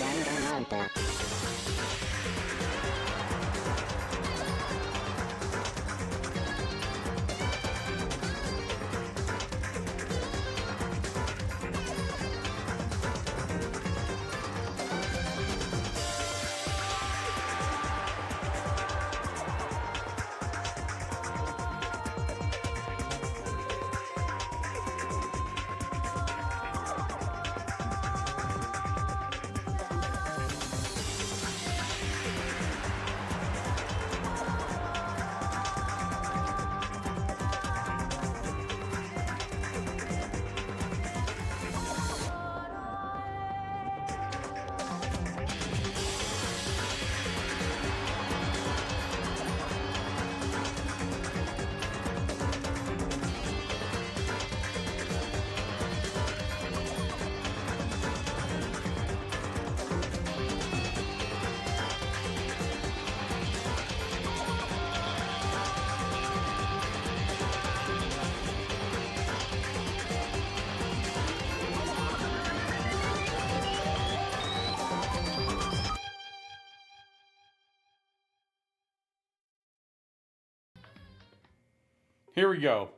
Danganronpa. Here we go.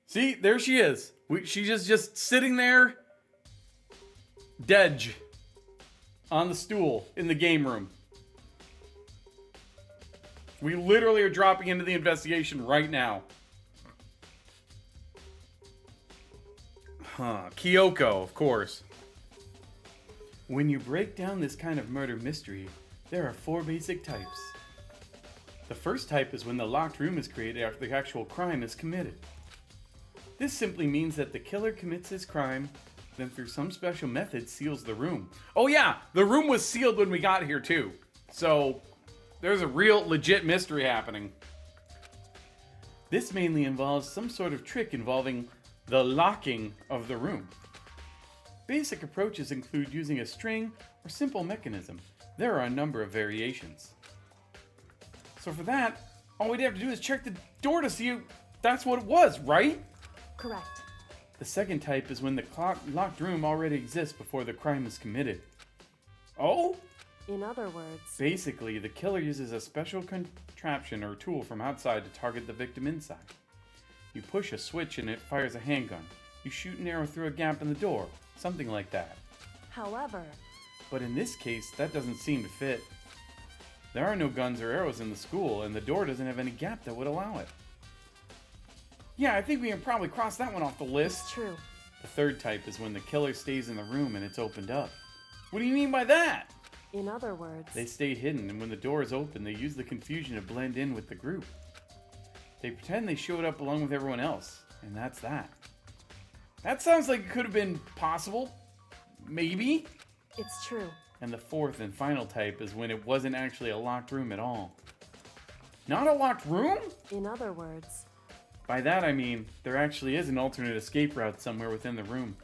See, there she is. She's just sitting there, dead, on the stool in the game room. We literally are dropping into the investigation right now. Kyoko, of course. When you break down this kind of murder mystery, there are 4 basic types. The first type is when the locked room is created after the actual crime is committed. This simply means that the killer commits his crime, then through some special method seals the room. Oh yeah, the room was sealed when we got here too. So, there's a real legit mystery happening. This mainly involves some sort of trick involving the locking of the room. Basic approaches include using a string or simple mechanism. There are a number of variations. So for that, all we'd have to do is check the door to see if that's what it was, right? Correct. The second type is when the locked room already exists before the crime is committed. Oh? In other words, Basically, the killer uses a special contraption or tool from outside to target the victim inside. You push a switch and it fires a handgun. You shoot an arrow through a gap in the door, something like that. however, But in this case, that doesn't seem to fit. There are no guns or arrows in the school, and the door doesn't have any gap that would allow it. Yeah, I think we can probably cross that one off the list. it's true. The third type is when the killer stays in the room and it's opened up. What do you mean by that? In other words, They stay hidden, and when the door is open, they use the confusion to blend in with the group. They pretend they showed up along with everyone else, and that's that. That sounds like it could have been possible. Maybe. it's true. And the fourth and final type is when it wasn't actually a locked room at all. Not a locked room? In other words, By that I mean, there actually is an alternate escape route somewhere within the room.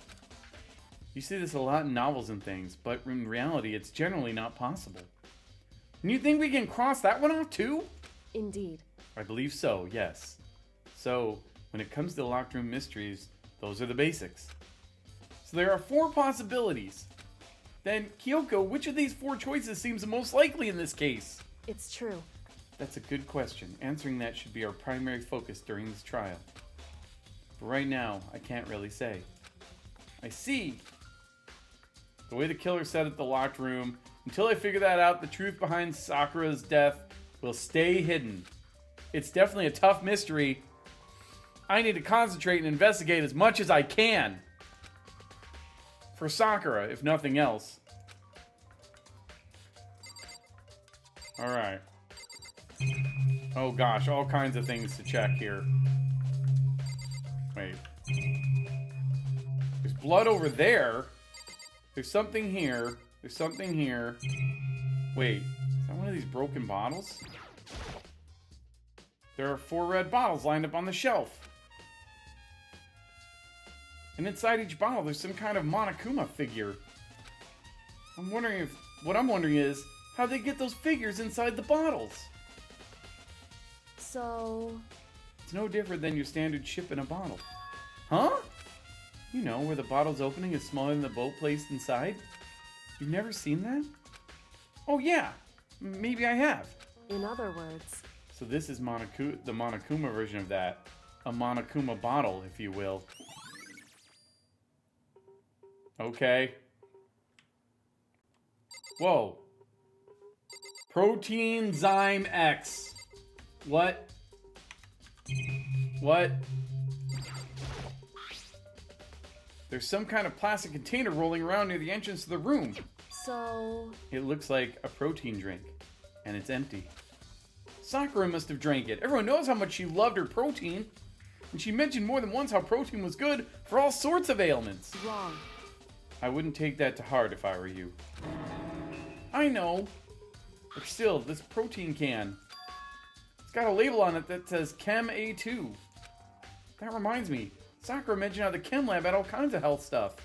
You see this a lot in novels and things, but in reality it's generally not possible. And you think we can cross that one off too? indeed. I believe so, yes. So, when it comes to locked room mysteries, those are the basics. So there are 4 possibilities. Then, Kyoko, which of these 4 choices seems the most likely in this case? It's true. That's a good question. Answering that should be our primary focus during this trial. But right now, I can't really say. I see. The way the killer set up the locked room, until I figure that out, the truth behind Sakura's death will stay hidden. It's definitely a tough mystery. I need to concentrate and investigate as much as I can. For Sakura, if nothing else. Alright. Oh gosh, all kinds of things to check here. Wait. There's blood over there. There's something here. There's something here. Wait, is that one of these broken bottles? There are 4 red bottles lined up on the shelf. And inside each bottle, there's some kind of Monokuma figure. What I'm wondering is, how they get those figures inside the bottles? So, It's no different than your standard ship in a bottle. Huh? You know, where the bottle's opening is smaller than the boat placed inside? You've never seen that? Oh yeah, maybe I have. In other words, So this is the Monokuma version of that. A Monokuma bottle, if you will. Okay. Whoa. Protein Zyme X. What? What? There's some kind of plastic container rolling around near the entrance to the room. so... It looks like a protein drink, and it's empty. Sakura must have drank it. Everyone knows how much she loved her protein. And she mentioned more than once how protein was good for all sorts of ailments. Wrong. I wouldn't take that to heart if I were you. I know. But still, this protein can. It's got a label on it that says Chem A2. That reminds me. Sakura mentioned how the Chem Lab had all kinds of health stuff.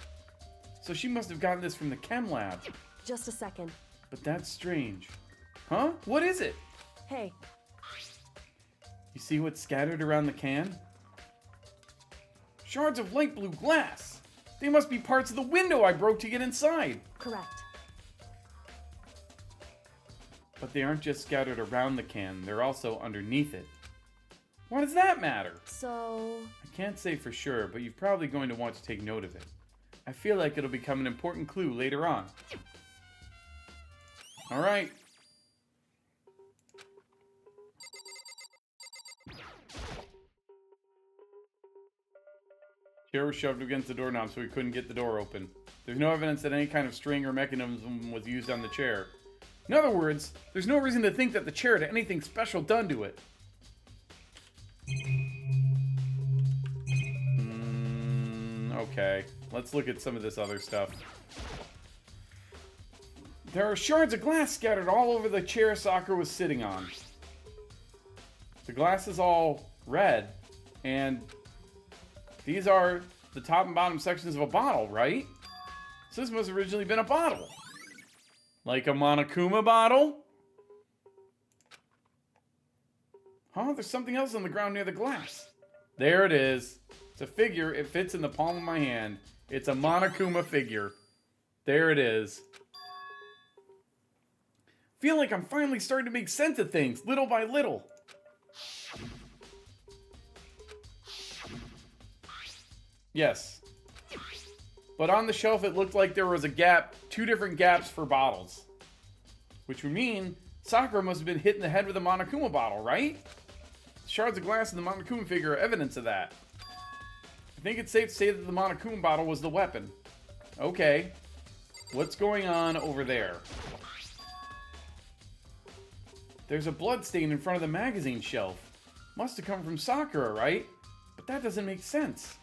So she must have gotten this from the Chem Lab. Just a second. But that's strange. Huh? What is it? Hey, You see what's scattered around the can? Shards of light blue glass. They must be parts of the window I broke to get inside. correct. But they aren't just scattered around the can, they're also underneath it. Why does that matter? So... I can't say for sure, but you're probably going to want to take note of it. I feel like it'll become an important clue later on. Alright. Chair was shoved against the doorknob so we couldn't get the door open. There's no evidence that any kind of string or mechanism was used on the chair. In other words, there's no reason to think that the chair had anything special done to it. Okay, let's look at some of this other stuff. There are shards of glass scattered all over the chair Sakura was sitting on. The glass is all red, and these are the top and bottom sections of a bottle, right? So this must have originally been a bottle. Like a Monokuma bottle? Huh? There's something else on the ground near the glass. There it is. It's a figure. It fits in the palm of my hand. It's a Monokuma figure. There it is. Feel like I'm finally starting to make sense of things, little by little. Yes. But on the shelf, it looked like there was a gap, 2 different gaps for bottles. Which would mean Sakura must have been hit in the head with a Monokuma bottle, right? Shards of glass in the Monokuma figure are evidence of that. I think it's safe to say that the Monokuma bottle was the weapon. Okay. What's going on over there? There's a blood stain in front of the magazine shelf. Must have come from Sakura, right? But that doesn't make sense.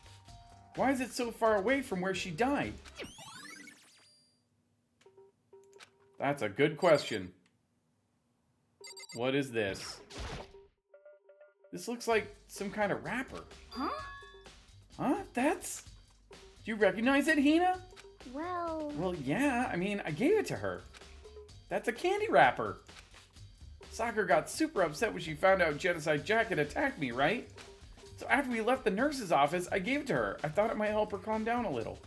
Why is it so far away from where she died? That's a good question. What is this? This looks like some kind of wrapper. Huh? Huh? That's... Do you recognize it, Hina? Well... Well, yeah. I mean, I gave it to her. That's a candy wrapper. Sakura got super upset when she found out Genocide Jack had attacked me, right? So after we left the nurse's office, I gave it to her. I thought it might help her calm down a little.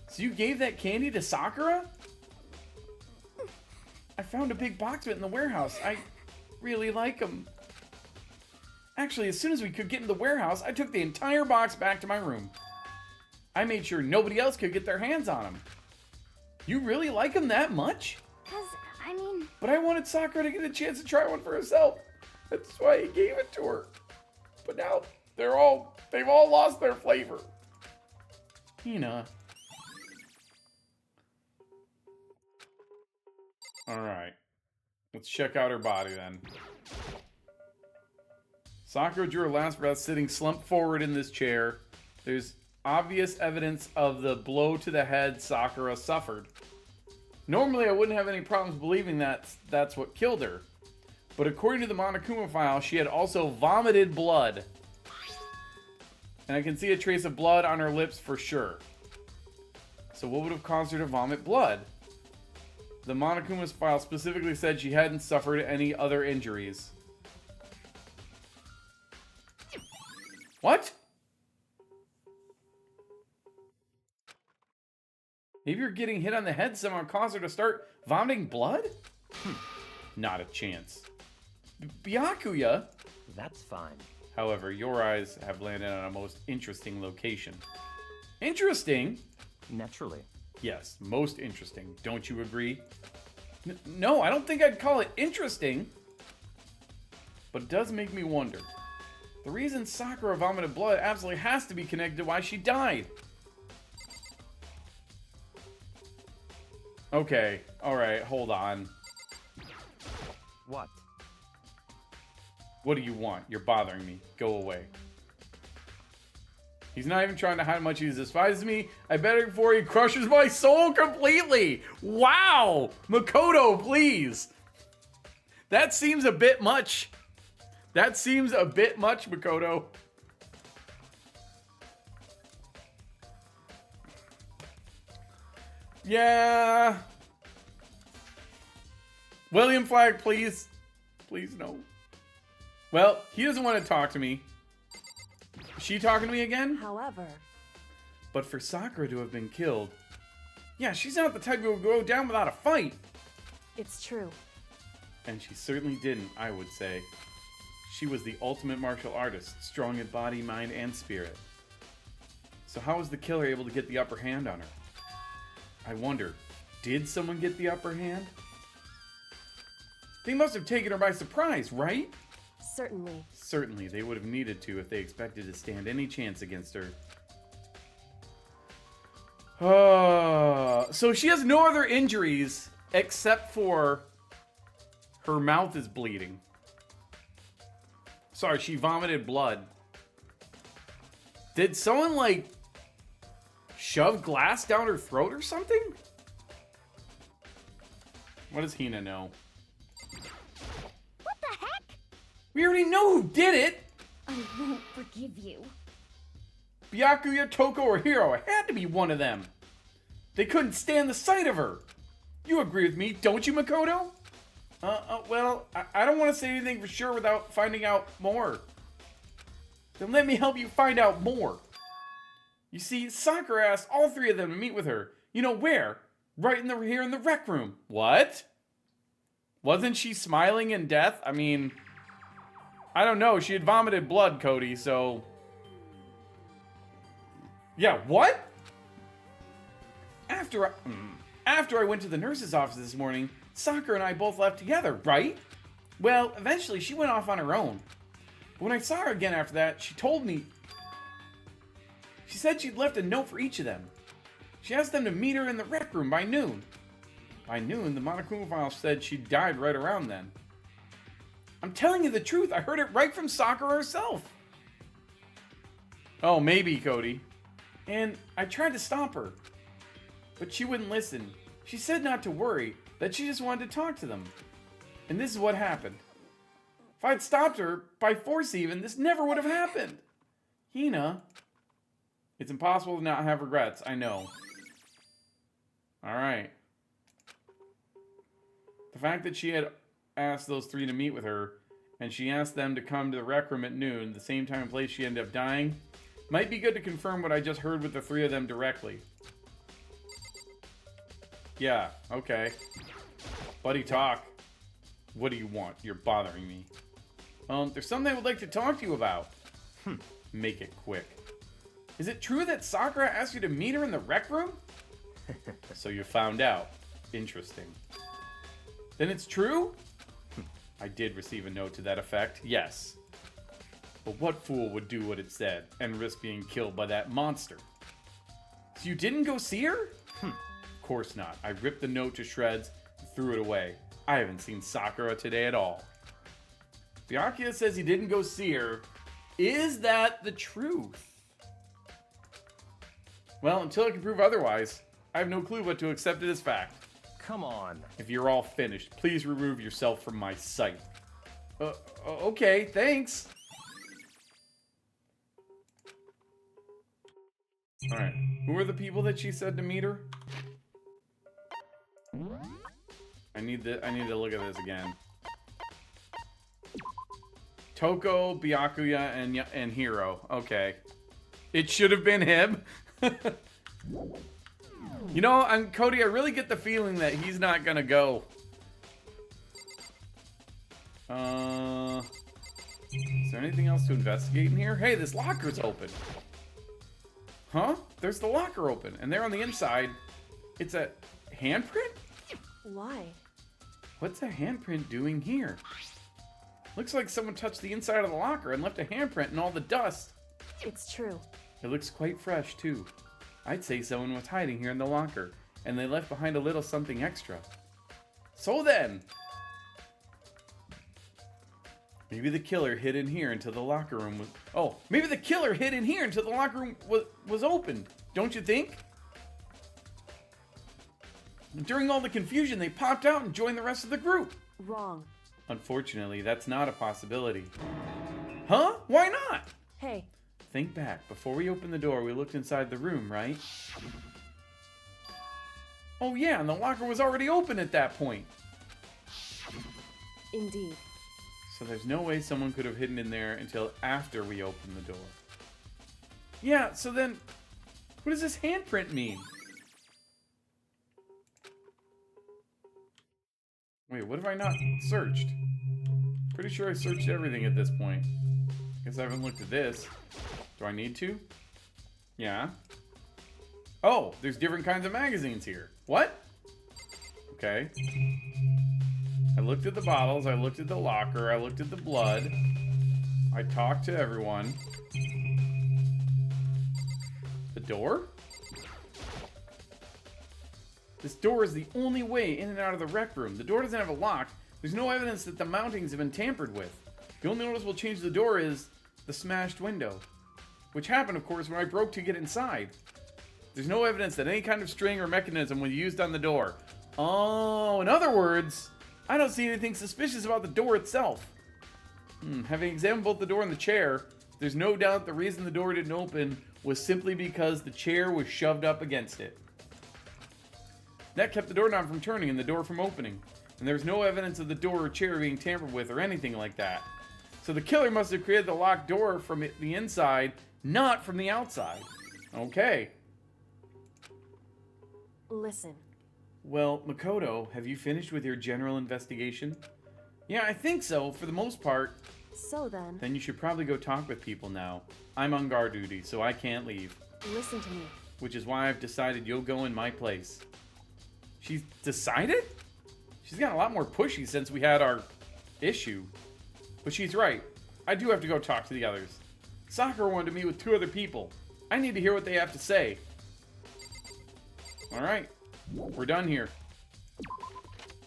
So you gave that candy to Sakura? I found a big box of it in the warehouse. I really like them. Actually, as soon as we could get in the warehouse, I took the entire box back to my room. I made sure nobody else could get their hands on them. You really like them that much? 'Cause, I mean... But I wanted Sakura to get a chance to try one for herself. That's why I gave it to her. But now they've all lost their flavor. Hina. Alright. Let's check out her body then. Sakura drew her last breath sitting slumped forward in this chair. There's obvious evidence of the blow to the head Sakura suffered. Normally I wouldn't have any problems believing that's what killed her. But according to the Monokuma file, she had also vomited blood. And I can see a trace of blood on her lips for sure. So what would have caused her to vomit blood? The Monokuma's file specifically said she hadn't suffered any other injuries. What? Maybe you're getting hit on the head somehow caused her to start vomiting blood? Not a chance. Byakuya? That's fine. However, your eyes have landed on a most interesting location. Interesting? Naturally. Yes, most interesting. Don't you agree? No, I don't think I'd call it interesting. But it does make me wonder. The reason Sakura vomited blood absolutely has to be connected to why she died. Okay, alright, hold on. What? What do you want? You're bothering me. Go away. He's not even trying to hide how much he despises me. I bet it before he crushes my soul completely. Wow! Makoto, please. That seems a bit much. That seems a bit much, Makoto. Yeah. William Flag, please. Please, no. Well, he doesn't want to talk to me. Is she talking to me again? However, But for Sakura to have been killed... Yeah, she's not the type who will go down without a fight. it's true. And she certainly didn't, I would say. She was the ultimate martial artist, strong in body, mind, and spirit. So how was the killer able to get the upper hand on her? I wonder, did someone get the upper hand? They must have taken her by surprise, right? Certainly. Certainly, they would have needed to if they expected to stand any chance against her. So she has no other injuries except for her mouth is bleeding. Sorry, she vomited blood. Did someone, like, shove glass down her throat or something? What does Hina know? What the heck? We already know who did it! I won't forgive you. Byakuya, Toko, or Hiro. It had to be one of them. They couldn't stand the sight of her. You agree with me, don't you, Makoto? Well, I don't want to say anything for sure without finding out more. Then let me help you find out more. You see, Sakura asked all three of them to meet with her. You know where? Right here in the rec room. What? Wasn't she smiling in death? I mean, I don't know. She had vomited blood, Cody, so... Yeah, what? After I went to the nurse's office this morning, Sakura and I both left together, right? Well, eventually she went off on her own. But when I saw her again after that, she told me... She said she'd left a note for each of them. She asked them to meet her in the rec room by noon. By noon, the Monokuma file said she died right around then. I'm telling you the truth, I heard it right from Sakura herself. Oh, maybe, Cody. And I tried to stop her. But she wouldn't listen. She said not to worry, that she just wanted to talk to them. And this is what happened. If I'd stopped her, by force even, this never would have happened. Hina. It's impossible to not have regrets, I know. Alright. The fact that she had asked those three to meet with her, and she asked them to come to the rec room at noon, the same time and place she ended up dying, might be good to confirm what I just heard with the three of them directly. Yeah, okay. Buddy talk. What do you want? You're bothering me. There's something I would like to talk to you about. Make it quick. Is it true that Sakura asked you to meet her in the rec room? So you found out. Interesting. Then it's true? I did receive a note to that effect, yes. But what fool would do what it said and risk being killed by that monster? So you didn't go see her? Of course not. I ripped the note to shreds and threw it away. I haven't seen Sakura today at all. Byakuya says he didn't go see her. Is that the truth? Well, until I can prove otherwise, I have no clue but to accept it as fact. Come on. If you're all finished, please remove yourself from my sight. Okay, thanks. Alright, who are the people that she said to meet her? I need to look at this again. Toko, Byakuya, and Hiro. Okay. It should have been him. You know, Cody, I really get the feeling that he's not gonna go. Is there anything else to investigate in here? Hey, this locker's open. Huh? There's the locker open, and there on the inside, it's a handprint? Why? What's a handprint doing here? Looks like someone touched the inside of the locker and left a handprint in all the dust. It's true. It looks quite fresh, too. I'd say someone was hiding here in the locker, and they left behind a little something extra. So then, maybe the killer hid in here until the locker room was... Oh, maybe the killer hid in here until the locker room was opened. Don't you think? During all the confusion, they popped out and joined the rest of the group. Wrong. Unfortunately, that's not a possibility. Huh? Why not? Hey. Think back. Before we opened the door, we looked inside the room, right? Oh yeah, and the locker was already open at that point. Indeed. So there's no way someone could have hidden in there until after we opened the door. Yeah, so then, what does this handprint mean? Wait, what have I not searched? Pretty sure I searched everything at this point. Guess I haven't looked at this. Do I need to? Yeah. Oh, there's different kinds of magazines here. What? Okay. I looked at the bottles, I looked at the locker, I looked at the blood. I talked to everyone. The door? This door is the only way in and out of the rec room. The door doesn't have a lock. There's no evidence that the mountings have been tampered with. The only noticeable change to the door is the smashed window. Which happened, of course, when I broke to get inside. There's no evidence that any kind of string or mechanism was used on the door. Oh, in other words, I don't see anything suspicious about the door itself. Having examined both the door and the chair, there's no doubt the reason the door didn't open was simply because the chair was shoved up against it. That kept the doorknob from turning and the door from opening. And there's no evidence of the door or chair being tampered with or anything like that. So the killer must have created the locked door from the inside, not from the outside. Okay. Listen. Well, Makoto, have you finished with your general investigation? Yeah, I think so, for the most part. So then... Then you should probably go talk with people now. I'm on guard duty, so I can't leave. Listen to me. Which is why I've decided you'll go in my place. She's decided? She's gotten a lot more pushy since we had our issue. But she's right. I do have to go talk to the others. Sakura wanted to meet with 2 other people. I need to hear what they have to say. Alright. We're done here.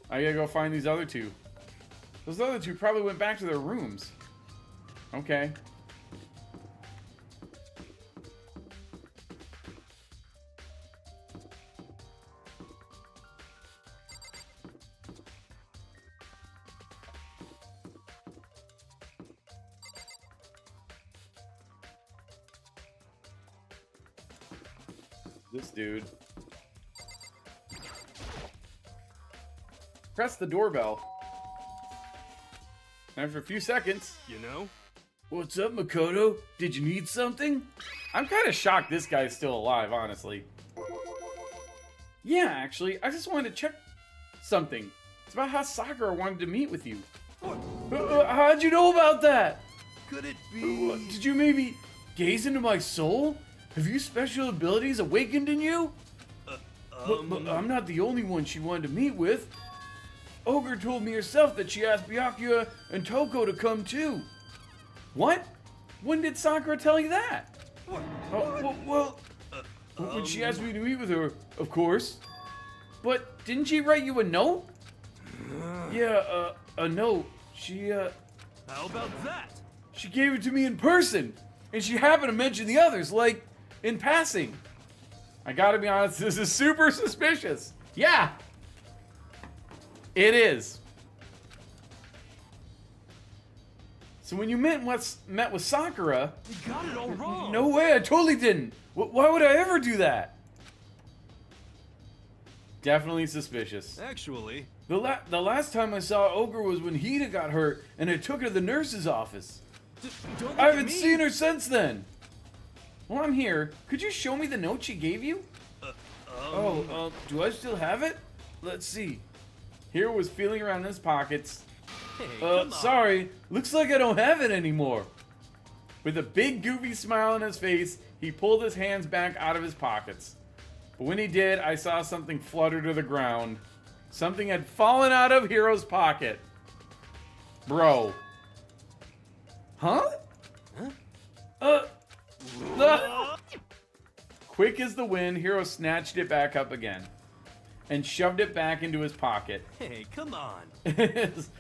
I gotta go find these other 2. Those other 2 probably went back to their rooms. Okay. This dude. Press the doorbell. After a few seconds, You know? what's up, Makoto? Did you need something? I'm kind of shocked this guy's still alive, honestly. Yeah, actually, I just wanted to check something. It's about how Sakura wanted to meet with you. How'd you know about that? Could it be? Did you maybe gaze into my soul? Have you special abilities awakened in you? But I'm not the only one she wanted to meet with. Ogre told me herself that she asked Byakuya and Toko to come too. What? When did Sakura tell you that? Well, when she asked me to meet with her, of course. But didn't she write you a note? Yeah, a note. How about that? She gave it to me in person, and she happened to mention the others, like, in passing. I gotta be honest, this is super suspicious. Yeah! It is. So when you met with Sakura... You got it all wrong. No way, I totally didn't. Why would I ever do that? Definitely suspicious. Actually, The last time I saw Ogre was when Hida got hurt, and I took her to the nurse's office. don't look I at haven't me. seen her since then. Well, I'm here. Could you show me the note she gave you? Do I still have it? Let's see. Hero was feeling around in his pockets. Hey, come on. Sorry. Looks like I don't have it anymore. With a big goofy smile on his face, he pulled his hands back out of his pockets. But when he did, I saw something flutter to the ground. Something had fallen out of Hero's pocket. Bro. Huh? Quick as the wind, Hero snatched it back up again and shoved it back into his pocket. Hey, come on.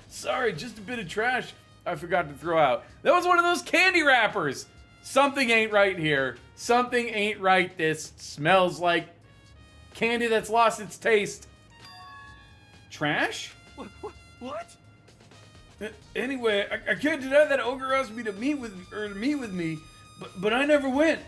Sorry, just a bit of trash I forgot to throw out. That was one of those candy wrappers. Something ain't right here. Something ain't right. This smells like candy that's lost its taste. Trash? What? Anyway, I can't deny that Ogre asked me to meet with me, but I never went.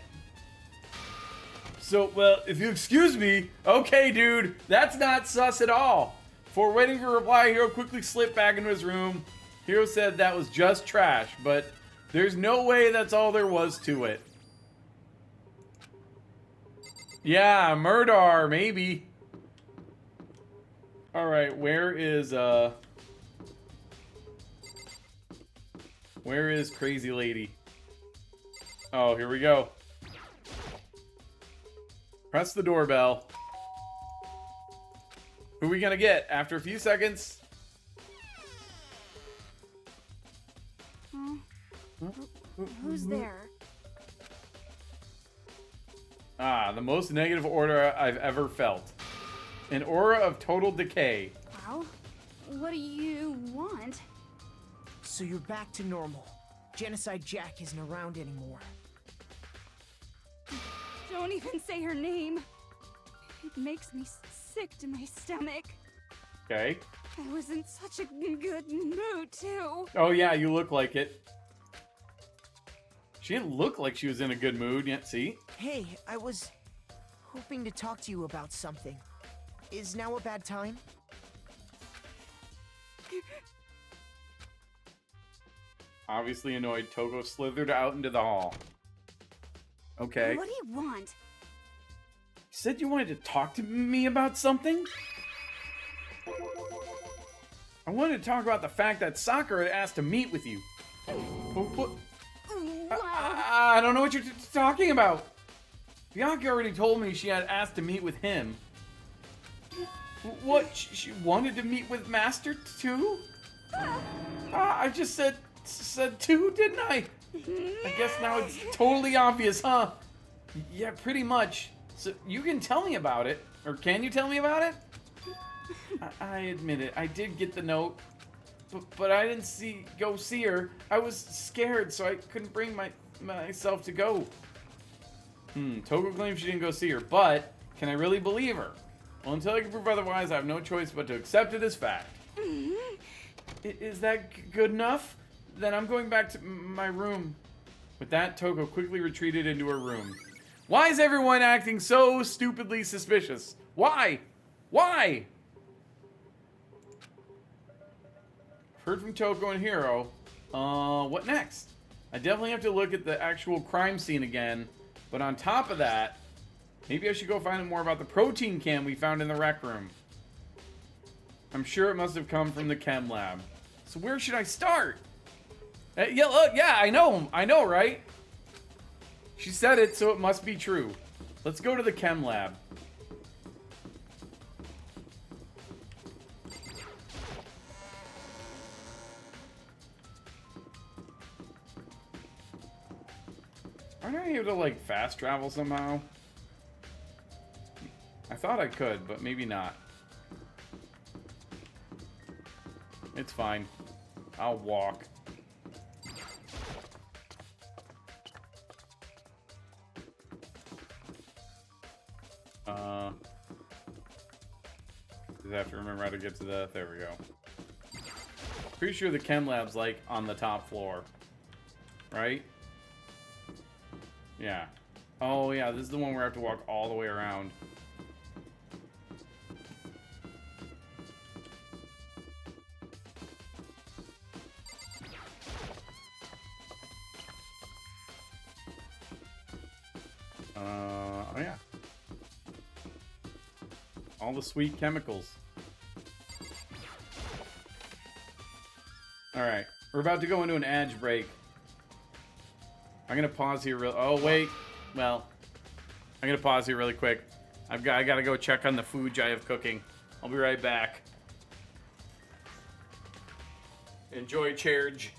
So, well, if you excuse me, okay, dude, that's not sus at all. Before waiting for a reply, Hero quickly slipped back into his room. Hero said that was just trash, but there's no way that's all there was to it. Yeah, murder, maybe. Alright, where is Crazy Lady? Oh, here we go. Press the doorbell. Who are we gonna get? After a few seconds. Who's there? Ah, the most negative aura I've ever felt. An aura of total decay. Well, what do you want? So you're back to normal. Genocide Jack isn't around anymore. Don't even say her name. It makes me sick to my stomach. Okay. I was in such a good mood, too. Oh yeah, you look like it. She didn't look like she was in a good mood yet, see? Hey, I was hoping to talk to you about something. Is now a bad time? Obviously annoyed, Togo slithered out into the hall. Okay. What do you want? You said you wanted to talk to me about something? I wanted to talk about the fact that Sakura had asked to meet with you. What? I don't know what you're talking about. Bianca already told me she had asked to meet with him. What? She wanted to meet with Master too? I just said two, didn't I? I guess now it's totally obvious, huh? Yeah, pretty much. So you can tell me about it, or can you tell me about it? I admit it. I did get the note, but I didn't go see her. I was scared, so I couldn't bring myself to go. Togo claims she didn't go see her, but can I really believe her? Well, until I can prove otherwise, I have no choice but to accept it as fact. Is that good enough? Then I'm going back to my room. With that, Togo quickly retreated into her room. Why is everyone acting so stupidly suspicious? Why? Why? Heard from Togo and Hero. What next? I definitely have to look at the actual crime scene again. But on top of that, maybe I should go find out more about the protein can we found in the rec room. I'm sure it must have come from the chem lab. So where should I start? Yeah, look, yeah, I know, right? She said it, so it must be true. Let's go to the chem lab. Aren't I able to, like, fast travel somehow? I thought I could, but maybe not. It's fine. I'll walk. Just have to remember how to get to the... There we go. Pretty sure the chem lab's, like, on the top floor. Right? Yeah. Oh, yeah, this is the one where I have to walk all the way around. Oh, yeah. All the sweet chemicals. Alright. We're about to go into an ad break. I'm gonna pause here oh, wait. Well, I'm gonna pause here really quick. I gotta go check on the food I have cooking. I'll be right back. Enjoy, Charge.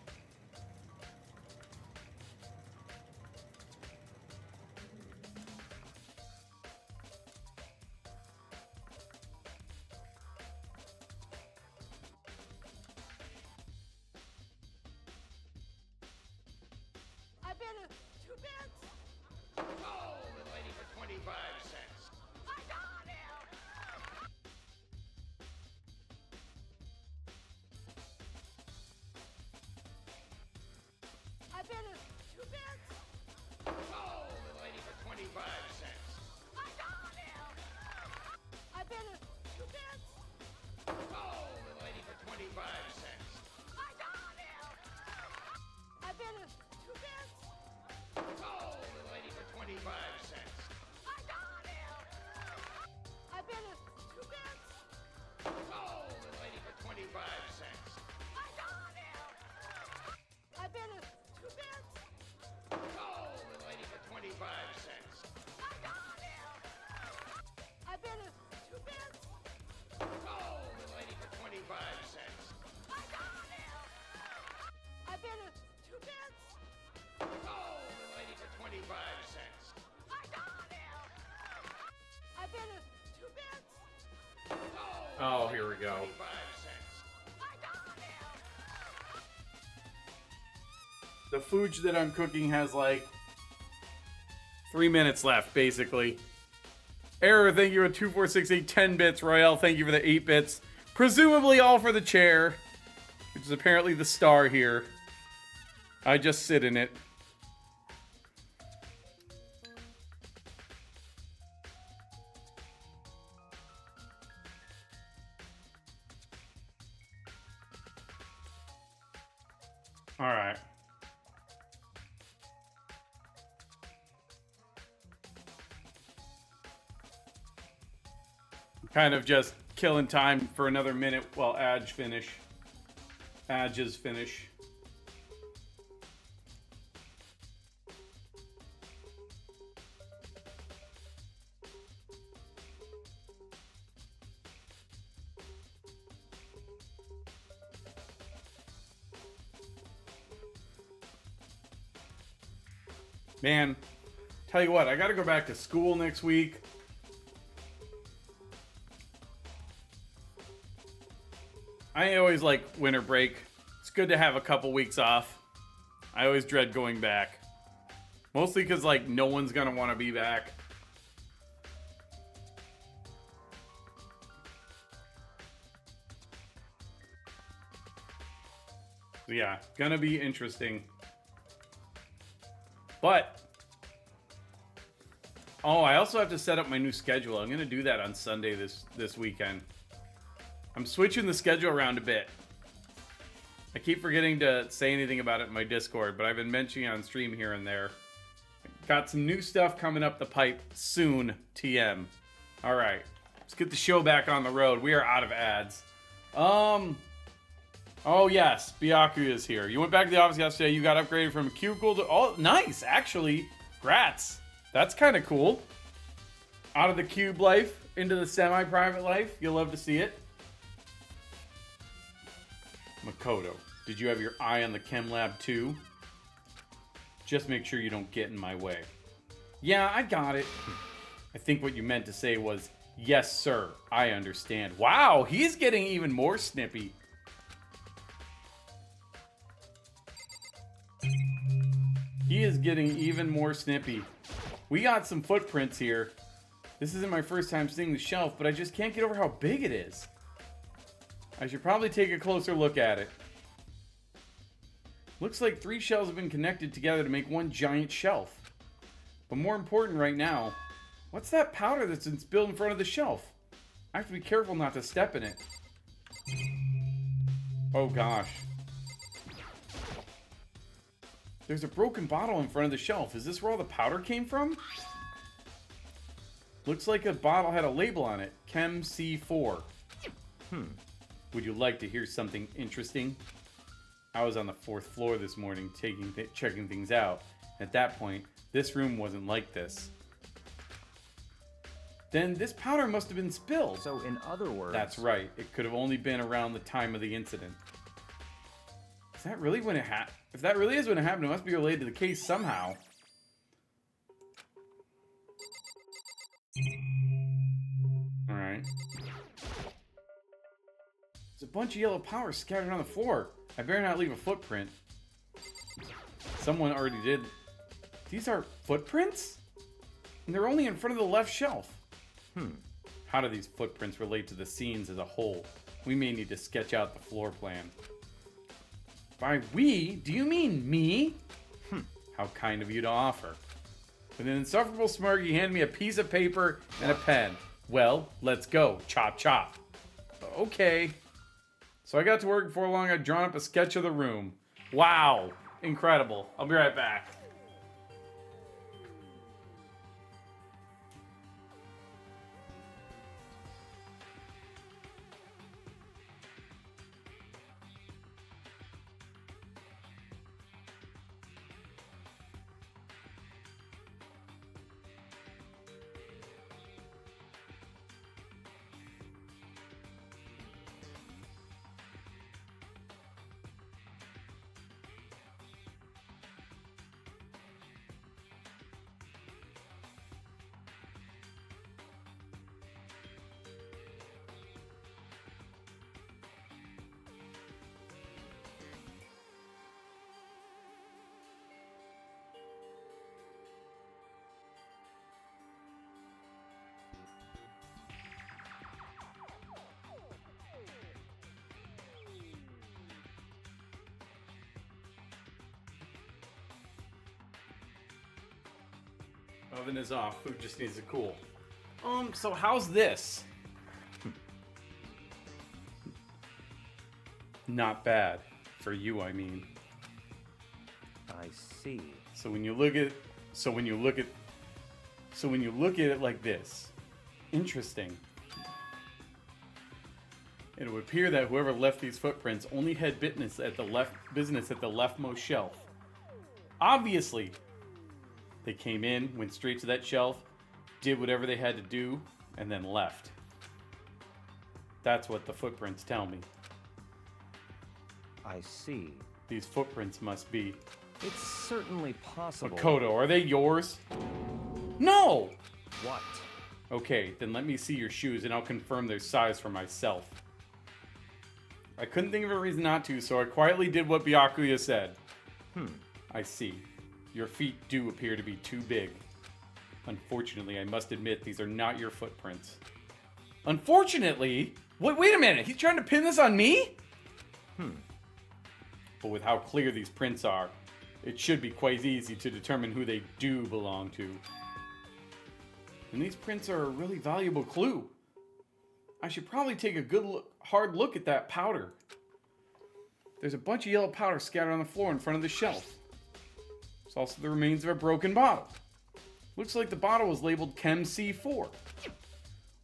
I bet it 2 bits. Oh, the lady for 25 cents. I got him. I bet it 2 bits. Oh, the lady for 25 cents. I got him. I bet it 2 bits. Oh, the lady for 25 cents. I got him. I bet it 2 bits. Oh, the lady for 25 cents. I got him. I bet it 2 bits. Oh, the lady for 25 cents. I got him. I bet it 2 bits. Oh, the lady for 25 cents. I got him. I bet it 2 bits. Oh, the lady for 25 cents. I got him. I bet it 2 bits. Oh, the lady for 25 cents. I got him. I bet it 2 bits. Oh, here we go. 25 cents. I got him. The food that I'm cooking has like 3 minutes left, basically. Error, thank you for 2468 10 bits. Royale, thank you for the 8 bits. Presumably all for the chair, which is apparently the star here. I just sit in it. All right. Kind of just killing time for another minute while Adges finish. Man, tell you what, I gotta go back to school next week. I always like winter break. It's good to have a couple weeks off. I always dread going back. Mostly because, like, no one's gonna want to be back. So yeah, gonna be interesting. But, oh, I also have to set up my new schedule. I'm gonna do that on Sunday this weekend. I'm switching the schedule around a bit. I keep forgetting to say anything about it in my Discord, but I've been mentioning it on stream here and there. Got some new stuff coming up the pipe soon, TM. All right, let's get the show back on the road. We are out of ads. Oh yes, Byaku is here. You went back to the office yesterday. You got upgraded from a cubicle to... Oh, nice, actually. Grats. That's kind of cool. Out of the cube life into the semi-private life. You'll love to see it. Makoto, did you have your eye on the chem lab too? Just make sure you don't get in my way. Yeah, I got it. I think what you meant to say was, yes, sir, I understand. Wow, he's getting even more snippy. He is getting even more snippy. We got some footprints here. This isn't my first time seeing the shelf, but I just can't get over how big it is. I should probably take a closer look at it. Looks like 3 shelves have been connected together to make one giant shelf. But more important right now, what's that powder that's been spilled in front of the shelf? I have to be careful not to step in it. Oh gosh. There's a broken bottle in front of the shelf. Is this where all the powder came from? Looks like a bottle had a label on it. Chem C4. Would you like to hear something interesting? I was on the 4th floor this morning checking things out. At that point, this room wasn't like this. Then this powder must have been spilled. So in other words... That's right. It could have only been around the time of the incident. Is that really when it happened? If that really is when it happened, it must be related to the case somehow. Alright. There's a bunch of yellow powder scattered on the floor. I better not leave a footprint. Someone already did. These are footprints? And they're only in front of the left shelf. How do these footprints relate to the scenes as a whole? We may need to sketch out the floor plan. By we, do you mean me? How kind of you to offer. With an insufferable smirk, he handed me a piece of paper and a pen. Well, let's go. Chop, chop. Okay. So I got to work before long. I'd drawn up a sketch of the room. Wow. Incredible. I'll be right back. Oven is off. Food just needs to cool. So how's this? Not bad. For you, I mean. I see. So when you look at it like this, interesting. It would appear that whoever left these footprints only had business at the leftmost shelf. Obviously, they came in, went straight to that shelf, did whatever they had to do, and then left. That's what the footprints tell me. I see. These footprints must be. It's certainly possible. Makoto, are they yours? No! What? Okay, then let me see your shoes and I'll confirm their size for myself. I couldn't think of a reason not to, so I quietly did what Byakuya said. I see. Your feet do appear to be too big. Unfortunately, I must admit these are not your footprints. Unfortunately? Wait a minute, he's trying to pin this on me? But with how clear these prints are, it should be quite easy to determine who they do belong to. And these prints are a really valuable clue. I should probably take a hard look at that powder. There's a bunch of yellow powder scattered on the floor in front of the shelf. There's also the remains of a broken bottle. Looks like the bottle was labeled Chem C4.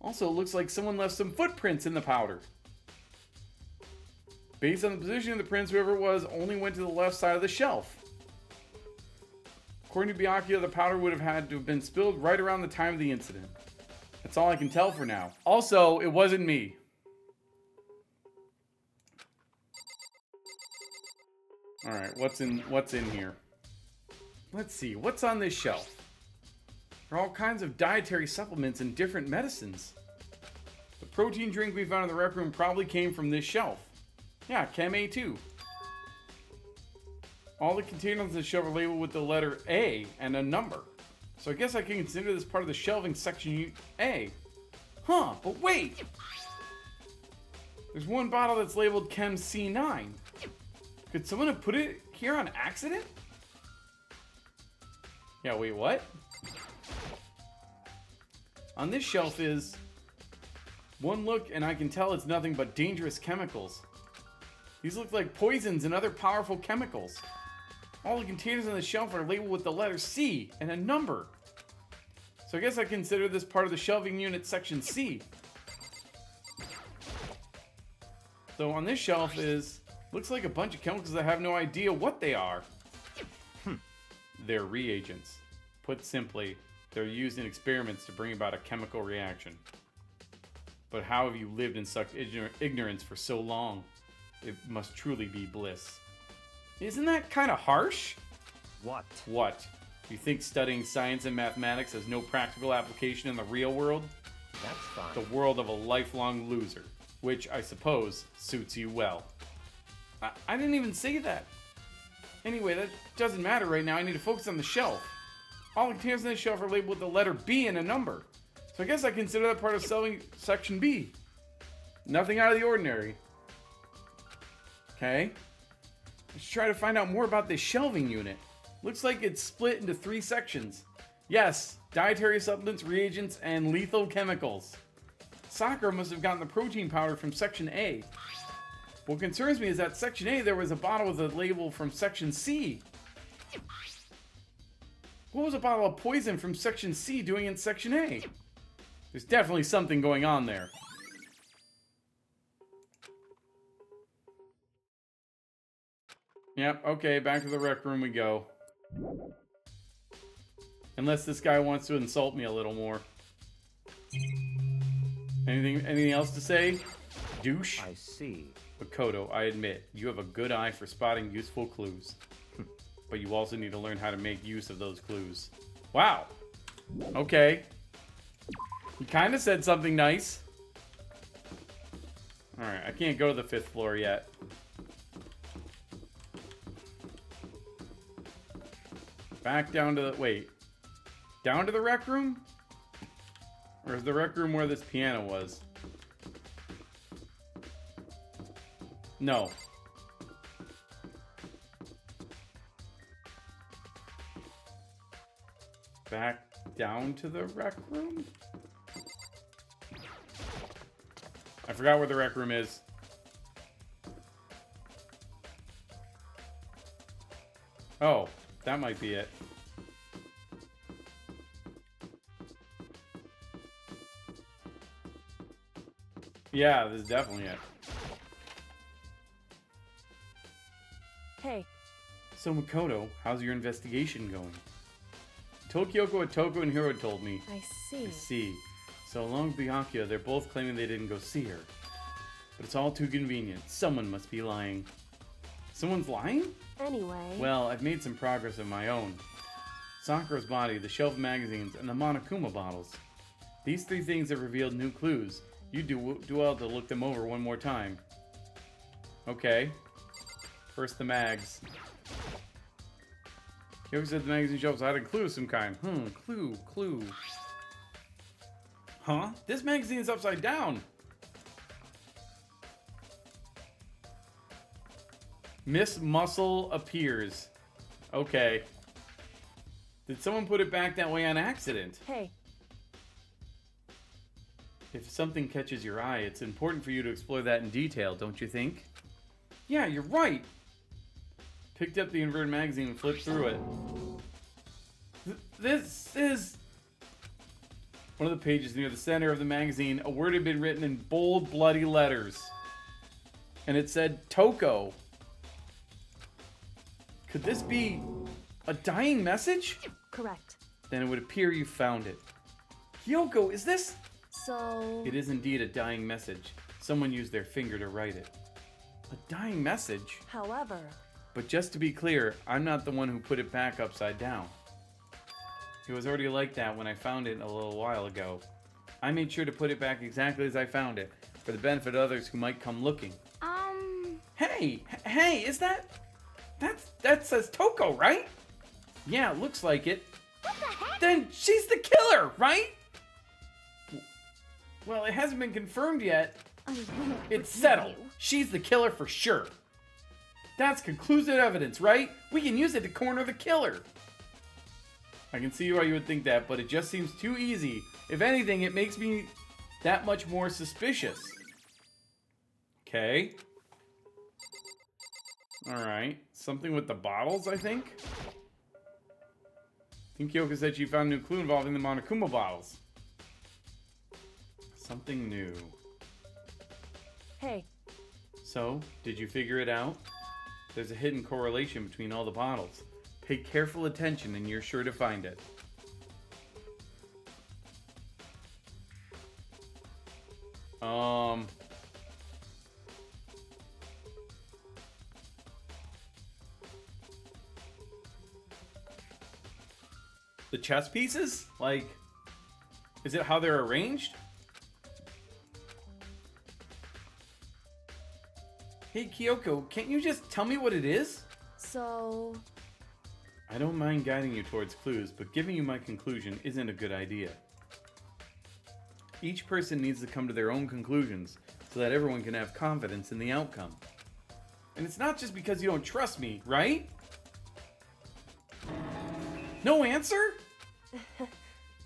Also, it looks like someone left some footprints in the powder. Based on the position of the prints, whoever it was only went to the left side of the shelf. According to Byakuya, the powder would have had to have been spilled right around the time of the incident. That's all I can tell for now. Also, it wasn't me. Alright, what's in here? Let's see, what's on this shelf? There are all kinds of dietary supplements and different medicines. The protein drink we found in the rec room probably came from this shelf. Yeah, Chem A2. All the containers on the shelf are labeled with the letter A and a number. So I guess I can consider this part of the shelving section A. Huh, but wait! There's one bottle that's labeled Chem C9. Could someone have put it here on accident? Yeah, wait, what? On this shelf is one look and I can tell it's nothing but dangerous chemicals. These look like poisons and other powerful chemicals. All the containers on the shelf are labeled with the letter C and a number. So I guess I consider this part of the shelving unit section C. So on this shelf is, looks like a bunch of chemicals that I have no idea what they are. They're reagents. Put simply, they're used in experiments to bring about a chemical reaction. But how have you lived in such ignorance for so long? It must truly be bliss. Isn't that kind of harsh? What? What? You think studying science and mathematics has no practical application in the real world? That's fine. The world of a lifelong loser, which I suppose suits you well. I didn't even say that. Anyway, that doesn't matter right now. I need to focus on the shelf. All the containers on the shelf are labeled with the letter B and a number. So I guess I consider that part of selling section B. Nothing out of the ordinary. Okay. Let's try to find out more about this shelving unit. Looks like it's split into 3 sections. Yes, dietary supplements, reagents, and lethal chemicals. Sakura must have gotten the protein powder from section A. What concerns me is that section A there was a bottle with a label from section C. What was a bottle of poison from section C doing in section A? There's definitely something going on there. Yep, okay, back to the rec room we go. Unless this guy wants to insult me a little more. Anything else to say? Douche? I see. Makoto, I admit, you have a good eye for spotting useful clues. But you also need to learn how to make use of those clues. Wow. Okay. He kind of said something nice. Alright, I can't go to the 5th floor yet. Back down to the... Wait. Down to the rec room? Or is the rec room where this piano was? No. Back down to the rec room? I forgot where the rec room is. Oh, that might be it. Yeah, this is definitely it. Hey, So Makoto, how's your investigation going? Tokyoko, Otoko, and Hiro told me. I see. I see. So along with Byakuya, they're both claiming they didn't go see her. But it's all too convenient. Someone must be lying. Someone's lying? Anyway. Well, I've made some progress of my own. Sakura's body, the shelf of magazines, and the Monokuma bottles. These 3 things have revealed new clues. You do well to look them over one more time. Okay. First the mags. You always said the magazine shelves had a clue of some kind. Clue. Huh? This magazine is upside down. Miss Muscle appears. Okay. Did someone put it back that way on accident? Hey, If something catches your eye, it's important for you to explore that in detail, don't you think? Yeah, you're right. Picked up the inverted magazine and flipped through it. This is... One of the pages near the center of the magazine, a word had been written in bold, bloody letters. And it said, Toko. Could this be a dying message? correct. Then it would appear you found it. Kyoko, is this... So... It is indeed a dying message. Someone used their finger to write it. A dying message? However... But just to be clear, I'm not the one who put it back upside down. It was already like that when I found it a little while ago. I made sure to put it back exactly as I found it, for the benefit of others who might come looking. Hey, is that... That says Toko, right? Yeah, it looks like it. What the heck? Then she's the killer, right? Well, it hasn't been confirmed yet. I won't It's forgive settled. you. She's the killer for sure. That's conclusive evidence, right? We can use it to corner the killer. I can see why you would think that, but it just seems too easy. If anything, it makes me that much more suspicious. Okay. Alright. Something with the bottles, I think? I think Kyoko said she found a new clue involving the Monokuma bottles. Something new. Hey, So, did you figure it out? There's a hidden correlation between all the bottles. Pay careful attention and you're sure to find it. The chess pieces? Like, is it how they're arranged? Hey, Kyoko, can't you just tell me what it is? so... I don't mind guiding you towards clues, but giving you my conclusion isn't a good idea. Each person needs to come to their own conclusions so that everyone can have confidence in the outcome. And it's not just because you don't trust me, right? No answer?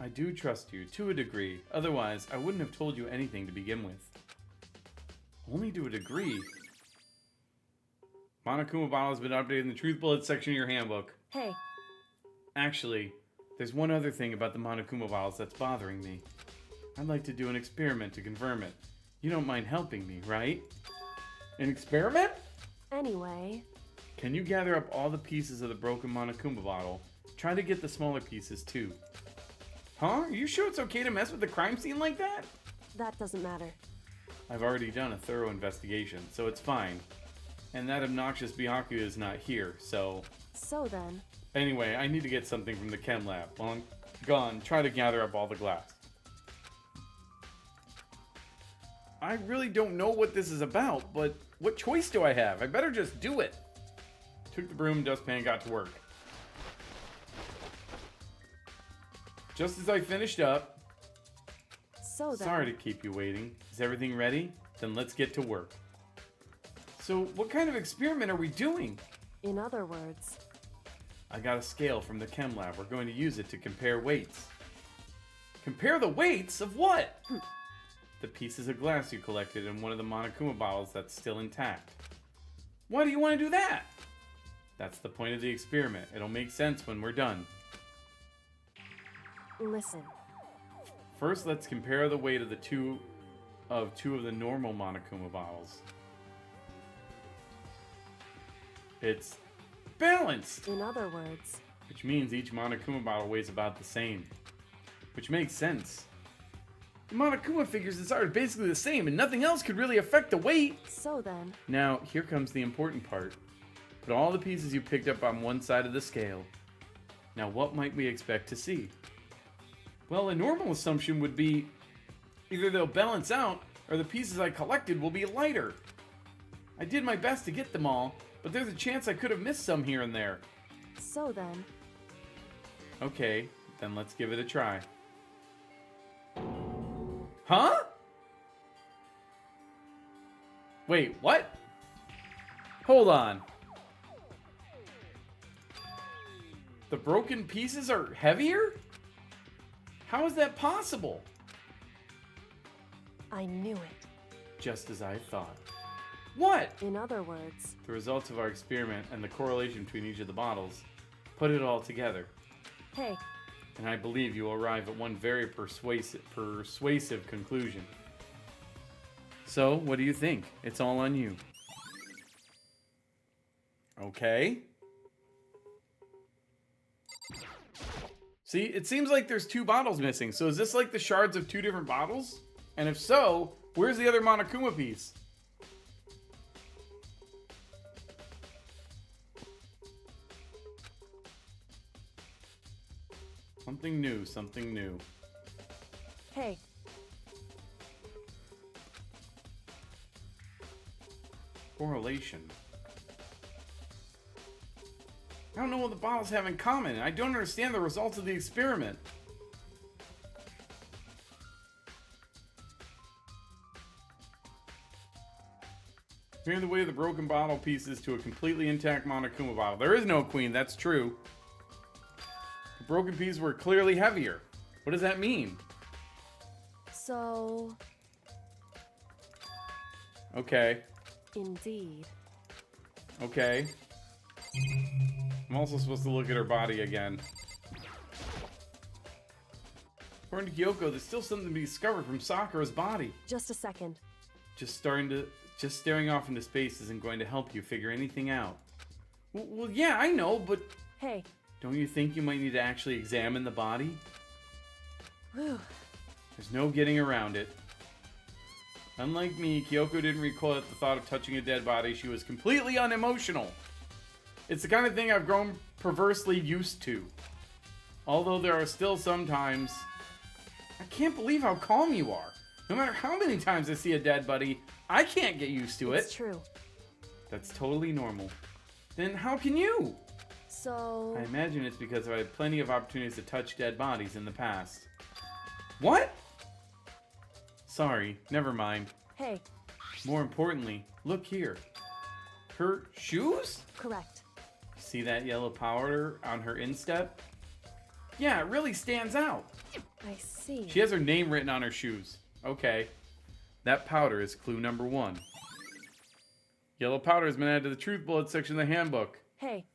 I do trust you, to a degree. Otherwise, I wouldn't have told you anything to begin with. Only to a degree. Monokuma bottle has been updated in the Truth Bullet section of your handbook. Hey, Actually, there's one other thing about the Monokuma bottles that's bothering me. I'd like to do an experiment to confirm it. You don't mind helping me, right? An experiment? anyway... Can you gather up all the pieces of the broken Monokuma bottle? Try to get the smaller pieces too. Huh? Are you sure it's okay to mess with the crime scene like that? That doesn't matter. I've already done a thorough investigation, so it's fine. And that obnoxious Byakuya is not here, so... So then... Anyway, I need to get something from the chem lab. While I'm gone, try to gather up all the glass. I really don't know what this is about, but what choice do I have? I better just do it. Took the broom, dustpan, got to work. Just as I finished up... So then... Sorry to keep you waiting. Is everything ready? Then let's get to work. So, what kind of experiment are we doing? In other words... I got a scale from the chem lab. We're going to use it to compare weights. Compare the weights of what? The pieces of glass you collected in one of the Monokuma bottles that's still intact. Why do you want to do that? That's the point of the experiment. It'll make sense when we're done. Listen. First, let's compare the weight of two of the normal Monokuma bottles. It's balanced! In other words... Which means each Monokuma bottle weighs about the same. Which makes sense. The Monokuma figures inside are basically the same, and nothing else could really affect the weight. So then... Now, here comes the important part. Put all the pieces you picked up on one side of the scale. Now, what might we expect to see? Well, a normal assumption would be either they'll balance out, or the pieces I collected will be lighter. I did my best to get them all, but there's a chance I could have missed some here and there. So then... Okay, then let's give it a try. Huh? Wait, what? Hold on. The broken pieces are heavier? How is that possible? I knew it. Just as I thought. What? In other words... The results of our experiment and the correlation between each of the bottles. Put it all together. Hey, And I believe you will arrive at one very persuasive conclusion. So, what do you think? It's all on you. Okay. See, it seems like there's two bottles missing. So is this like the shards of two different bottles? And if so, where's the other Monokuma piece? Something new, something new. hey, Correlation. I don't know what the bottles have in common, and I don't understand the results of the experiment. Compare the weight of the broken bottle pieces to a completely intact Monokuma bottle. There is no queen, that's true. The broken pieces were clearly heavier. What does that mean? so... Okay. Indeed. Okay. I'm also supposed to look at her body again. According to Kyoko, there's still something to be discovered from Sakura's body. Just a second. Just staring off into space isn't going to help you figure anything out. Well, yeah, I know, but Hey. don't you think you might need to actually examine the body? Whew. There's no getting around it. Unlike me, Kyoko didn't recoil at the thought of touching a dead body. She was completely unemotional. It's the kind of thing I've grown perversely used to. Although there are still some times... I can't believe how calm you are. No matter how many times I see a dead body, I can't get used to it. It's true. That's totally normal. Then how can you? So... I imagine it's because I've had plenty of opportunities to touch dead bodies in the past. What? Sorry, never mind. Hey. More importantly, look here. Her shoes? Correct. See that yellow powder on her instep? Yeah, it really stands out. I see. She has her name written on her shoes. Okay. That powder is clue number 1. Yellow powder has been added to the truth bullet section of the handbook. Hey.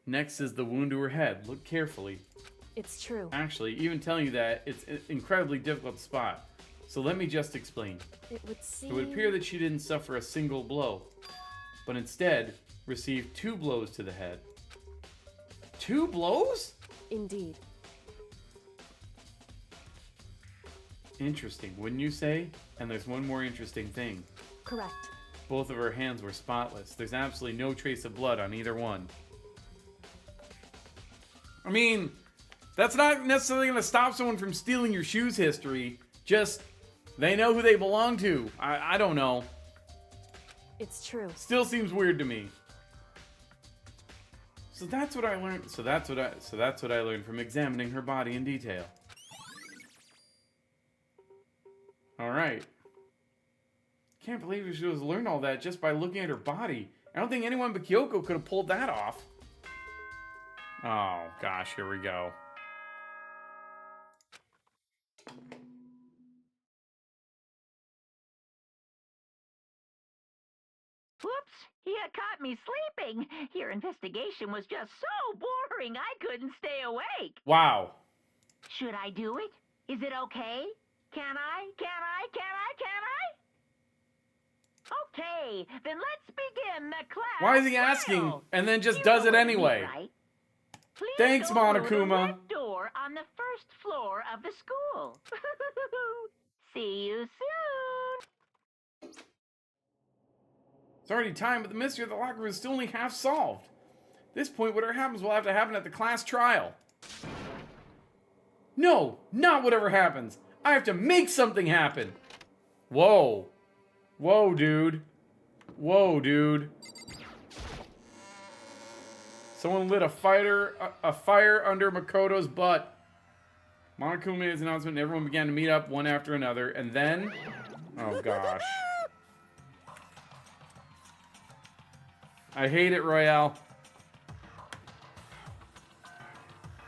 Next is the wound to her head. Look carefully. It's true. Actually, even telling you that, it's incredibly difficult to spot. So let me just explain. It would seem... It would appear that she didn't suffer a single blow, but instead received 2 blows to the head. 2 blows? Indeed. Interesting, wouldn't you say? And there's one more interesting thing. Correct. Both of her hands were spotless. There's absolutely no trace of blood on either one. I mean, that's not necessarily going to stop someone from stealing your shoes history. Just, they know who they belong to. I don't know. It's true. Still seems weird to me. So that's what I learned. So that's what I learned from examining her body in detail. All right. Can't believe she was learned all that just by looking at her body. I don't think anyone but Kyoko could have pulled that off. Oh gosh, here we go. Whoops, you caught me sleeping. Your investigation was just so boring I couldn't stay awake. Wow. Should I do it? Is it okay? Can I? Okay, then let's begin the class. Why is he asking drill. and then just You does know it what I mean, anyway? right? Please Thanks, go through the Monokuma. red door on the first floor of the school. See you soon. It's already time, but the mystery of the locker room is still only half solved. At this point, whatever happens will have to happen at the class trial. No, not whatever happens. I have to make something happen. Whoa. Whoa, dude. Whoa, dude. Someone lit a fire under Makoto's butt. Monokuma made his announcement and everyone began to meet up one after another. And then... Oh, gosh. I hate it, Royale.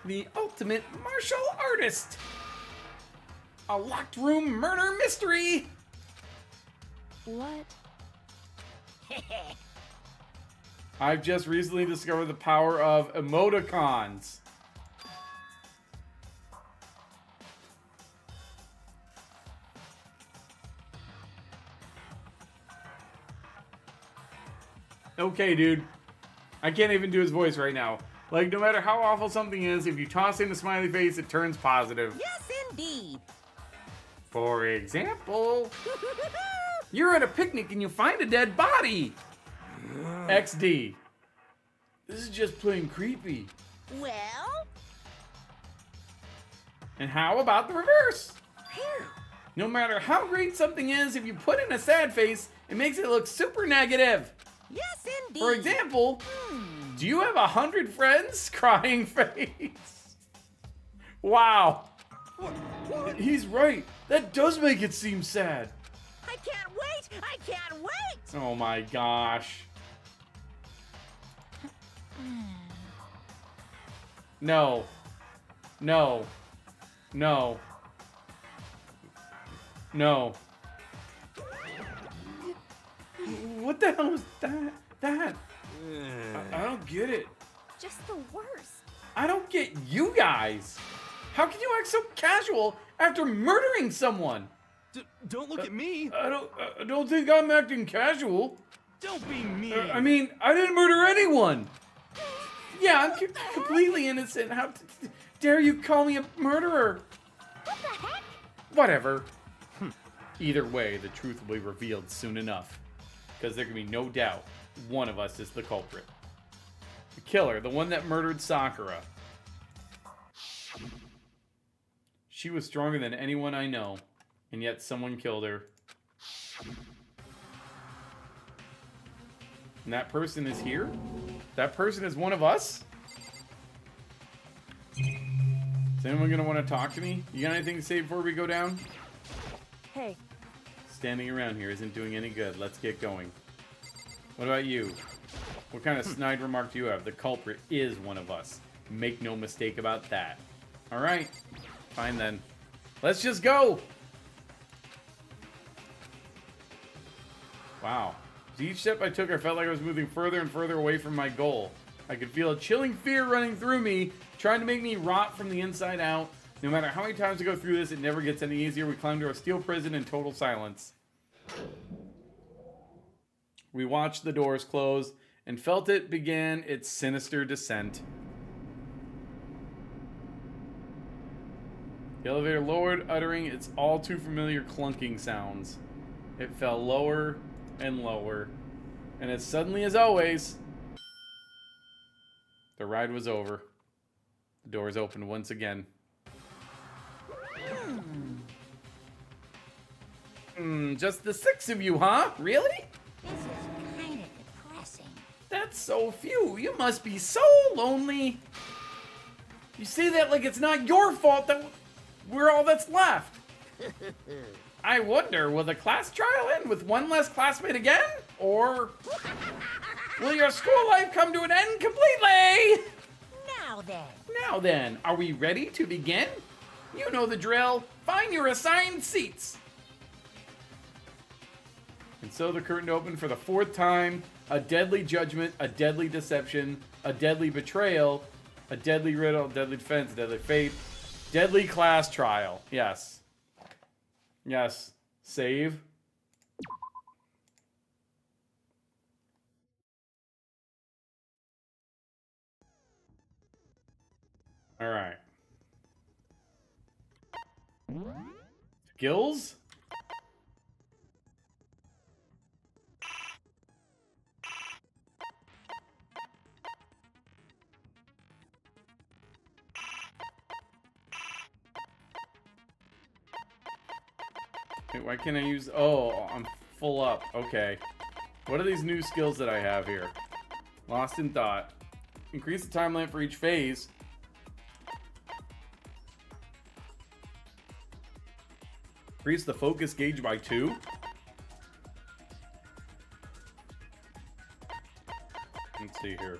The ultimate martial artist. A locked room murder mystery. What? I've just recently discovered the power of emoticons. Okay, dude. I can't even do his voice right now. Like, no matter how awful something is, if you toss in a smiley face, it turns positive. Yes, indeed. For example, you're at a picnic and you find a dead body. XD. This is just plain creepy. Well? And how about the reverse? No matter how great something is, if you put in a sad face, it makes it look super negative. Yes, indeed. For example, do you have 100 friends? Crying face. Wow. He's right. That does make it seem sad. I can't wait. I can't wait. Oh my gosh. No. No. No. No. What the hell was that? I don't get it. Just the worst. I don't get you guys. How can you act so casual after murdering someone? Don't look at me. I don't think I'm acting casual. Don't be mean. I mean, I didn't murder anyone. Yeah, I'm completely innocent. How dare you call me a murderer? What the heck? Whatever. Either way, the truth will be revealed soon enough. Because there can be no doubt one of us is the culprit. The killer, the one that murdered Sakura. She was stronger than anyone I know, and yet someone killed her. And that person is here? That person is one of us? Is anyone gonna want to talk to me? You got anything to say before we go down? Hey, Standing around here isn't doing any good. Let's get going. What about you? What kind of snide remark do you have? The culprit is one of us. Make no mistake about that. Alright. Fine then. Let's just go! Wow. With each step I took, I felt like I was moving further and further away from my goal. I could feel a chilling fear running through me, trying to make me rot from the inside out. No matter how many times we go through this, it never gets any easier. We climb to our steel prison in total silence. We watched the doors close and felt it began its sinister descent. The elevator lowered, uttering its all too familiar clunking sounds. It fell lower and lower, and as suddenly as always, the ride was over. The doors opened once again. Just the 6 of you, huh? Really? This is kind of depressing. That's so few. You must be so lonely. You say that like it's not your fault that we're all that's left. I wonder, will the class trial end with one less classmate again? Or will your school life come to an end completely? Now then, are we ready to begin? You know the drill. Find your assigned seats. And so the curtain opened for the 4th time. A deadly judgment, a deadly deception, a deadly betrayal, a deadly riddle, deadly defense, deadly fate, deadly class trial. Yes. Yes. Save. All right. Skills? Wait, why can't I use... Oh, I'm full up. Okay. What are these new skills that I have here? Lost in thought. Increase the time limit for each phase. Increase the focus gauge by 2. Let's see here.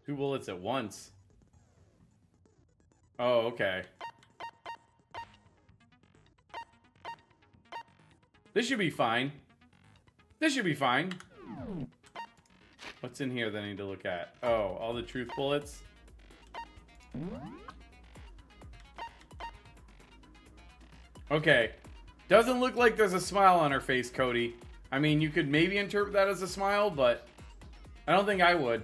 Two bullets at once. Oh, okay. This should be fine. This should be fine. What's in here that I need to look at? Oh, all the truth bullets. Okay. Doesn't look like there's a smile on her face, Cody. I mean, you could maybe interpret that as a smile, but I don't think I would.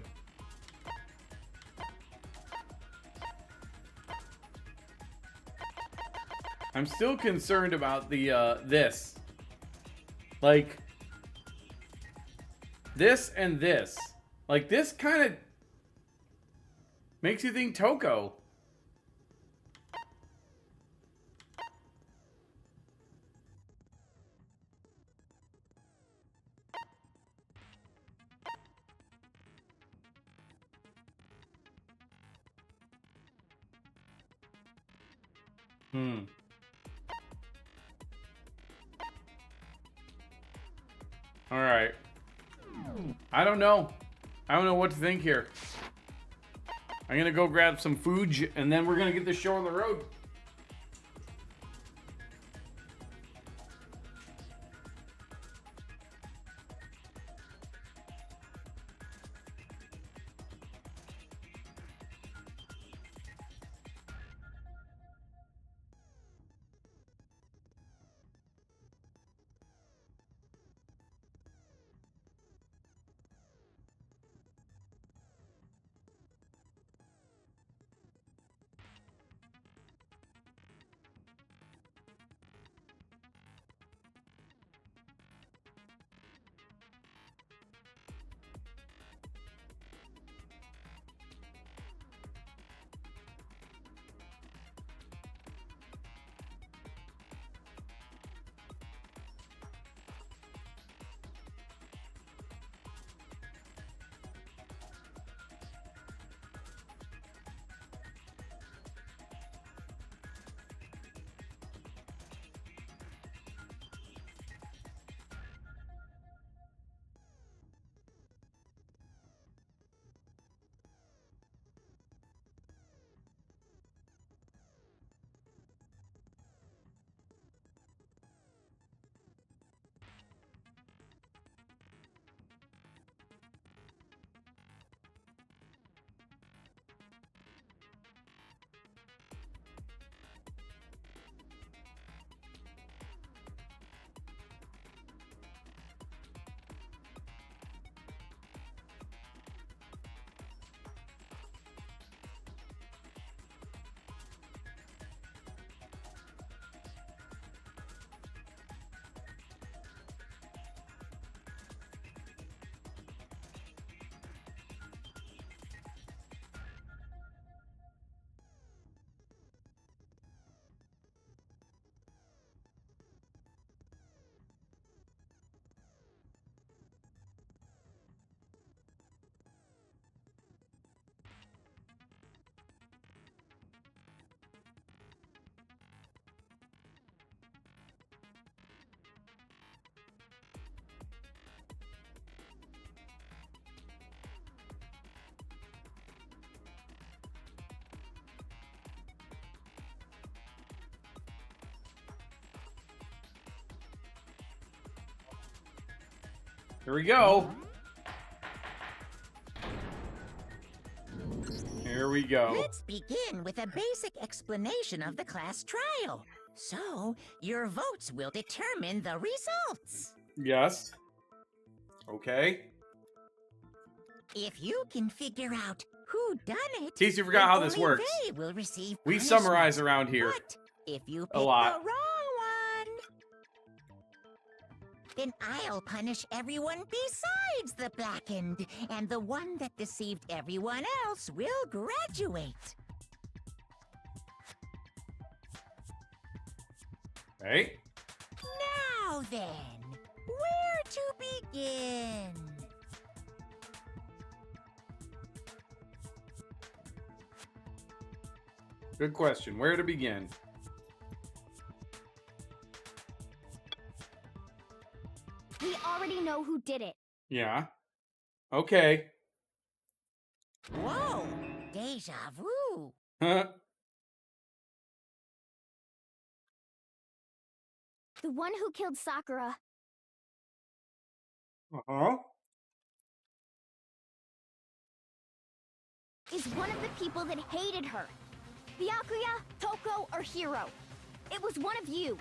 I'm still concerned about the, this. Like, this and this. Like, this kind of makes you think Toko. All right. I don't know. I don't know what to think here. I'm gonna go grab some food, and then we're gonna get this show on the road. Here we go. Here we go. Let's begin with a basic explanation of the class trial. So, your votes will determine the results. Yes. Okay. If you can figure out who done it, In case you forgot how this then only works, they will receive we punishment. summarize around here But if you pick a lot. the wrong one, then I'll punish everyone besides the blackened, and the one that deceived everyone else will graduate. Hey. Now then, where to begin? Good question. Where to begin? We already know who did it. Yeah. Okay. Whoa, deja vu. Huh. The one who killed Sakura. Uh-huh. Is one of the people that hated her. Byakuya, Toko, or Hiro. It was one of you.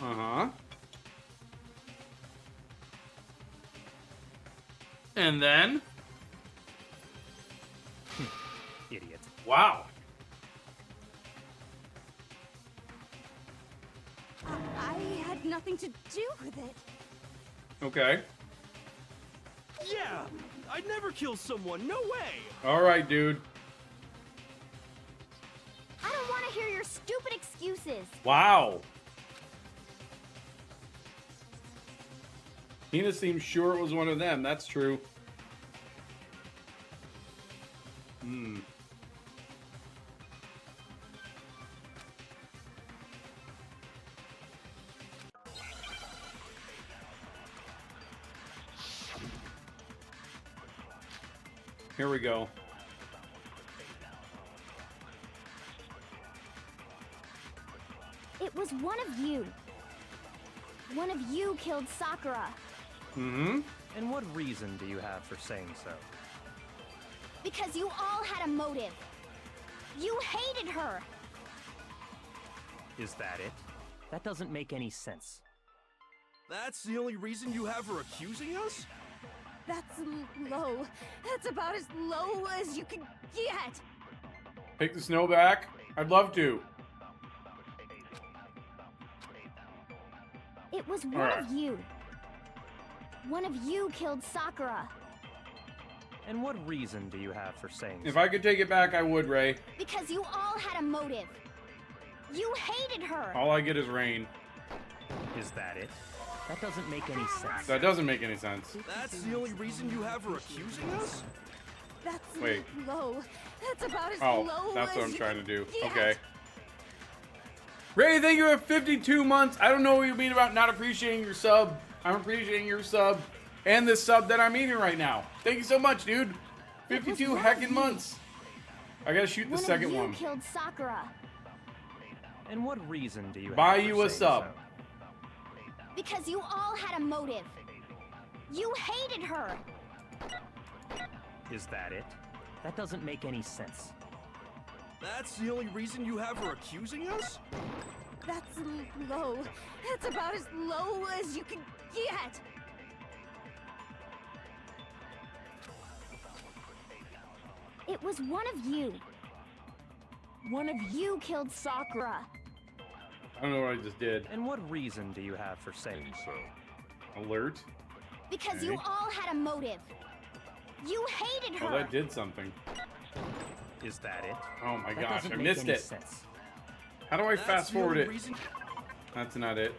Uh-huh. And then? Idiot. Wow. I had nothing to do with it. Okay. Yeah! I'd never kill someone, no way! All right, dude. I don't want to hear your stupid excuses. Wow. Hina seems sure it was one of them. That's true. Hmm. Here we go. was one of you. One of you killed Sakura. Mm-hmm. And what reason do you have for saying so? Because you all had a motive. You hated her. Is that it? That doesn't make any sense. That's the only reason you have her accusing us? That's low. That's about as low as you can get. Take the snow back. I'd love to. It was one of you. One of you killed Sakura. And what reason do you have for saying If so? I could take it back, I would, Ray. Because you all had a motive. You hated her. All I get is rain. Is that it? That doesn't make any sense. That doesn't make any sense. That's the only reason you have her accusing us? That's Wait. low. That's about as Oh, low that's as what I'm you trying to can do. get. Okay. Ray, thank you for 52 months. I don't know what you mean about not appreciating your sub. I'm appreciating your sub and this sub that I'm eating right now. Thank you so much, dude. 52 heckin' months. I gotta shoot the One second of you one. killed Sakura. And what reason do you Buy have for you a saying sub. so? Because you all had a motive. You hated her. Is that it? That doesn't make any sense. That's the only reason you have her accusing us? That's low. That's about as low as you can get. It was one of you. One of you killed Sakura. I don't know what I just did. And what reason do you have for saying so? Alert. Because you Okay. all had a motive. You hated her. Oh, that did something. Is that it? Oh my That gosh, doesn't I make missed any it. sense. How do I That's fast the forward only it? reason- That's not it.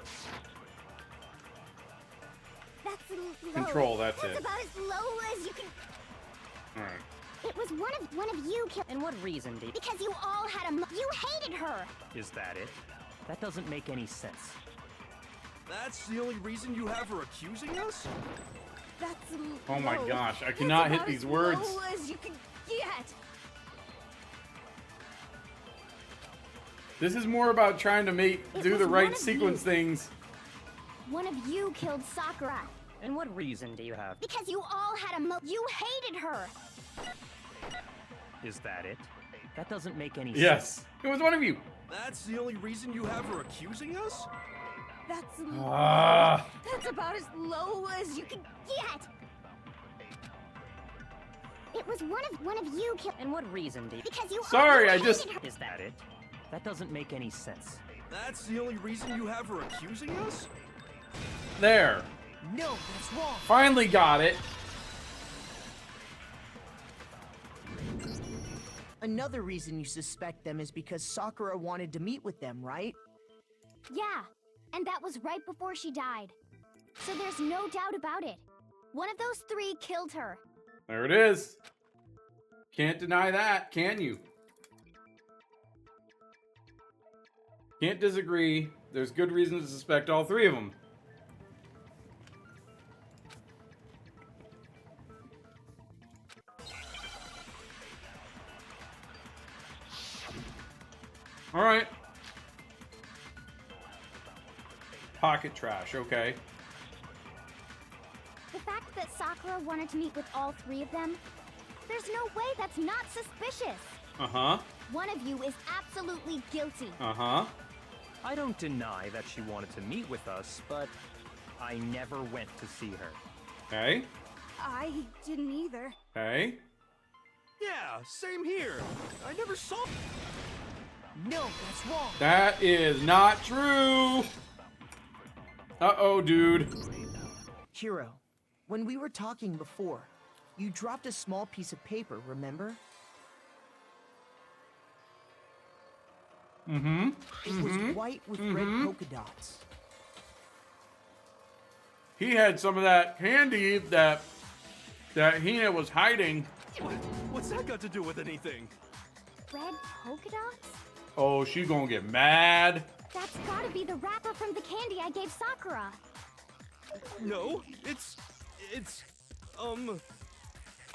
That's low. Control, that's That's it. about as low as you can. Alright. It was one of you killed. And what reason do you... Because you all had a you hated her. Is that it? That doesn't make any sense. That's the only reason you have her accusing us? That's Oh my low. gosh, I That's cannot hit about these as words. Low as you can get. This is more about trying to do was the one right of sequence you. things. One of you killed Sakura. And what reason do you have? Because you all had a you hated her. Is that it? That doesn't make any Yes, sense. it was one of you. That's the only reason you have her accusing us? That's Ah. That's about as low as you can Get. It was one of you killed. And what reason do you... Because you. Sorry, you I hated just- her. Is that it? That doesn't make any sense. That's the only reason you have her accusing us? There. No, that's wrong. Finally got it. Another reason you suspect them is because Sakura wanted to meet with them, right? Yeah, and that was right before she died. So there's no doubt about it. One of those three killed her. There it is. Can't deny that, can you? Can't disagree. There's good reason to suspect all three of them. All right. Pocket trash, okay. The fact that Sakura wanted to meet with all three of them, there's no way that's not suspicious. Uh-huh. One of you is absolutely guilty. Uh-huh. I don't deny that she wanted to meet with us, but I never went to see her. Okay. I didn't either. Okay. Yeah, same here. I never saw... No, that's wrong. That is not true. Uh-oh, dude. Hiro, when we were talking before, you dropped a small piece of paper, remember? Mm-hmm. It was white with red polka dots. He had some of that candy that Hina was hiding. What's that got to do with anything? Red polka dots? Oh, she gonna get mad. That's gotta be the wrapper from the candy I gave Sakura. No, it's...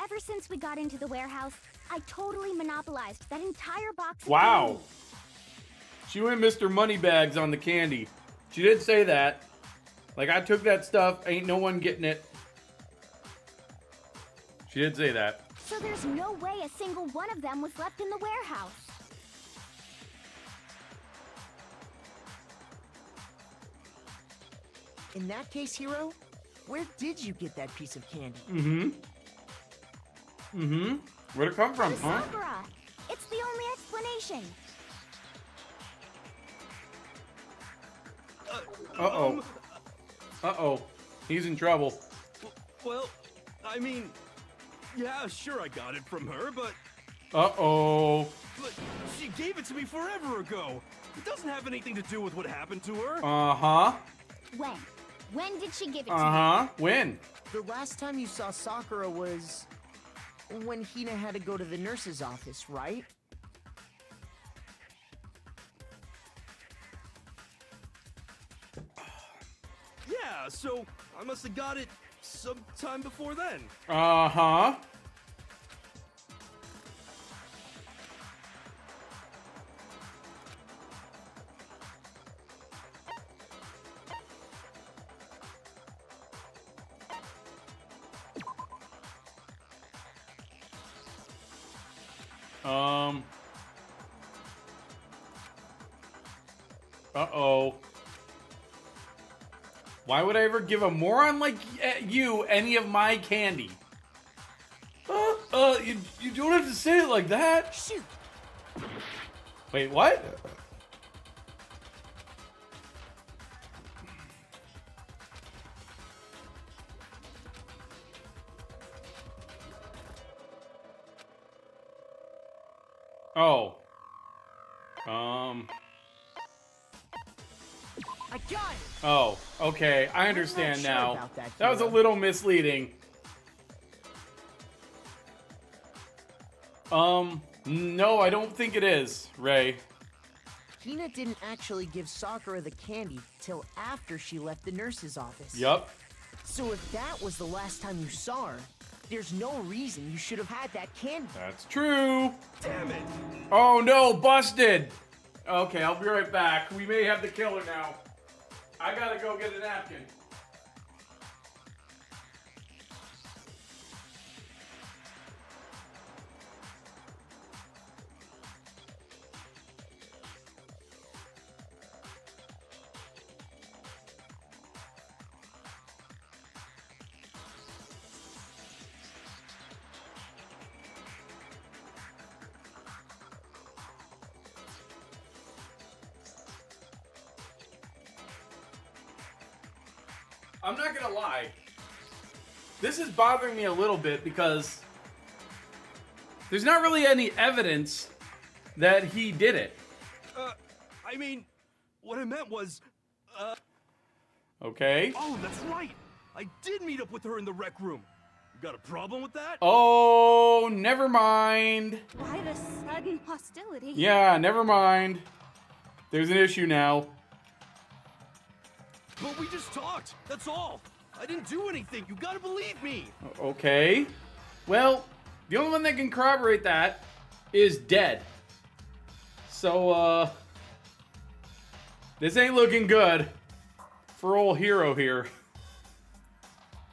Ever since we got into the warehouse, I totally monopolized that entire box of Wow. candy. She went Mr. Moneybags on the candy. She did say that. Like, I took that stuff, ain't no one getting it. She did say that. So there's no way a single one of them was left in the warehouse. In that case, Hero, where did you get that piece of candy? Where'd it come from, huh? Sakura! It's the only explanation. Uh-oh. Uh-oh. He's in trouble. Well, I mean, yeah, sure I got it from her, but Uh-oh. she gave it to me forever ago. It doesn't have anything to do with what happened to her. Uh-huh. When? When did she give it to you? Uh-huh. When? The last time you saw Sakura was when Hina had to go to the nurse's office, right? Yeah, so I must have got it sometime before then. Uh-huh. Uh-oh. Why would I ever give a moron like you any of my candy? You don't have to say it like that. Shoot! Wait, what? Oh. I got it! Oh, okay. I understand sure now. about that, That was a Hero. little misleading. No, I don't think it is, Ray. Hina didn't actually give Sakura the candy till after she left the nurse's office. Yup. So if that was the last time you saw her, there's no reason you should have had that candy. That's true. Damn it! Oh no, busted! Okay, I'll be right back. We may have the killer now. I gotta go get a napkin. I'm not gonna lie. This is bothering me a little bit because there's not really any evidence that he did it. I mean, what I meant was, Okay. oh, that's right! I did meet up with her in the rec room. You got a problem with that? Oh, never mind. Why the sudden hostility? Yeah, never mind. There's an issue now. But we just talked, that's all. I didn't do anything, you gotta believe me. Okay. Well, the only one that can corroborate that is dead. So, this ain't looking good for old Hero here.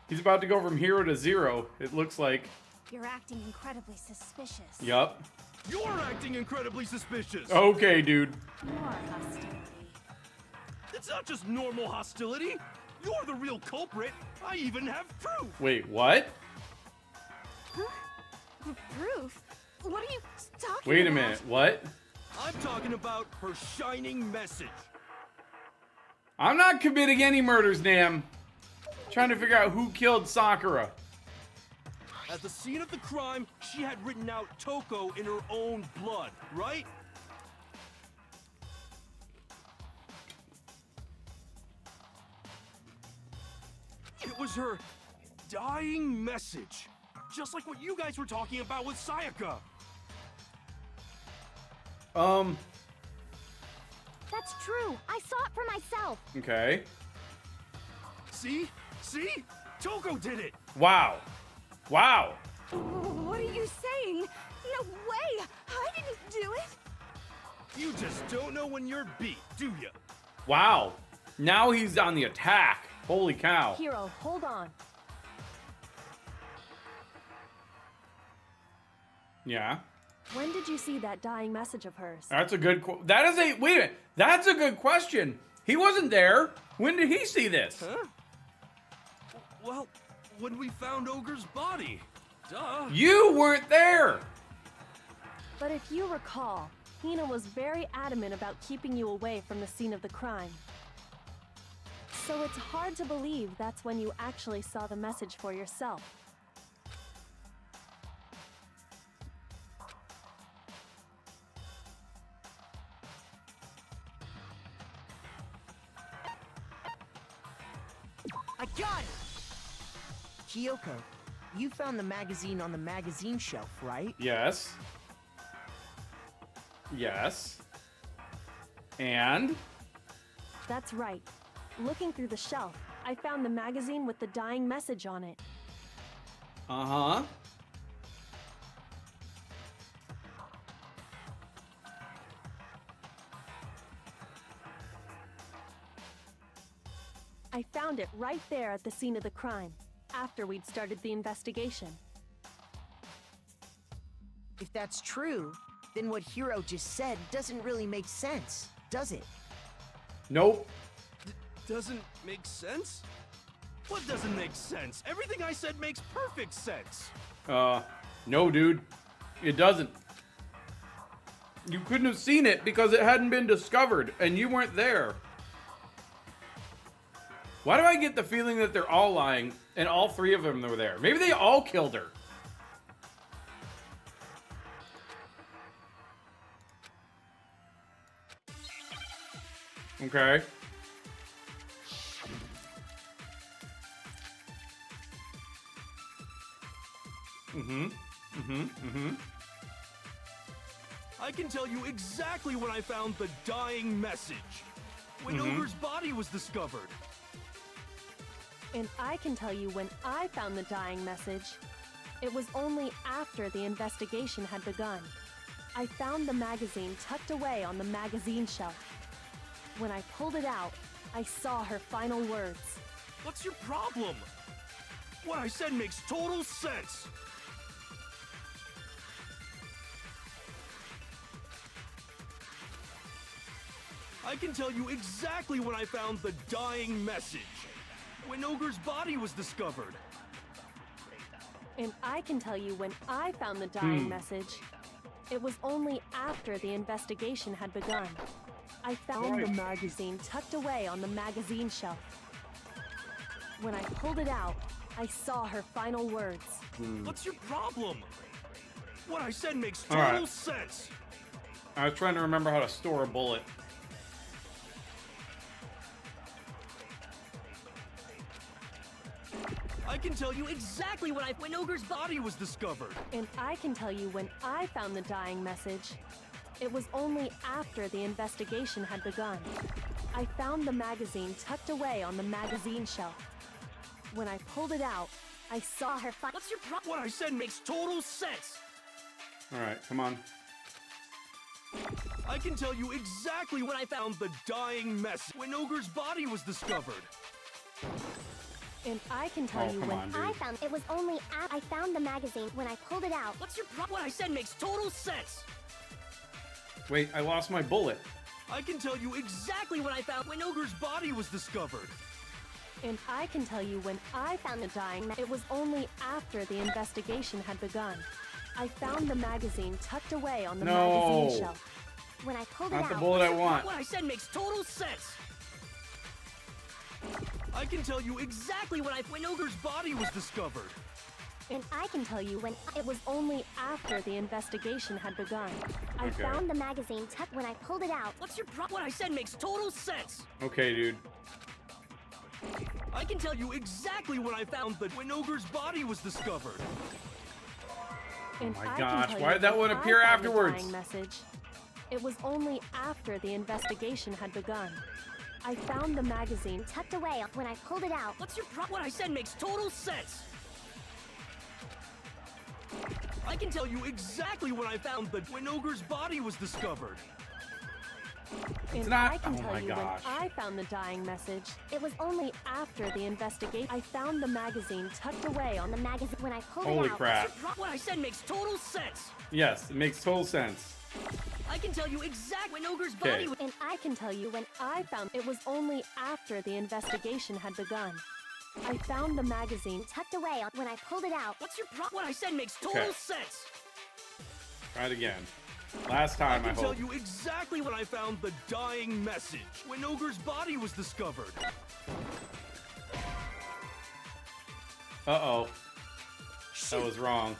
He's about to go from hero to zero, it looks like. You're acting incredibly suspicious. Yup. You're acting incredibly suspicious. Okay, dude. More hostility. Oh. It's not just normal hostility. You're the real culprit. I even have proof. Wait, what? Proof? What are you talking about? Wait a minute, what? I'm talking about her shining message. I'm not committing any murders, Nam. Trying to figure out who killed Sakura. At the scene of the crime, she had written out Toko in her own blood, right? It was her dying message. Just like what you guys were talking about with Sayaka. That's true. I saw it for myself. Okay. See? See? Toko did it! Wow. Wow. What are you saying? No way! I didn't do it! You just don't know when you're beat, do ya? Wow. Now he's on the attack. Holy cow. Hero, hold on. Yeah. When did you see that dying message of hers? That's a good that is a wait a minute. That's a good question. He wasn't there. When did he see this? Huh? Well, when we found Ogre's body. Duh. You weren't there. But if you recall, Hina was very adamant about keeping you away from the scene of the crime. So it's hard to believe that's when you actually saw the message for yourself. I got it! Kyoko, you found the magazine on the magazine shelf, right? Yes. Yes. And? That's right. Looking through the shelf, I found the magazine with the dying message on it. Uh-huh. I found it right there at the scene of the crime, after we'd started the investigation. If that's true, then what Hiro just said doesn't really make sense, does it? Nope. Doesn't make sense? What doesn't make sense? Everything I said makes perfect sense. No, dude. It doesn't. You couldn't have seen it because it hadn't been discovered, and you weren't there. Why do I get the feeling that they're all lying, and all three of them were there? Maybe they all killed her. Okay. I can tell you exactly when I found the dying message. When Ogre's body was discovered. And I can tell you when I found the dying message. It was only after the investigation had begun. I found the magazine tucked away on the magazine shelf. When I pulled it out, I saw her final words. What's your problem? What I said makes total sense. I can tell you exactly when I found the dying message. When Ogre's body was discovered. And I can tell you when I found the dying message. It was only after the investigation had begun. I found the magazine tucked away on the magazine shelf. When I pulled it out, I saw her final words. What's your problem? What I said makes total sense. I was trying to remember how to store a bullet. I can tell you exactly when Ogre's body was discovered. And I can tell you when I found the dying message. It was only after the investigation had begun. I found the magazine tucked away on the magazine shelf. When I pulled it out, I saw her What's your problem? What I said makes total sense. Alright, come on. I can tell you exactly when I found the dying message. When Ogre's body was discovered. And I can tell you when I found it was only I found the magazine when I pulled it out. What's your problem? What I said makes total sense. Wait, I lost my bullet. I can tell you exactly when Ogre's body was discovered. And I can tell you when I found the dying it was only after the investigation had begun. I found the magazine tucked away on the magazine shelf. When I pulled it Not out. the bullet I want. What I said makes total sense. I can tell you exactly when Ogre's body was discovered. And I can tell you when It was only after the investigation had begun. I found the magazine tucked when I pulled it out. What's your problem? What I said makes total sense. Okay, dude. I can tell you exactly when I found when Ogre's body was discovered. And Oh my I gosh, can tell why you did that when one I appear found the afterwards? dying message. It was only after the investigation had begun. I found the magazine Tucked away when I pulled it out. What's your problem? What I said makes total sense. I can tell you exactly when I found when Ogre's body was discovered. It's And not. I can Oh tell my you gosh. when I found the dying message, it was only after the investigation. I found the magazine tucked away on The magazine when I pulled Holy it out. crap. What I said makes total sense. Yes, it makes total sense. I can tell you exactly when Ogre's body Okay. was. And I can tell you when I found it was only after the investigation had begun. I found the magazine Tucked away when I pulled it out. What's your What I said makes total Okay. sense. Try it again. Last I time, I can tell hope. you exactly when I found the dying message. When Ogre's body was discovered. Uh-oh. That was wrong.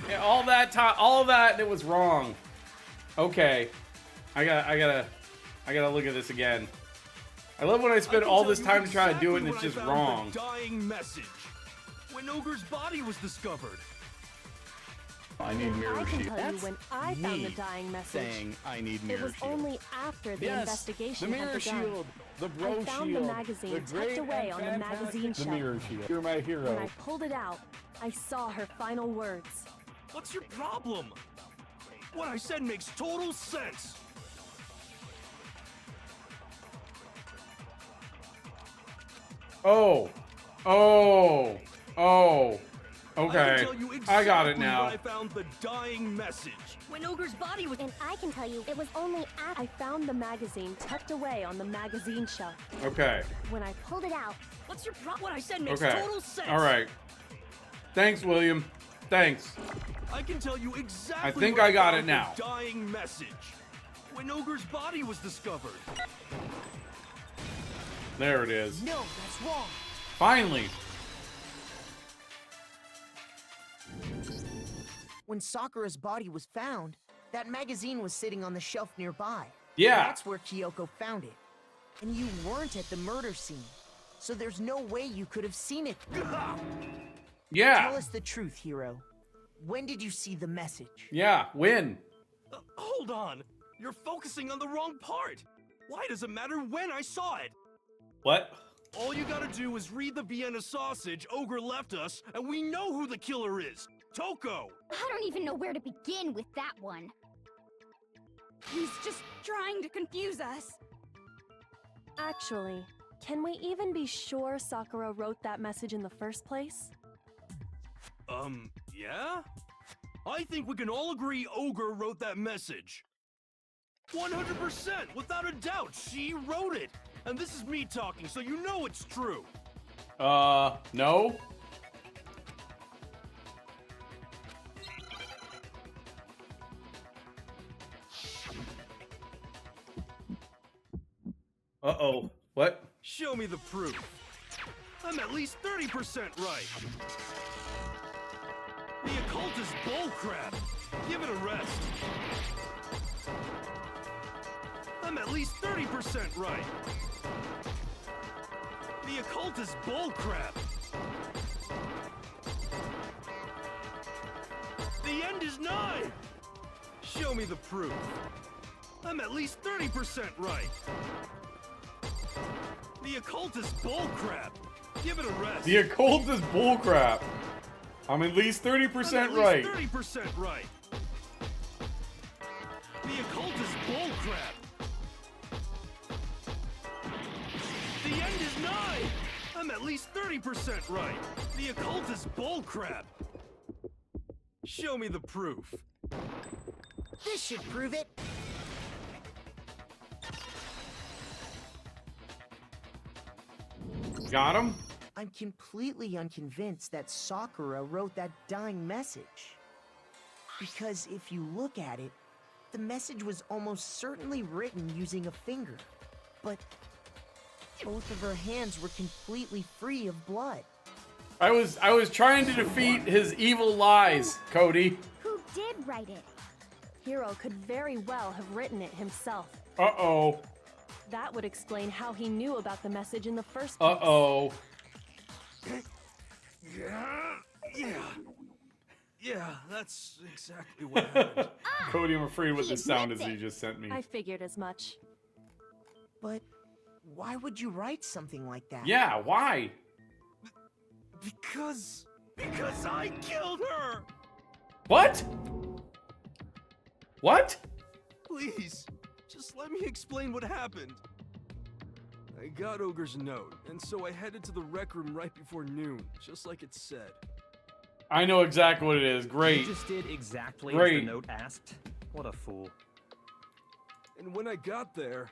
Yeah, all that time, all of that, it was wrong. Okay. I gotta look at this again. I love when I spend all this time to try to do it and it's just wrong. The dying message. When Ogre's body was discovered. I need mirror I can shield. tell you when I found the dying message. Saying I need It mirror was shield. only after the Yes, investigation the mirror had begun. shield, the bro I found shield, the magazine the tucked great away and on the magazine fantastic- shelf. The mirror shield. You're my hero. When I pulled it out, I saw her final words. What's your problem? What I said makes total sense. Oh. Oh. Oh. I can Okay. tell you I got it exactly now. when I found the dying message. When Ogre's body was. And I can tell you it was only after I found the magazine tucked away on the magazine shelf. Okay. when I pulled it out. What's your What I said makes Okay. total sense. All right. Thanks, William. Thanks. I can tell you exactly. I think when I got found it now. The dying message. When Ogre's body was discovered. There it is. No, that's wrong. Finally. When Sakura's body was found, that magazine was sitting on the shelf nearby. Yeah. That's where Kyoko found it. And you weren't at the murder scene, so there's no way you could have seen it. Yeah. Tell us the truth, Hero. When did you see the message? Yeah. Win. Hold on. You're focusing on the wrong part. Why does it matter when I saw it? What? All you gotta do is read the Vienna sausage Ogre left us, and we know who the killer is. Toko! I don't even know where to begin with that one. He's just trying to confuse us. Actually, can we even be sure Sakura wrote that message in the first place? Yeah? I think we can all agree Ogre wrote that message. 100%, without a doubt, she wrote it. And this is me talking, so you know it's true. No. Uh-oh. What? Show me the proof. I'm at least 30% right. The occult is bullcrap. Give it a rest. I'm at least 30% right. The occult is bullcrap. The end is nigh. Show me the proof. I'm at least 30% right. The occult is bullcrap. Give it a rest. The occult is bullcrap. I'm at least 30% right. 30% right. The occult is bullcrap. The end is nigh. I'm at least 30% right. The occult is bullcrap. Show me the proof. This should prove it. Got him? I'm completely unconvinced that Sakura wrote that dying message. Because if you look at it, the message was almost certainly written using a finger. But both of her hands were completely free of blood. I was trying to defeat his evil lies, Cody. Who did write it? Hero could very well have written it himself. Uh-oh. That would explain how he knew about the message in the first place. Uh-oh. Yeah, that's exactly what happened. Cody, I'm afraid what He this sound is admits you just sent me. I figured as much. But why would you write something like that? Yeah, why? Because I killed her! What? What? Please, Just let me explain what happened. I got Ogre's note, and so I headed to the rec room right before noon, just like it said. I know exactly what it is. Great. You just did exactly Great. as the note asked? What a fool. And when I got there...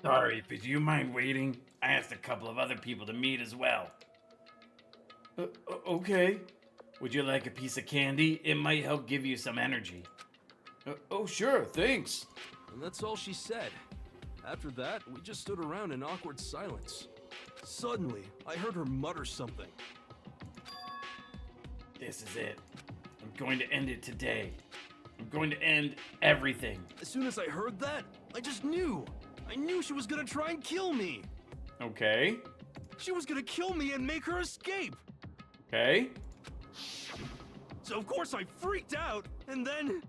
Sorry, but do you mind waiting? I asked a couple of other people to meet as well. Okay. Would you like a piece of candy? It might help give you some energy. Oh, sure, thanks. And that's all she said. After that, we just stood around in awkward silence. Suddenly, I heard her mutter something. This is it. I'm going to end it today. I'm going to end everything. As soon as I heard that, I just knew. I knew she was gonna try and kill me. Okay. She was gonna kill me and make her escape. Okay. So of course I freaked out, and then...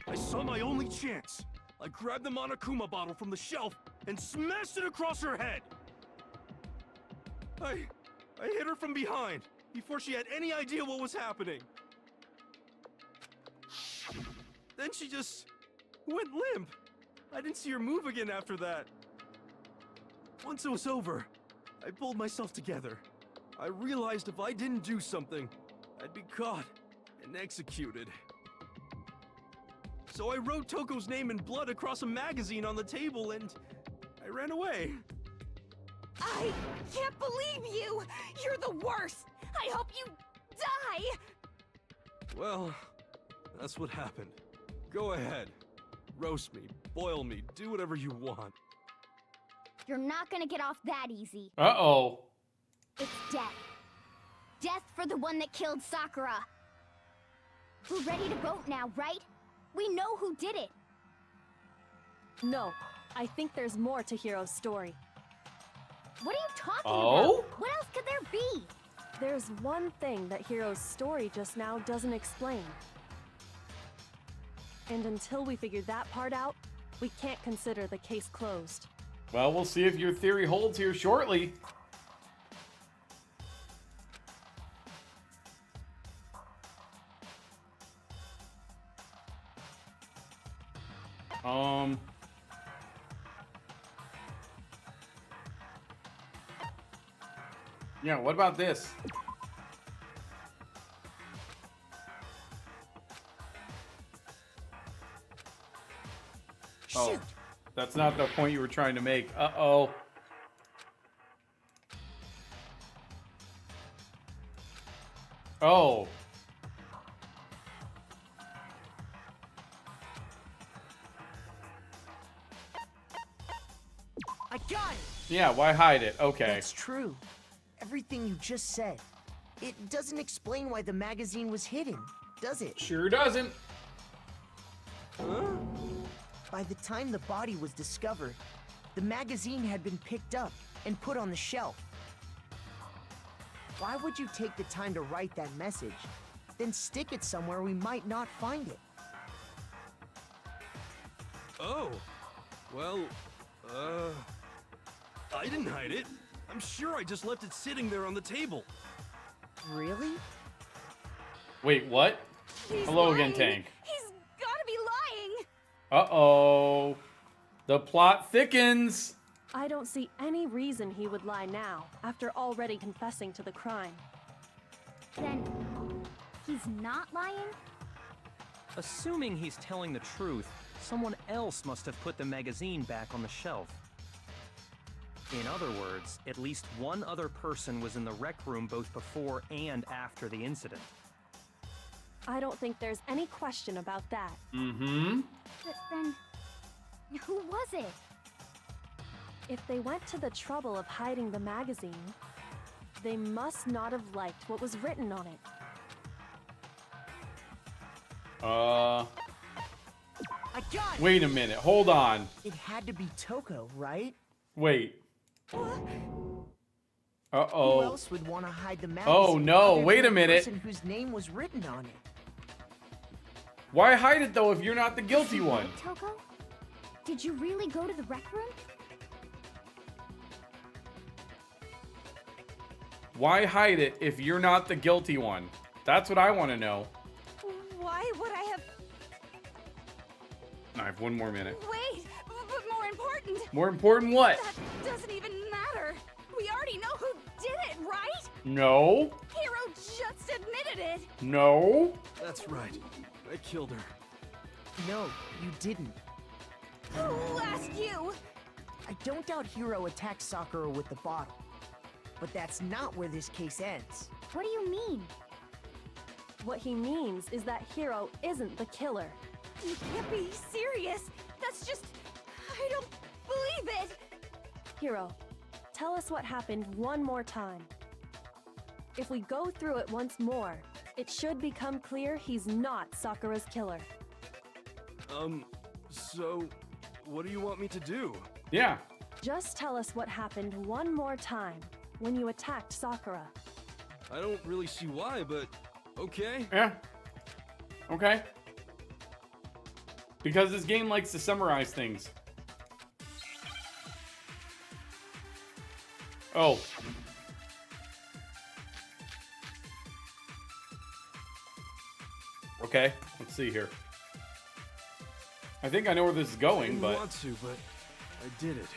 I saw my only chance. I grabbed the Monokuma bottle from the shelf and smashed it across her head. I hit her from behind before she had any idea what was happening. Then she just went limp. I didn't see her move again after that. Once it was over, I pulled myself together. I realized if I didn't do something, I'd be caught and executed. So I wrote Toko's name in blood across a magazine on the table and I ran away. I can't believe you! You're the worst! I hope you die! Well, that's what happened. Go ahead. Roast me, boil me, do whatever you want. You're not gonna get off that easy. Uh-oh. It's death. Death for the one that killed Sakura. We're ready to vote now, right? We know who did it. No, I think there's more to Hiro's story. What are you talking Oh? about? What else could there be? There's one thing that Hiro's story just now doesn't explain. And until we figure that part out, we can't consider the case closed. Well, we'll see if your theory holds here shortly. Yeah, what about this? Oh, that's not the point you were trying to make. Uh-oh. Oh. I got it! Yeah, why hide it? Okay. That's true. Everything you just said. It doesn't explain why the magazine was hidden, does it? Sure doesn't. Huh? By the time the body was discovered, the magazine had been picked up and put on the shelf. Why would you take the time to write that message, then stick it somewhere we might not find it? Oh. Well, I didn't hide it. I'm sure I just left it sitting there on the table. Really? Wait, what? He's Hello lying. again, Tank. He's gotta be lying! Uh-oh. The plot thickens. I don't see any reason he would lie now, after already confessing to the crime. Then, he's not lying? Assuming he's telling the truth, someone else must have put the magazine back on the shelf. In other words, at least one other person was in the rec room both before and after the incident. I don't think there's any question about that. Mm-hmm. But then, who was it? If they went to the trouble of hiding the magazine, they must not have liked what was written on it. I got it! Wait a minute. Hold on. It had to be Toko, right? Wait. Who Uh-oh. else would want to hide the magazine? Oh, no. other Wait than a the minute. person whose name was written on it? Why hide it, though, if you're not the guilty one? Toko? Did you really go to the rec room? Why hide it if you're not the guilty one? That's what I want to know. Why would I have... I have 1 more minute. Wait, but more important... More important what? That doesn't even matter. We already know who did it, right? No. Hero just admitted it. No. That's right. I killed her. No, you didn't. Who asked you? I don't doubt Hiro attacked Sakura with the bottle. But that's not where this case ends. What do you mean? What he means is that Hiro isn't the killer. You can't be serious. That's just... I don't believe it. Hiro, tell us what happened one more time. If we go through it once more, it should become clear he's not Sakura's killer. So, what do you want me to do? Yeah. Just tell us what happened one more time when you attacked Sakura. I don't really see why, but okay. Yeah. Okay. Because this game likes to summarize things. Oh. Okay, let's see here. I think I know where this is I going, didn't but... want to, but I did it.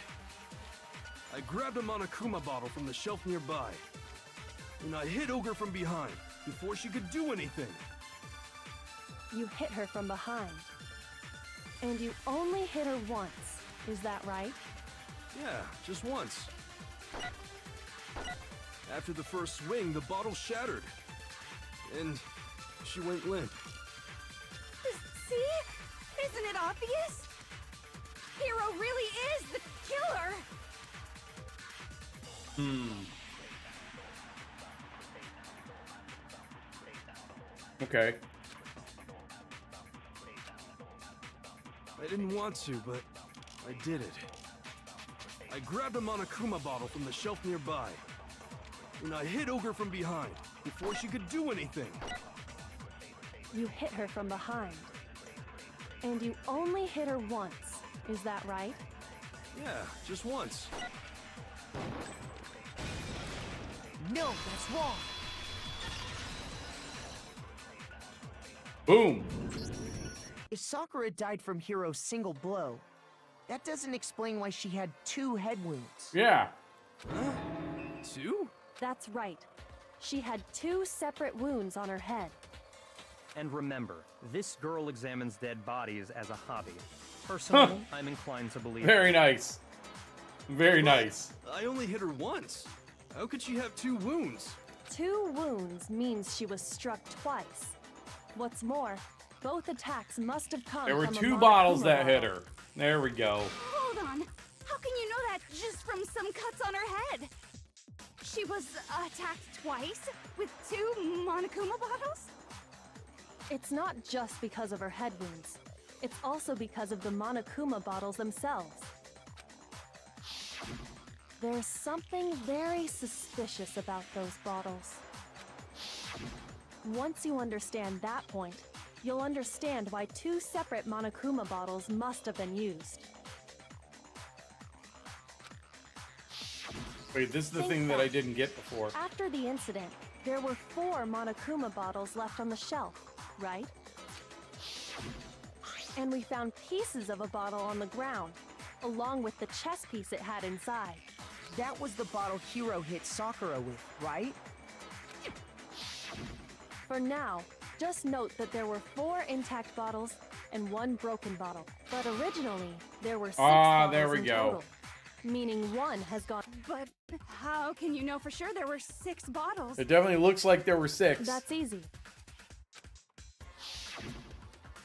I grabbed a Monokuma bottle from the shelf nearby, and I hit Ogre from behind before she could do anything. You hit her from behind. And you only hit her once, is that right? Yeah, just once. After the first swing, the bottle shattered, and she went limp. See? Isn't it obvious? Hero really is the killer. Okay. I didn't want to, but I did it. I grabbed a Monokuma bottle from the shelf nearby, and I hit Ogre from behind before she could do anything. You hit her from behind. And you only hit her once, is that right? Yeah, just once. No, that's wrong. Boom. If Sakura died from Hiro's single blow, that doesn't explain why she had 2 head wounds. Yeah. Huh? 2? That's right. She had 2 separate wounds on her head. And remember, this girl examines dead bodies as a hobby. Personally, I'm inclined to believe Very nice. Very nice. I only hit her once. How could she have 2 wounds? 2 wounds means she was struck twice. What's more, both attacks must have come There were from a 2 bottles Monokuma that hit bottle. her. There we go. Hold on. How can you know that just from some cuts on her head? She was attacked twice with 2 Monokuma bottles? It's not just because of her head wounds. It's also because of the Monokuma bottles themselves. There's something very suspicious about those bottles. Once you understand that point, you'll understand why 2 separate Monokuma bottles must have been used. Wait, this is the Think thing that I back. didn't get before. After the incident, there were 4 Monokuma bottles left on the shelf, right? And we found pieces of a bottle on the ground, along with the chess piece it had inside. That was the bottle Hiro hit Sakura with, right? For now, just note that there were 4 intact bottles and 1 broken bottle. But originally, there were 6 bottles there we in go. total, meaning 1 has gone. But how can you know for sure there were 6 bottles? It definitely looks like there were 6. That's easy.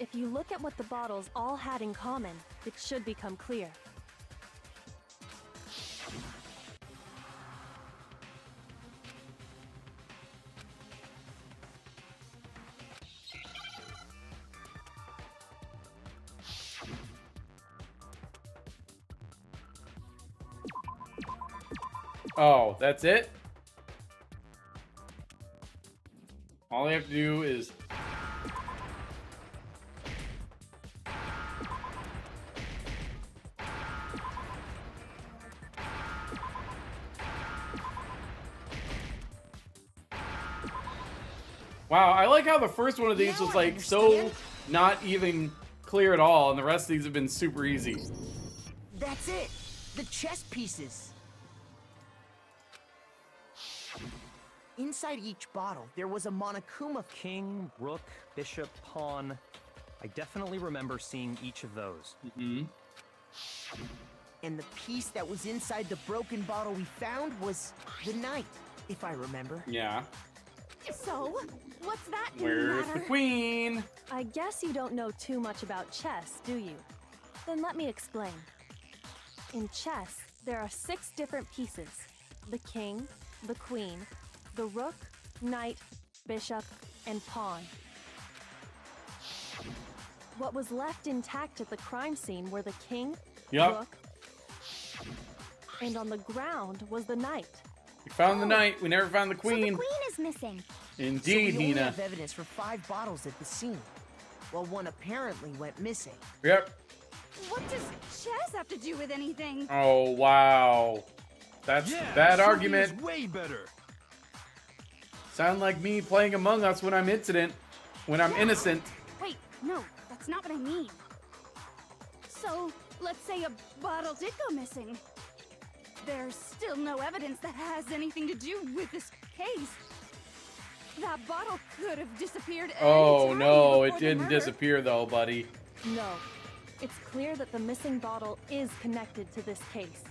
If you look at what the bottles all had in common, it should become clear. Oh, that's it? All I have to do is... Wow, I like how the first one of these was like so not even clear at all, and the rest of these have been super easy. That's it. The chess pieces. Inside each bottle, there was a Monokuma. King, rook, bishop, pawn. I definitely remember seeing each of those. Mm-hmm. And the piece that was inside the broken bottle we found was the knight, if I remember. Yeah. So, what's that Where's matter? the queen? I guess you don't know too much about chess, do you? Then let me explain. In chess, there are 6 different pieces. The king, the queen, the rook, knight, bishop, and pawn. What was left intact at the crime scene were the king, Yup. rook, and on the ground was the knight. We found the knight. We never found the So queen. the queen is missing. Indeed, so we only Hina. have evidence for 5 bottles at the scene, while one apparently went missing. Yep. What does chess have to do with anything? Oh, wow. That's Yeah, bad shooting argument. is way better. Sound like me playing Among Us when I'm innocent. Wait, no, that's not what I mean. So, let's say a bottle did go missing. There's still no evidence that has anything to do with this case. That bottle could have disappeared Oh, anytime no, before it the didn't murder. disappear though, buddy. No, it's clear that the missing bottle is connected to this case.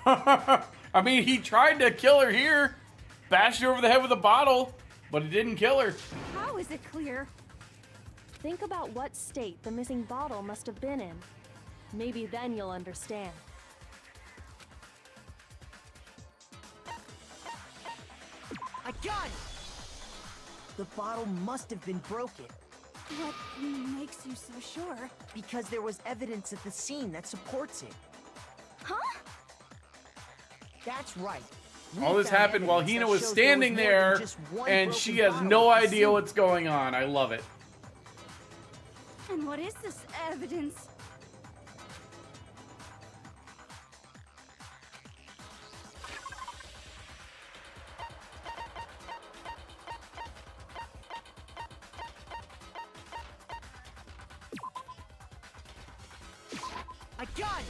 I mean, he tried to kill her here. Bashed her over the head with a bottle, but it didn't kill her. How is it clear? Think about what state the missing bottle must have been in. Maybe then you'll understand. I got it! The bottle must have been broken. What makes you so sure? Because there was evidence at the scene that supports it. Huh? That's right. All this happened while Hina was standing there, and she has no idea what's going on. I love it. And what is this evidence? I got it!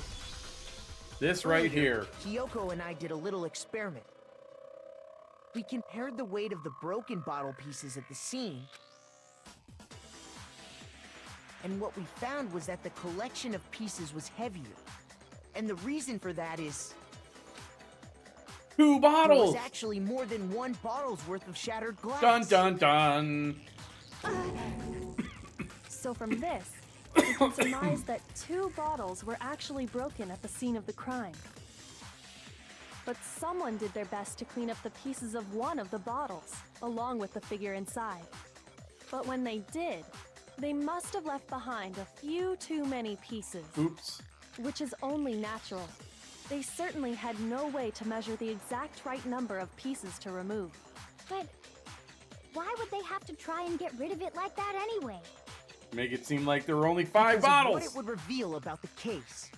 This right here. Kyoko and I did a little experiment. We compared the weight of the broken bottle pieces at the scene, and what we found was that the collection of pieces was heavier. And the reason for that is 2 there bottles. was actually more than 1 bottle's worth of shattered glass. Dun dun dun. So from this, we can surmise that 2 bottles were actually broken at the scene of the crime. But someone did their best to clean up the pieces of one of the bottles, along with the figure inside. But when they did, they must have left behind a few too many pieces. Oops. Which is only natural. They certainly had no way to measure the exact right number of pieces to remove. But why would they have to try and get rid of it like that anyway? Make it seem like there were only 5 Because of bottles. what it would reveal about the case.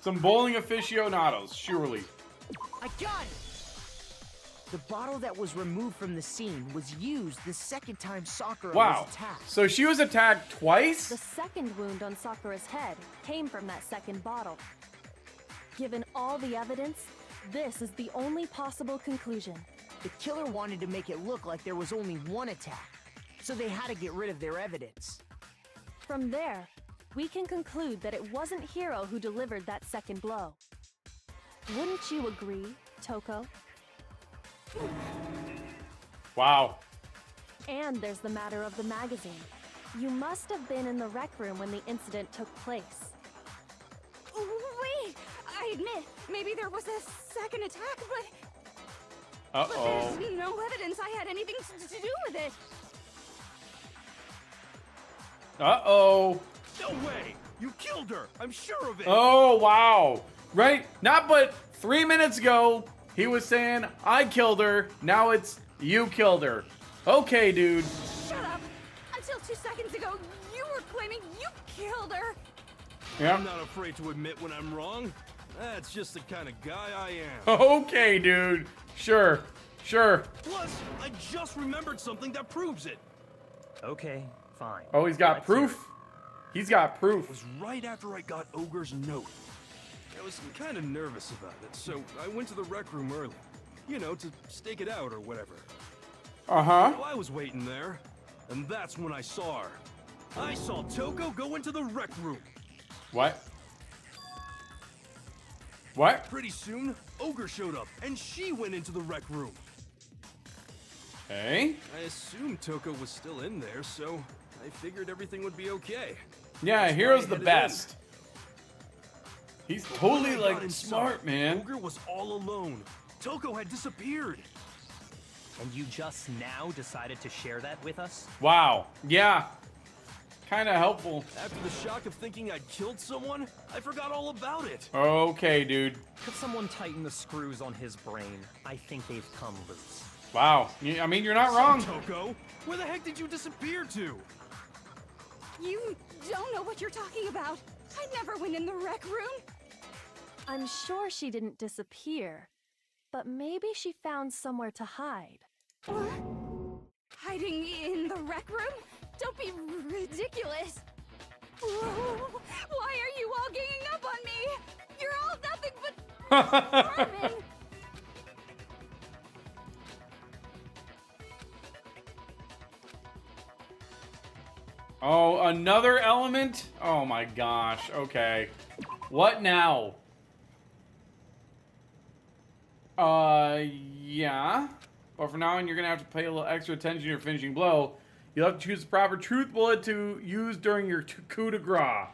Some bowling aficionados, surely. I got it! The bottle that was removed from the scene was used the second time Sakura Wow. was attacked. So she was attacked twice? The second wound on Sakura's head came from that second bottle. Given all the evidence, this is the only possible conclusion. The killer wanted to make it look like there was only one attack, so they had to get rid of their evidence. From there, we can conclude that it wasn't Hiro who delivered that second blow. Wouldn't you agree, Toko? Wow. And there's the matter of the magazine. You must have been in the rec room when the incident took place. Wait, I admit, maybe there was a second attack, but Uh-oh. there's no evidence I had anything to do with it. Uh-oh. No way! You killed her! I'm sure of it! Oh, wow. Right? Not but 3 minutes ago, he was saying, I killed her. Now it's, you killed her. Okay, dude. Shut up! Until 2 seconds ago, you were claiming you killed her. Yeah. I'm not afraid to admit when I'm wrong. That's just the kind of guy I am. Okay, dude. Sure. Sure. Plus, I just remembered something that proves it. Okay, fine. Oh, he's got Let's hear proof. He's got proof. It was right after I got Ogre's note. I was kind of nervous about it, so I went to the rec room early. You know, to stake it out or whatever. Uh-huh. So I was waiting there, and that's when I saw her. I saw Toko go into the rec room. What? What? Pretty soon, Ogre showed up, and she went into the rec room. Hey? I assumed Toko was still in there, so I figured everything would be okay. Yeah, That's why Hero's I the headed best. He's When totally, I got like, inside, smart, man. Ogre was all alone. Toko had disappeared. And you just now decided to share that with us? Wow. Yeah. Kind of helpful. After the shock of thinking I'd killed someone, I forgot all about it. Okay, dude. Could someone tighten the screws on his brain? I think they've come loose. Wow. I mean, you're not wrong. Toko, where the heck did you disappear to? You don't know what you're talking about. I never went in the rec room. I'm sure she didn't disappear, but maybe she found somewhere to hide. What? Hiding in the rec room? Don't be ridiculous. Whoa. Why are you all ganging up on me? You're all nothing but vermin. Oh, another element? Oh my gosh. Okay. What now? Yeah. But for now on, you're gonna have to pay a little extra attention to your finishing blow. You'll have to choose the proper truth bullet to use during your coup de grace.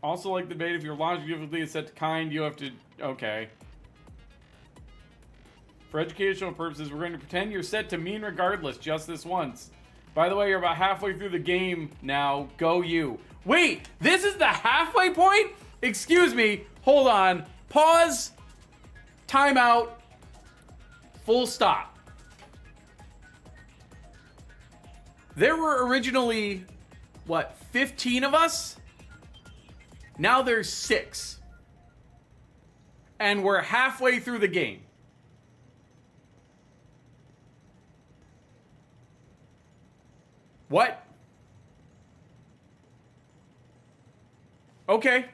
Also, like the debate, if your logic difficulty is set to kind, you have to... Okay. For educational purposes, we're going to pretend you're set to mean regardless just this once. By the way, you're about halfway through the game now. Go you. Wait, this is the halfway point? Excuse me. Hold on. Pause. Time out. Full stop. There were originally, what, 15 of us? Now there's 6. And we're halfway through the game. What? Okay.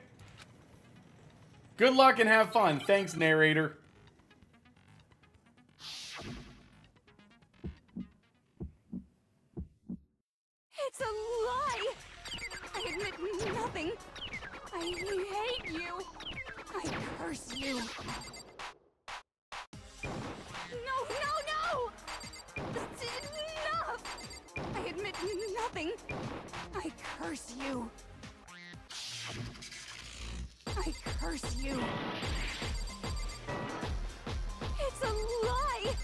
Good luck and have fun. Thanks, narrator. It's a lie. I admit nothing. I hate you. I curse you. No, no, no! That's enough! I admit nothing. I curse you. I curse you. It's a lie!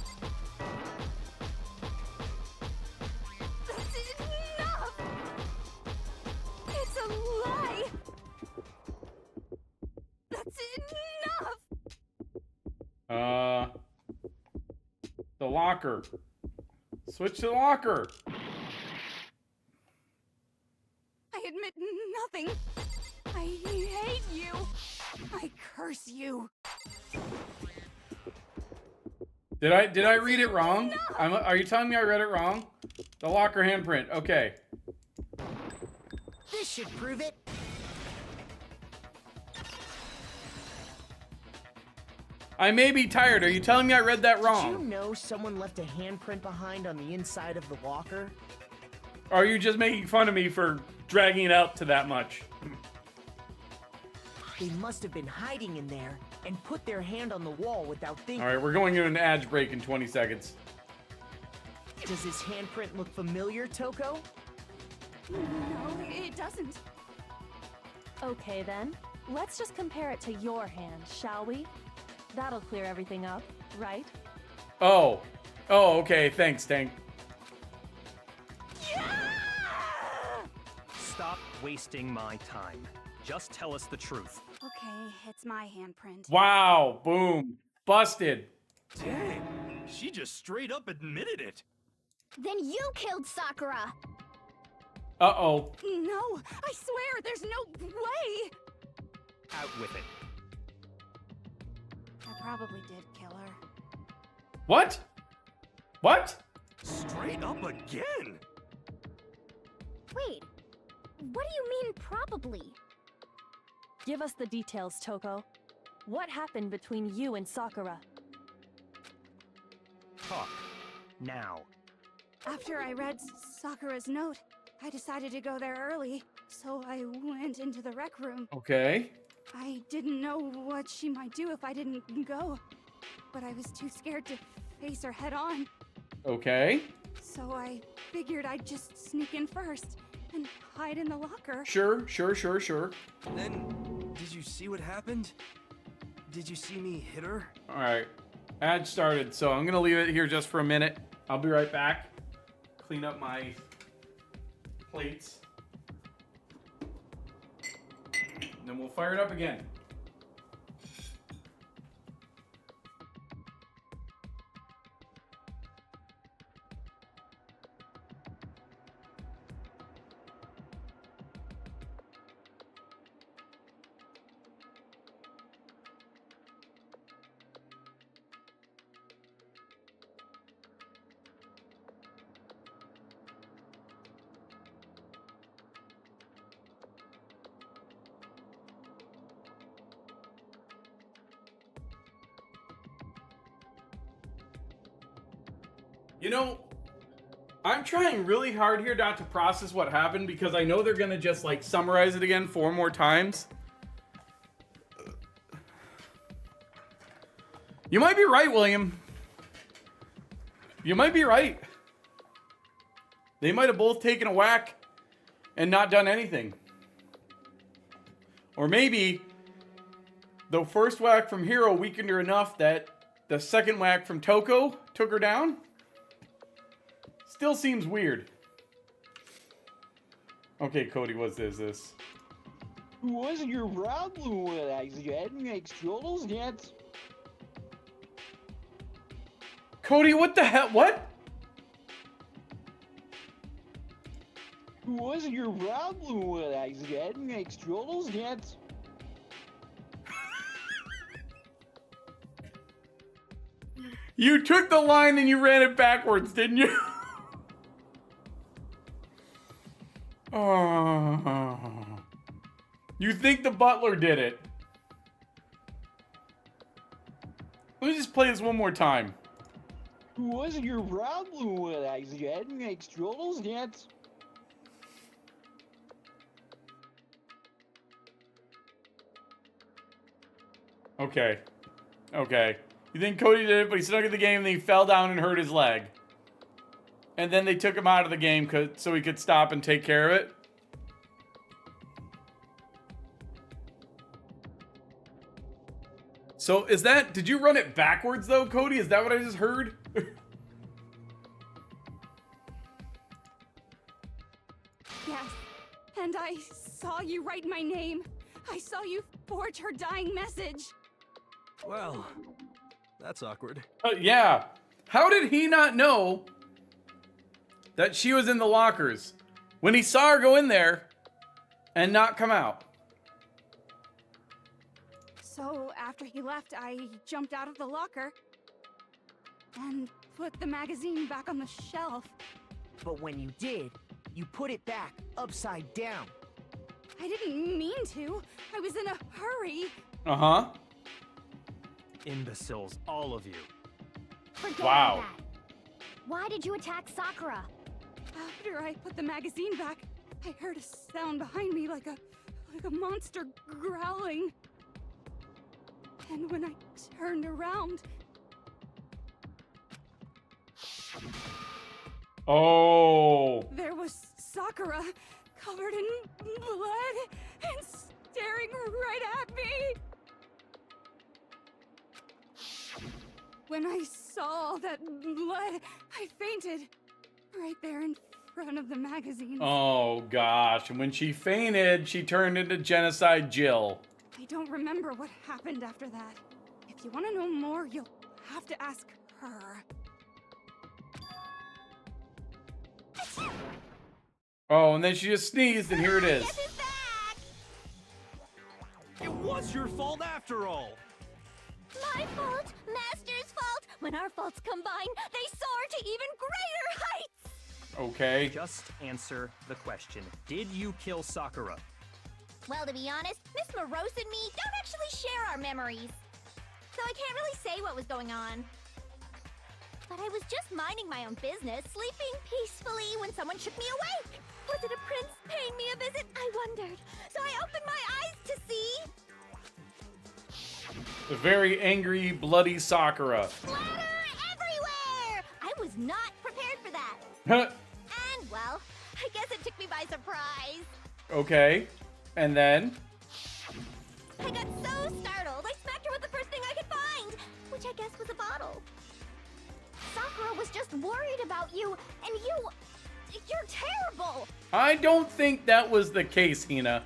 That's enough! It's a lie! That's enough! The locker. Switch to the locker. I admit nothing. I hate you. I curse you. Did I read it wrong? Are you telling me I read it wrong? The locker handprint. Okay. This should prove it. I may be tired. Are you telling me I read that Did wrong? you know someone left a handprint behind on the inside of the locker? Or are you just making fun of me for dragging it out to that much? They must have been hiding in there and put their hand on the wall without thinking. All right, we're going into an ad break in 20 seconds. Does this handprint look familiar, Toko? No, it doesn't. Okay then, let's just compare it to your hand, shall we? That'll clear everything up, right? Oh. Oh, okay. Thanks, Tank. Stop wasting my time. Just tell us the truth. Okay, it's my handprint. Wow. Boom. Busted. Dang, she just straight up admitted it. Then you killed Sakura. Uh-oh. No, I swear, there's no way! Out with it. I probably did kill her. What? What? Straight up again? Wait, what do you mean probably? Give us the details, Toko. What happened between you and Sakura? Talk. Now. After I read Sakura's note, I decided to go there early, so I went into the rec room. Okay. I didn't know what she might do if I didn't go, but I was too scared to face her head on. Okay. So I figured I'd just sneak in first and hide in the locker. Sure. Then, did you see what happened? Did you see me hit her? All right. Ad started, so I'm going to leave it here just for a minute. I'll be right back. Clean up my plates. And then we'll fire it up again. You know, I'm trying really hard here not to process what happened because I know they're gonna just like summarize it again 4 more times. You might be right, William. You might be right. They might have both taken a whack and not done anything. Or maybe the first whack from Hero weakened her enough that the second whack from Toko took her down. Still seems weird. Okay, Cody, what is this? What's your problem with that? You hadn't made struggles yet? Cody, what the hell? What? What's your problem with that? You hadn't made struggles yet? You took the line and you ran it backwards, didn't you? Oh. You think the butler did it? Let me just play this one more time. What's your problem with that? You hadn't made struggles yet? Okay. Okay. You think Cody did it, but he snuck in the game and then he fell down and hurt his leg. And then they took him out of the game so he could stop and take care of it. So is that, did you run it backwards though, Cody? Is that what I just heard? Yes, and I saw you write my name. I saw you forge her dying message. Well, that's awkward. Yeah. How did he not know that she was in the lockers when he saw her go in there and not come out? So after he left, I jumped out of the locker and put the magazine back on the shelf. But when you did, you put it back upside down. I didn't mean to. I was in a hurry. Uh-huh. Imbeciles, all of you. Forget Wow. that. Why did you attack Sakura? After I put the magazine back, I heard a sound behind me like a monster growling. And when I turned around... Oh. There was Sakura, covered in blood and staring right at me. When I saw all that blood, I fainted right there in front of the magazine. Oh, gosh. And when she fainted, she turned into Genocide Jill. I don't remember what happened after that. If you want to know more, you'll have to ask her. Oh, and then she just sneezed, and here it is. Guess who's back? It was your fault after all. My fault, Master's fault. When our faults combine, they soar to even greater heights. Okay. Just answer the question. Did you kill Sakura? Well, to be honest, Miss Morose and me don't actually share our memories. So I can't really say what was going on. But I was just minding my own business, sleeping peacefully when someone shook me awake. Was it a prince paying me a visit? I wondered. So I opened my eyes to see... The very angry, bloody Sakura. Splatter everywhere! I was not prepared for that. And, well, I guess it took me by surprise. Okay. And then? I got so startled, I smacked her with the first thing I could find, which I guess was a bottle. Sakura was just worried about you, and you're terrible. I don't think that was the case, Hina.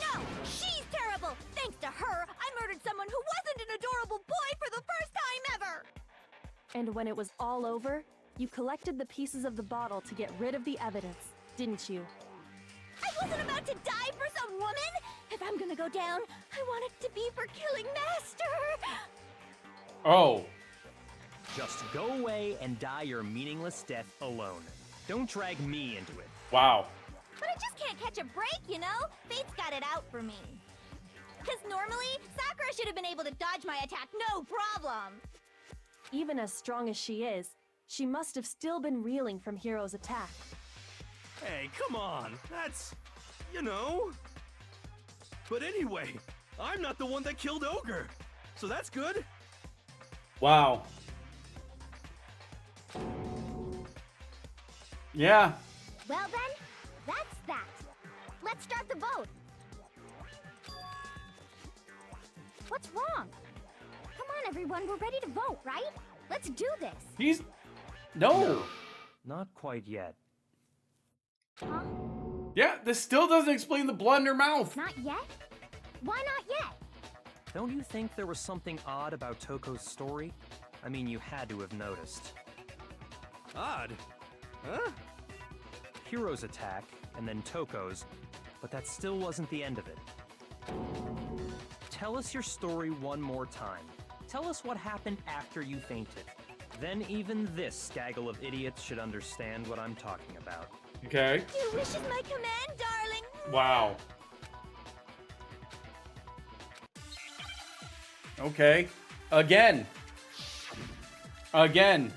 No, she's terrible. Thanks to her, I murdered someone who wasn't an adorable boy for the first time ever. And when it was all over, you collected the pieces of the bottle to get rid of the evidence, didn't you? I wasn't about to die for some woman. If I'm gonna go down, I want it to be for killing Master. Oh. Just go away and die your meaningless death alone. Don't drag me into it. Wow. But I just can't catch a break, you know? Fate's got it out for me. Because normally, Sakura should have been able to dodge my attack, no problem. Even as strong as she is, she must have still been reeling from Hiro's attack. Hey, come on. That's, you know. But anyway, I'm not the one that killed Ogre. So that's good. Wow. Yeah. Well then, that's that. Let's start the vote. What's wrong? Come on, everyone, we're ready to vote, right? Let's do this. He's... No. Not quite yet. Huh? Yeah, this still doesn't explain the blood in her mouth. Not yet? Why not yet? Don't you think there was something odd about Toko's story? I mean, you had to have noticed. Odd? Huh? Hiro's attack, and then Toko's, but that still wasn't the end of it. Tell us your story one more time. Tell us what happened after you fainted. Then even this gaggle of idiots should understand what I'm talking about. Okay. Your wish is my command, darling. Wow. Okay. Again. Again.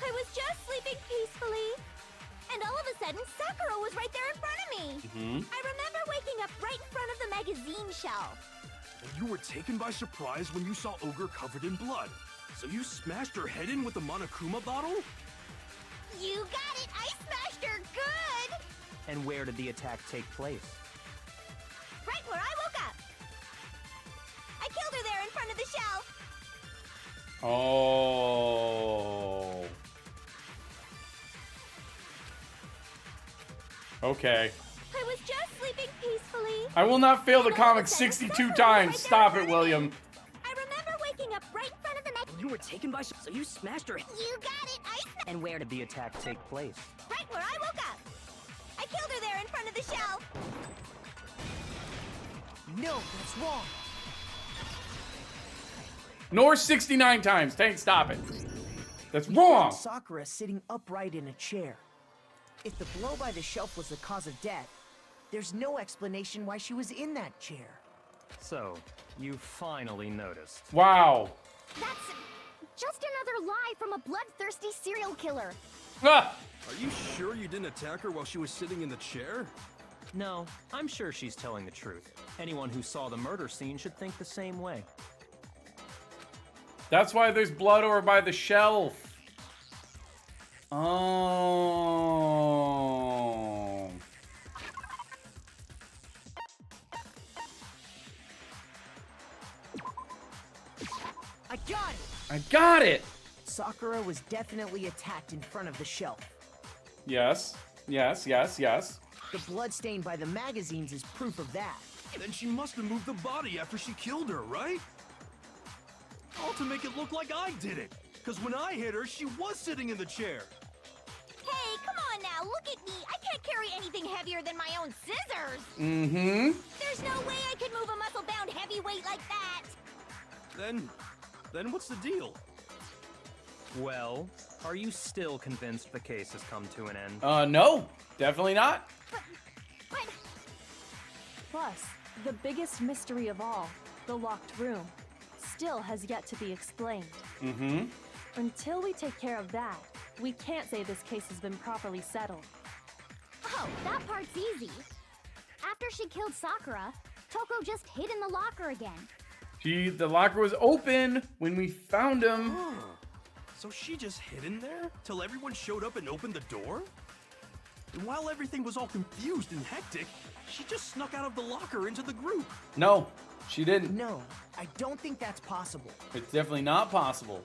I was just sleeping peacefully, and all of a sudden, Sakura was right there in front of me. I remember waking up right in front of the magazine shelf. And you were taken by surprise when you saw Ogre covered in blood. So you smashed her head in with the Monokuma bottle? You got it! I smashed her good! And where did the attack take place? Right where I woke up. I killed her there in front of the shelf. Oh. Okay. I was just sleeping peacefully. I will not fail the And all of a comic sudden, 62 Sakura was times. right there Stop in it, front of William. me. I remember waking up right in front of the magazine. You were taken by so you smashed her. You got it! I smashed And where did the attack take place? right where I woke up. I killed her there in front of the shelf. No, that's wrong. Nor 69 times. Tank, stop it. That's We wrong. found Sakura sitting upright in a chair. If the blow by the shelf was the cause of death, there's no explanation why she was in that chair. So, you finally noticed. Wow. That's just another lie from a bloodthirsty serial killer. Ah! Are you sure you didn't attack her while she was sitting in the chair? No, I'm sure she's telling the truth. Anyone who saw the murder scene should think the same way. That's why there's blood over by the shelf. Oh. I got it! I got it. Sakura was definitely attacked in front of the shelf. Yes. Yes, yes, yes. The blood stain by the magazines is proof of that. Then she must have moved the body after she killed her, right? All to make it look like I did it. Because when I hit her, she was sitting in the chair. Hey, come on now, look at me. I can't carry anything heavier than my own scissors. Mm-hmm. There's no way I could move a muscle-bound heavyweight like that. Then what's the deal? Well, are you still convinced the case has come to an end? No, definitely not. But Plus, the biggest mystery of all, the locked room, still has yet to be explained. Mm-hmm. Until we take care of that, we can't say this case has been properly settled. oh, that part's easy. After she killed Sakura, Toko just hid in the locker again. The locker was open when we found him. Huh. So she just hid in there till everyone showed up and opened the door? And while everything was all confused and hectic, she just snuck out of the locker into the group. No, she didn't. No, I don't think that's possible. It's definitely not possible.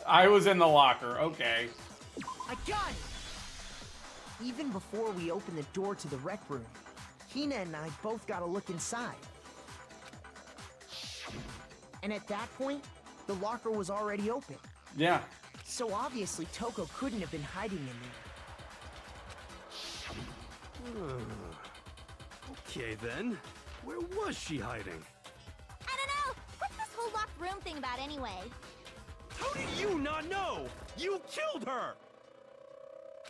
I was in the locker, okay. I got it! Even before we opened the door to the rec room, Hina and I both got a look inside. And at that point, the locker was already open. Yeah. So obviously Toko couldn't have been hiding in there. Okay then, where was she hiding? I don't know. What's this whole locked room thing about anyway? How do you not know? You killed her!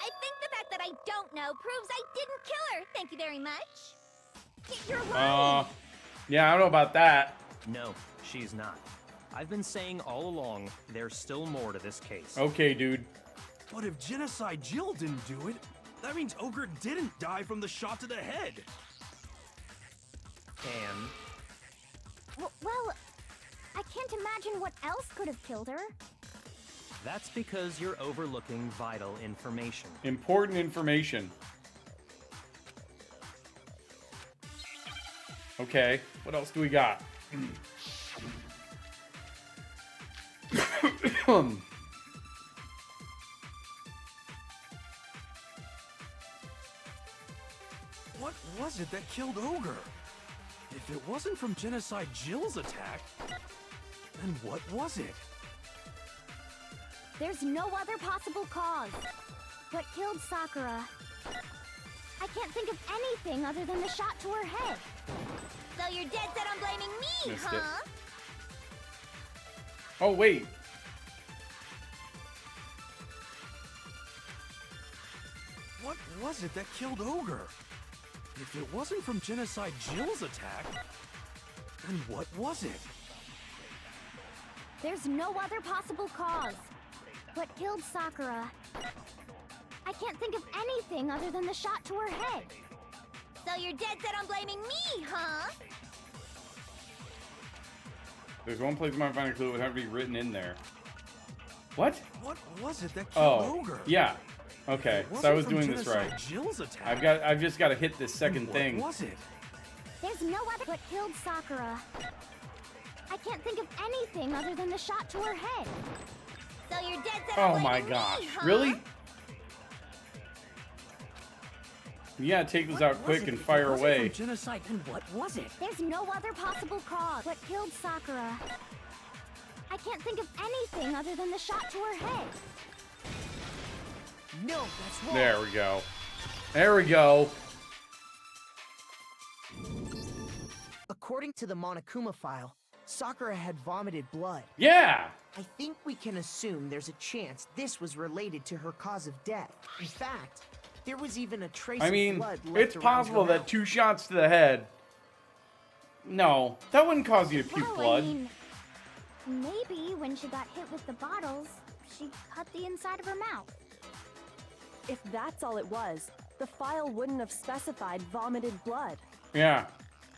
I think the fact that I don't know proves I didn't kill her. Thank you very much. You're lying. Yeah, I don't know about that. No, she's not. I've been saying all along, there's still more to this case. Okay, dude. But if Genocide Jill didn't do it, that means Ogre didn't die from the shot to the head. And Well, I can't imagine what else could have killed her. that's because you're overlooking vital information. Important information. Okay, what else do we got? What was it that killed Ogre? If it wasn't from Genocide Jill's attack, then what was it? There's no other possible cause. What killed Sakura? I can't think of anything other than the shot to her head. So you're dead set on blaming me, Missed huh? it. Oh, wait. What was it that killed Ogre? If it wasn't from Genocide Jill's attack, then what was it? There's no other possible cause. What killed Sakura? I can't think of anything other than the shot to her head. So you're dead set on blaming me, huh? There's one place I might find a clue. It would have to be written in there. What? What was it that killed Oh, Ogre? yeah. Okay, If it so I wasn't was from doing this Genocide right. Jill's attack, I've just got to hit this second thing. What was it? There's no other. What killed Sakura? I can't think of anything other than the shot to her head. So you're dead set on Oh my blaming gosh. me, huh? Really? You gotta take this out What was quick it? and If it fire wasn't away. from Genocide, then what was it? There's no other possible cause. What killed Sakura? I can't think of anything other than the shot to her head. No, that's wrong. There we go. There we go. According to the Monokuma file, Sakura had vomited blood. Yeah! I think we can assume there's a chance this was related to her cause of death. In fact, there was even a trace I mean, of blood left it's around possible her that mouth. 2 shots to the head. No, that wouldn't cause you to puke Well, blood. I mean, maybe when she got hit with the bottles, she cut the inside of her mouth. If that's all it was, the file wouldn't have specified vomited blood. Yeah.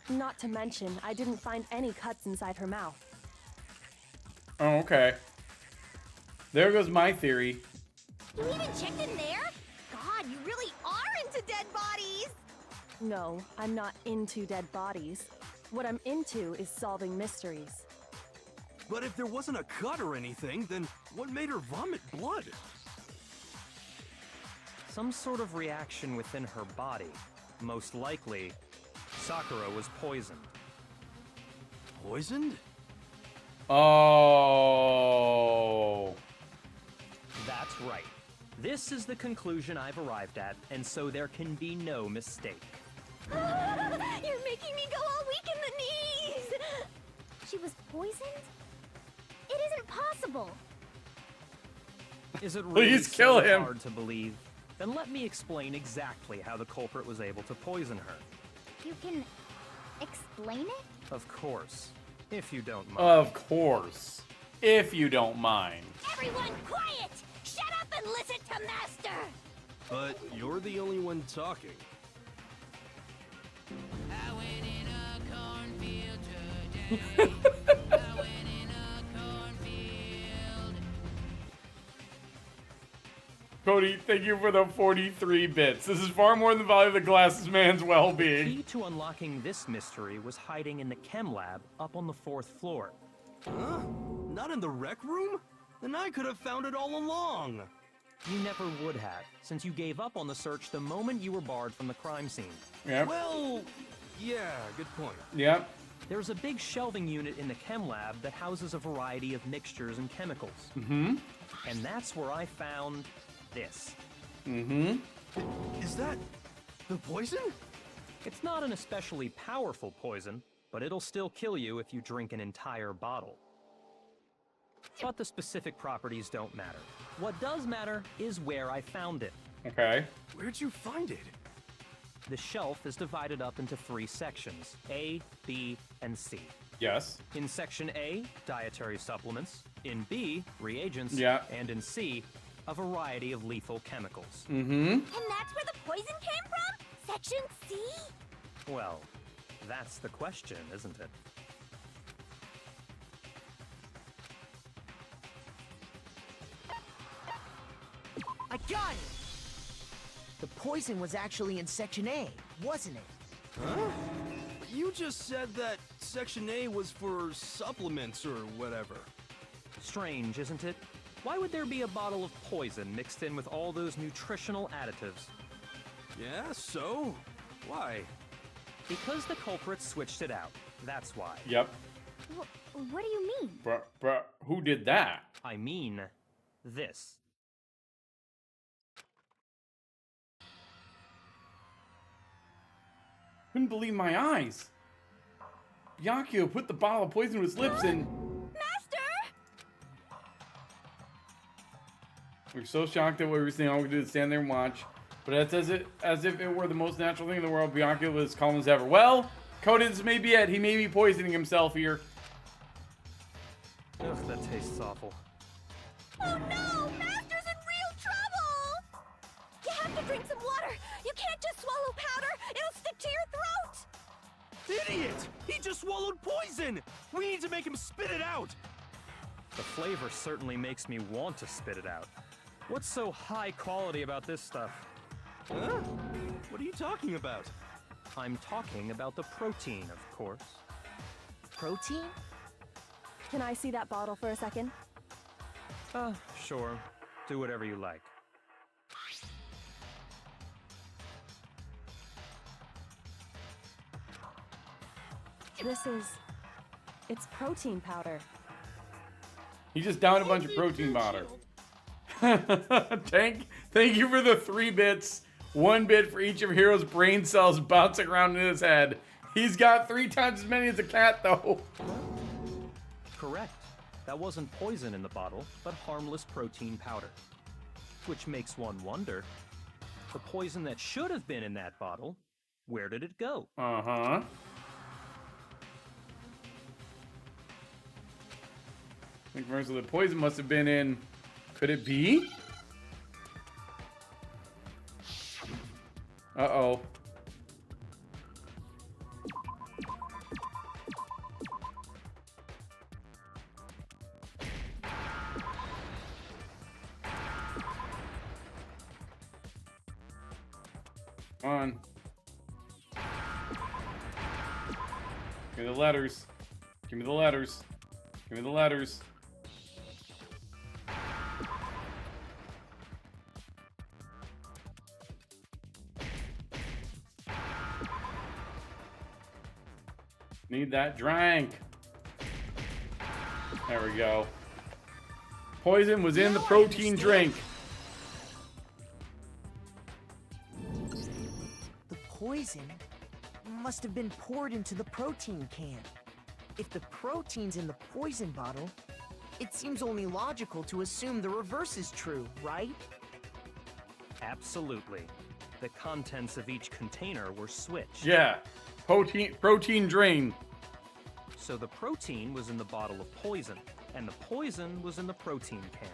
Not to mention, I didn't find any cuts inside her mouth. Oh, okay. There goes my theory. You even checked in there? God, you really are into dead bodies! No, I'm not into dead bodies. What I'm into is solving mysteries. But if there wasn't a cut or anything, then what made her vomit blood? Some sort of reaction within her body. Most likely, Sakura was poisoned. Poisoned? Oh. That's right. This is the conclusion I've arrived at, and so there can be no mistake. You're making me go all weak in the knees! She was poisoned? It isn't possible. Is it really Please kill so him. hard to believe? Then let me explain exactly how the culprit was able to poison her. You can explain it? Of course, if you don't mind. Of course. If you don't mind. Everyone quiet! Shut up and listen to Master! But you're the only one talking. I went in a cornfield today. I went in a cornfield. Cody, thank you for the 43 bits. This is far more than the value of the glasses man's The well-being. key to unlocking this mystery was hiding in the chem lab up on the 4th floor. Huh? Not in the rec room? Then I could have found it all along. You never would have, since you gave up on the search the moment you were barred from the crime scene. Yep. Well, yeah, good point. Yep. There's a big shelving unit in the chem lab that houses a variety of mixtures and chemicals. Mm-hmm. And that's where I found this. Mm-hmm. Is that the poison? It's not an especially powerful poison, but it'll still kill you if you drink an entire bottle. But the specific properties don't matter. What does matter is where I found it. Okay. Where'd you find it? The shelf is divided up into 3 sections, A, B, and C. Yes. In Section A, dietary supplements. In B, reagents. Yeah. And in C, a variety of lethal chemicals. Mm-hmm. And that's where the poison came from? Section C? Well, that's the question, isn't it? I got it! The poison was actually in Section A, wasn't it? Huh? You just said that Section A was for supplements or whatever. Strange, isn't it? Why would there be a bottle of poison mixed in with all those nutritional additives? Yeah, so? Why? Because the culprits switched it out. That's why. Yep. What do you mean? Bruh, who did that? I mean, this. Couldn't believe my eyes. Byakuya put the bottle of poison to his lips and... Master! We were so shocked at what we were seeing, all we could do is stand there and watch. But it's as if it were the most natural thing in the world. Byakuya was calm as ever. Well, Cody, this may be it. He may be poisoning himself here. Ugh, that tastes awful. Oh no! Master's in real trouble! You have to drink some water! You can't just swallow powder! It'll stick to your throat! Idiot! He just swallowed poison! We need to make him spit it out! The flavor certainly makes me want to spit it out. What's so high quality about this stuff? Huh? What are you talking about? I'm talking about the protein, of course. Protein? Can I see that bottle for a second? Sure. Do whatever you like. It's protein powder. He just downed a bunch of protein powder. Thank you for the 3 bits. 1 bit for each of Hero's brain cells bouncing around in his head. He's got 3 times as many as a cat, though. Correct. That wasn't poison in the bottle, but harmless protein powder. Which makes one wonder, the poison that should have been in that bottle, where did it go? Uh-huh. I think most of the poison must have been in... Could it be? Uh-oh. Come on. Give me the letters. Give me the letters. Give me the letters. Need that drink. There we go. Poison was in the protein drink. The poison must have been poured into the protein can. If the protein's in the poison bottle, it seems only logical to assume the reverse is true, right? Absolutely. The contents of each container were switched. Yeah. Protein drain. So the protein was in the bottle of poison, and the poison was in the protein can.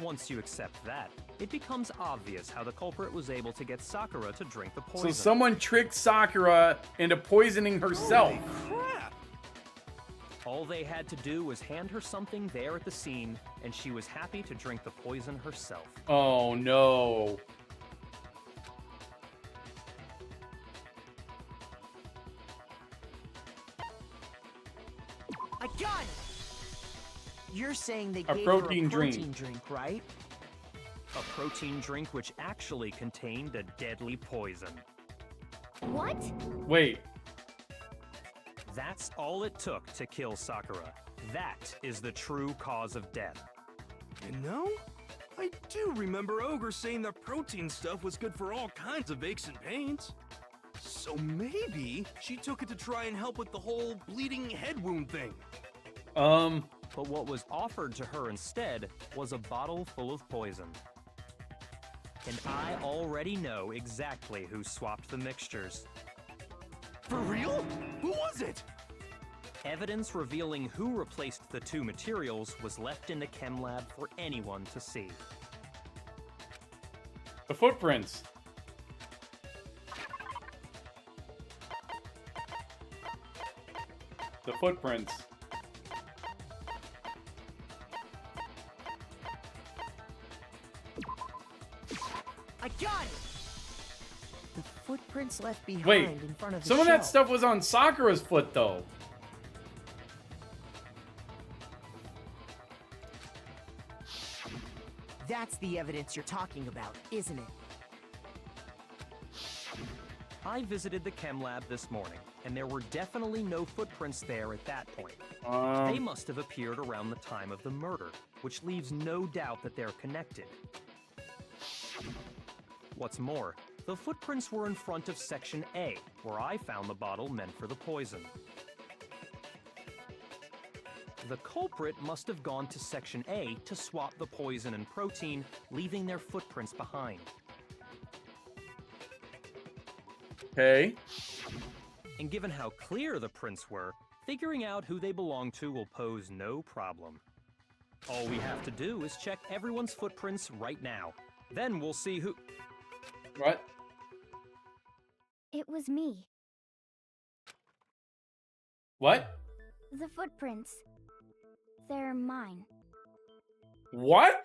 Once you accept that, it becomes obvious how the culprit was able to get Sakura to drink the poison. So someone tricked Sakura into poisoning herself. Holy crap! All they had to do was hand her something there at the scene, and she was happy to drink the poison herself. Oh no. I got it! You're saying they A gave protein her a drink. protein drink, right? A protein drink which actually contained a deadly poison. What? Wait. That's all it took to kill Sakura. That is the true cause of death. You know, I do remember Ogre saying that protein stuff was good for all kinds of aches and pains. So maybe she took it to try and help with the whole bleeding head wound thing. But what was offered to her instead was a bottle full of poison. And I already know exactly who swapped the mixtures. For real? Who was it? Evidence revealing who replaced the two materials was left in the chem lab for anyone to see. The footprints. The footprints. I got it! The footprints left behind Wait, in front of the some of that shelf. stuff was on Sakura's foot, though. That's the evidence you're talking about, isn't it? I visited the chem lab this morning, and there were definitely no footprints there at that point. They must have appeared around the time of the murder, which leaves no doubt that they're connected. What's more, the footprints were in front of Section A, where I found the bottle meant for the poison. The culprit must have gone to Section A to swap the poison and protein, leaving their footprints behind. Okay. And given how clear the prints were, figuring out who they belong to will pose no problem. All we have to do is check everyone's footprints right now. Then we'll see who... What? It was me. What? The footprints. They're mine. What?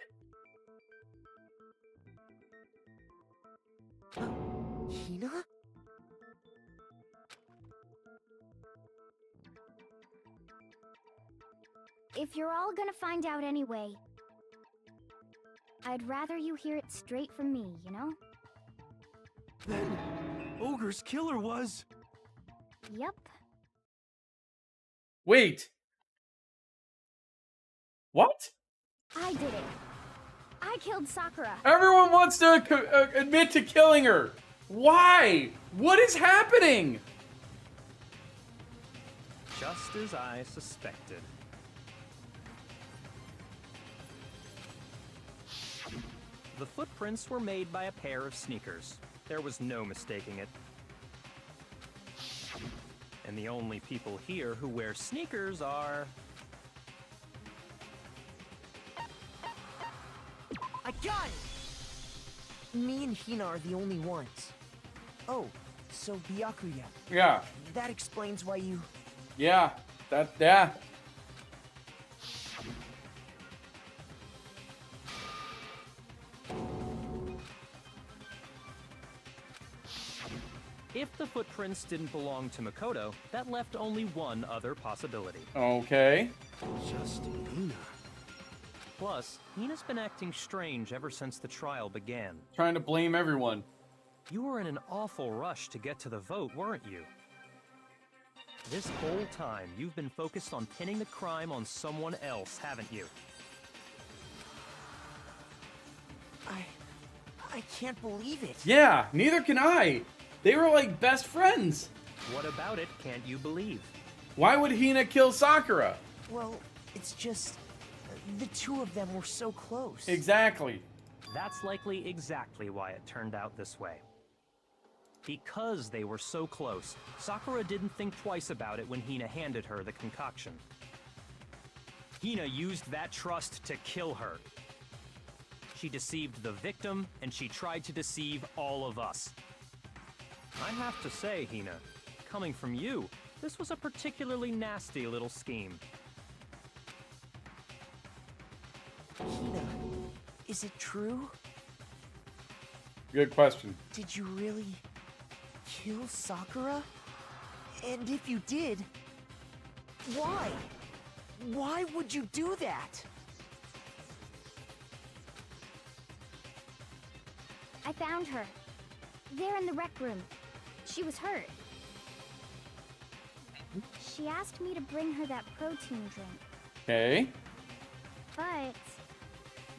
Hina? If you're all gonna find out anyway, I'd rather you hear it straight from me, you know? Then Ogre's killer was... Yep. Wait. What? I did it. I killed Sakura. Everyone wants to admit to killing her. Why? What is happening? Just as I suspected. The footprints were made by a pair of sneakers. There was no mistaking it. And the only people here who wear sneakers are... I got it! Me and Hina are the only ones. Oh, so Byakuya. Yeah. That explains why you... Yeah. Yeah. If the footprints didn't belong to Makoto, that left only one other possibility. Okay. Just Nina. Plus, Nina's been acting strange ever since the trial began. Trying to blame everyone. You were in an awful rush to get to the vote, weren't you? This whole time, you've been focused on pinning the crime on someone else, haven't you? I can't believe it. Yeah, neither can I. They were like best friends. What about it can't you believe? Why would Hina kill Sakura? Well, it's just the two of them were so close. Exactly. That's likely exactly why it turned out this way. Because they were so close, Sakura didn't think twice about it when Hina handed her the concoction. Hina used that trust to kill her. She deceived the victim, and she tried to deceive all of us. I have to say, Hina, coming from you, this was a particularly nasty little scheme. Hina, is it true? Good question. Did you really kill Sakura? And if you did, why? Why would you do that? I found her. There in the rec room. She was hurt. She asked me to bring her that protein drink. Okay. But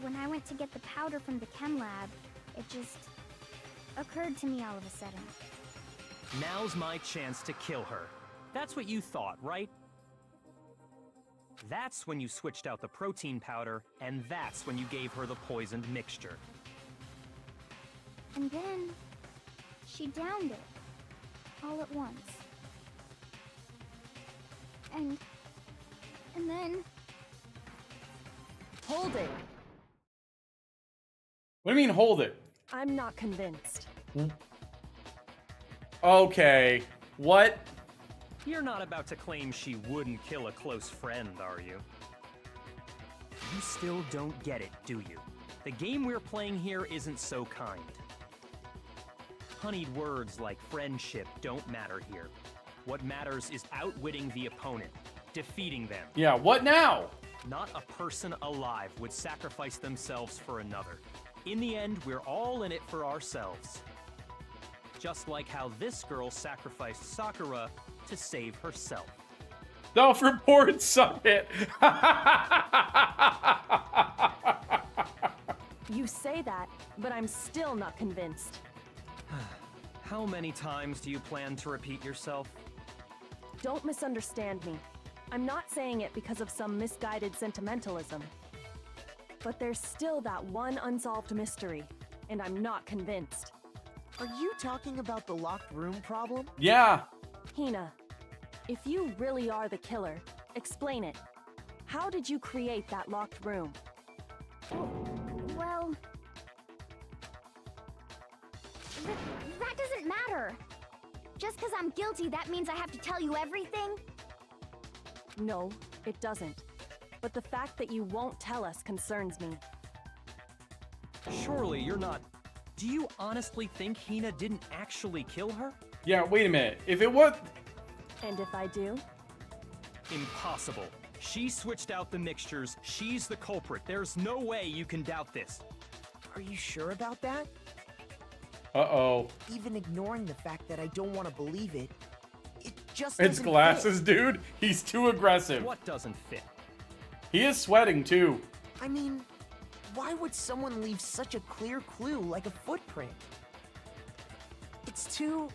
when I went to get the powder from the chem lab, it just occurred to me all of a sudden. Now's my chance to kill her. That's what you thought, right? That's when you switched out the protein powder, and that's when you gave her the poisoned mixture. And then she downed it all at once. And then Hold it. What do you mean, hold it? I'm not convinced. Okay. What? You're not about to claim she wouldn't kill a close friend, are you? You still don't get it, do you? The game we're playing here isn't so kind. Honeyed words like friendship don't matter here. What matters is outwitting the opponent, defeating them. Yeah, what now? Not a person alive would sacrifice themselves for another. In the end, we're all in it for ourselves. Just like how this girl sacrificed Sakura to save herself. Self-report, suck it. You say that, but I'm still not convinced. How many times do you plan to repeat yourself? Don't misunderstand me. I'm not saying it because of some misguided sentimentalism. But there's still that one unsolved mystery, and I'm not convinced. Are you talking about the locked room problem? Yeah. Hina, if you really are the killer, explain it. How did you create that locked room? well, that doesn't matter. Just because I'm guilty, that means I have to tell you everything? No, it doesn't. But the fact that you won't tell us concerns me. Surely you're not... Do you honestly think Hina didn't actually kill her? Yeah, wait a minute. If it was... And if I do? Impossible. She switched out the mixtures. She's the culprit. There's no way you can doubt this. Are you sure about that? Uh-oh. Even ignoring the fact that I don't want to believe it, it just It's doesn't glasses, fit. dude. He's too aggressive. What doesn't fit? He is sweating, too. I mean, why would someone leave such a clear clue like a footprint? It's too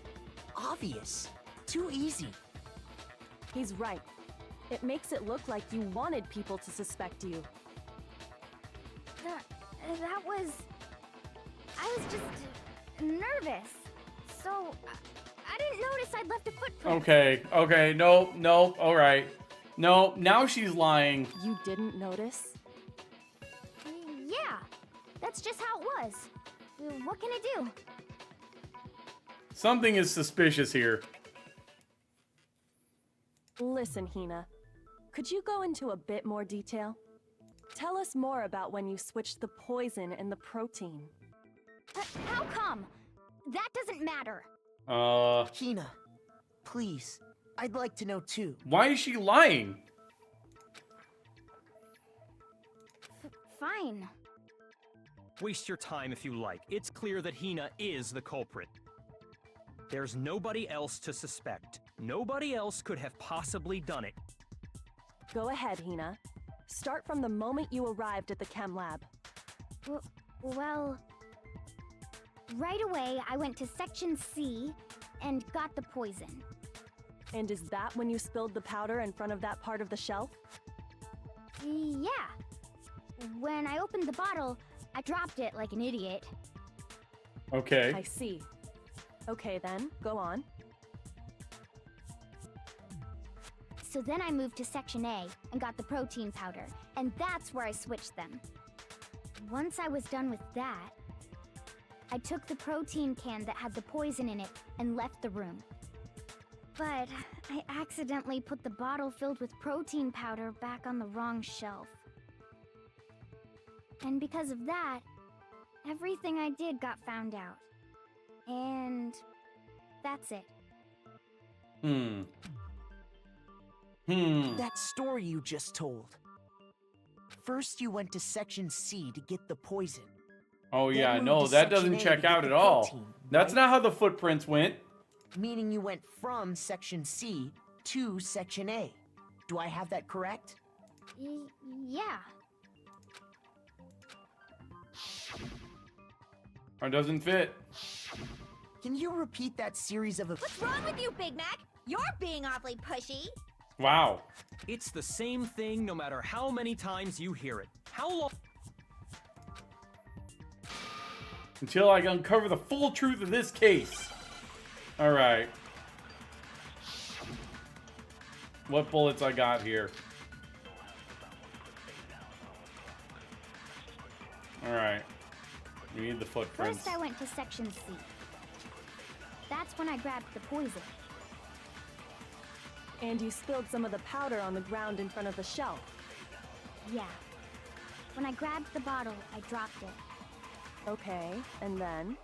obvious. Too easy. He's right. It makes it look like you wanted people to suspect you. That was... I was just nervous. So, I didn't notice I'd left a footprint. Okay, no, alright. No, now she's lying. You didn't notice? Yeah, that's just how it was. What can I do? Something is suspicious here. Listen, Hina. Could you go into a bit more detail? Tell us more about when you switched the poison and the protein. How come? That doesn't matter. Hina, please. I'd like to know too. Why is she lying? Fine. Waste your time if you like. It's clear that Hina is the culprit. There's nobody else to suspect. Nobody else could have possibly done it. Go ahead, Hina. Start from the moment you arrived at the chem lab. Well, right away I went to Section C and got the poison. And is that when you spilled the powder in front of that part of the shelf? Yeah. When I opened the bottle, I dropped it like an idiot. Okay. I see. Okay then, go on. So then I moved to Section A and got the protein powder, and that's where I switched them. Once I was done with that, I took the protein can that had the poison in it and left the room. But I accidentally put the bottle filled with protein powder back on the wrong shelf. And because of that, everything I did got found out. And that's it. That story you just told. First you went to Section C to get the poison. Oh Then yeah, moved no, to that Section doesn't A to check get out the at all. protein, That's right? not how the footprints went. Meaning you went from Section C to Section A. Do I have that correct? Yeah. Or doesn't fit. Can you repeat that series of What's wrong with you, Big Mac? You're being awfully pushy. Wow. It's the same thing no matter how many times you hear it. How long? Until I uncover the full truth of this case. Alright. What bullets I got here? Alright. We need the footprints. First I went to Section C. That's when I grabbed the poison. And you spilled some of the powder on the ground in front of the shelf. Yeah. When I grabbed the bottle, I dropped it. Okay, and then?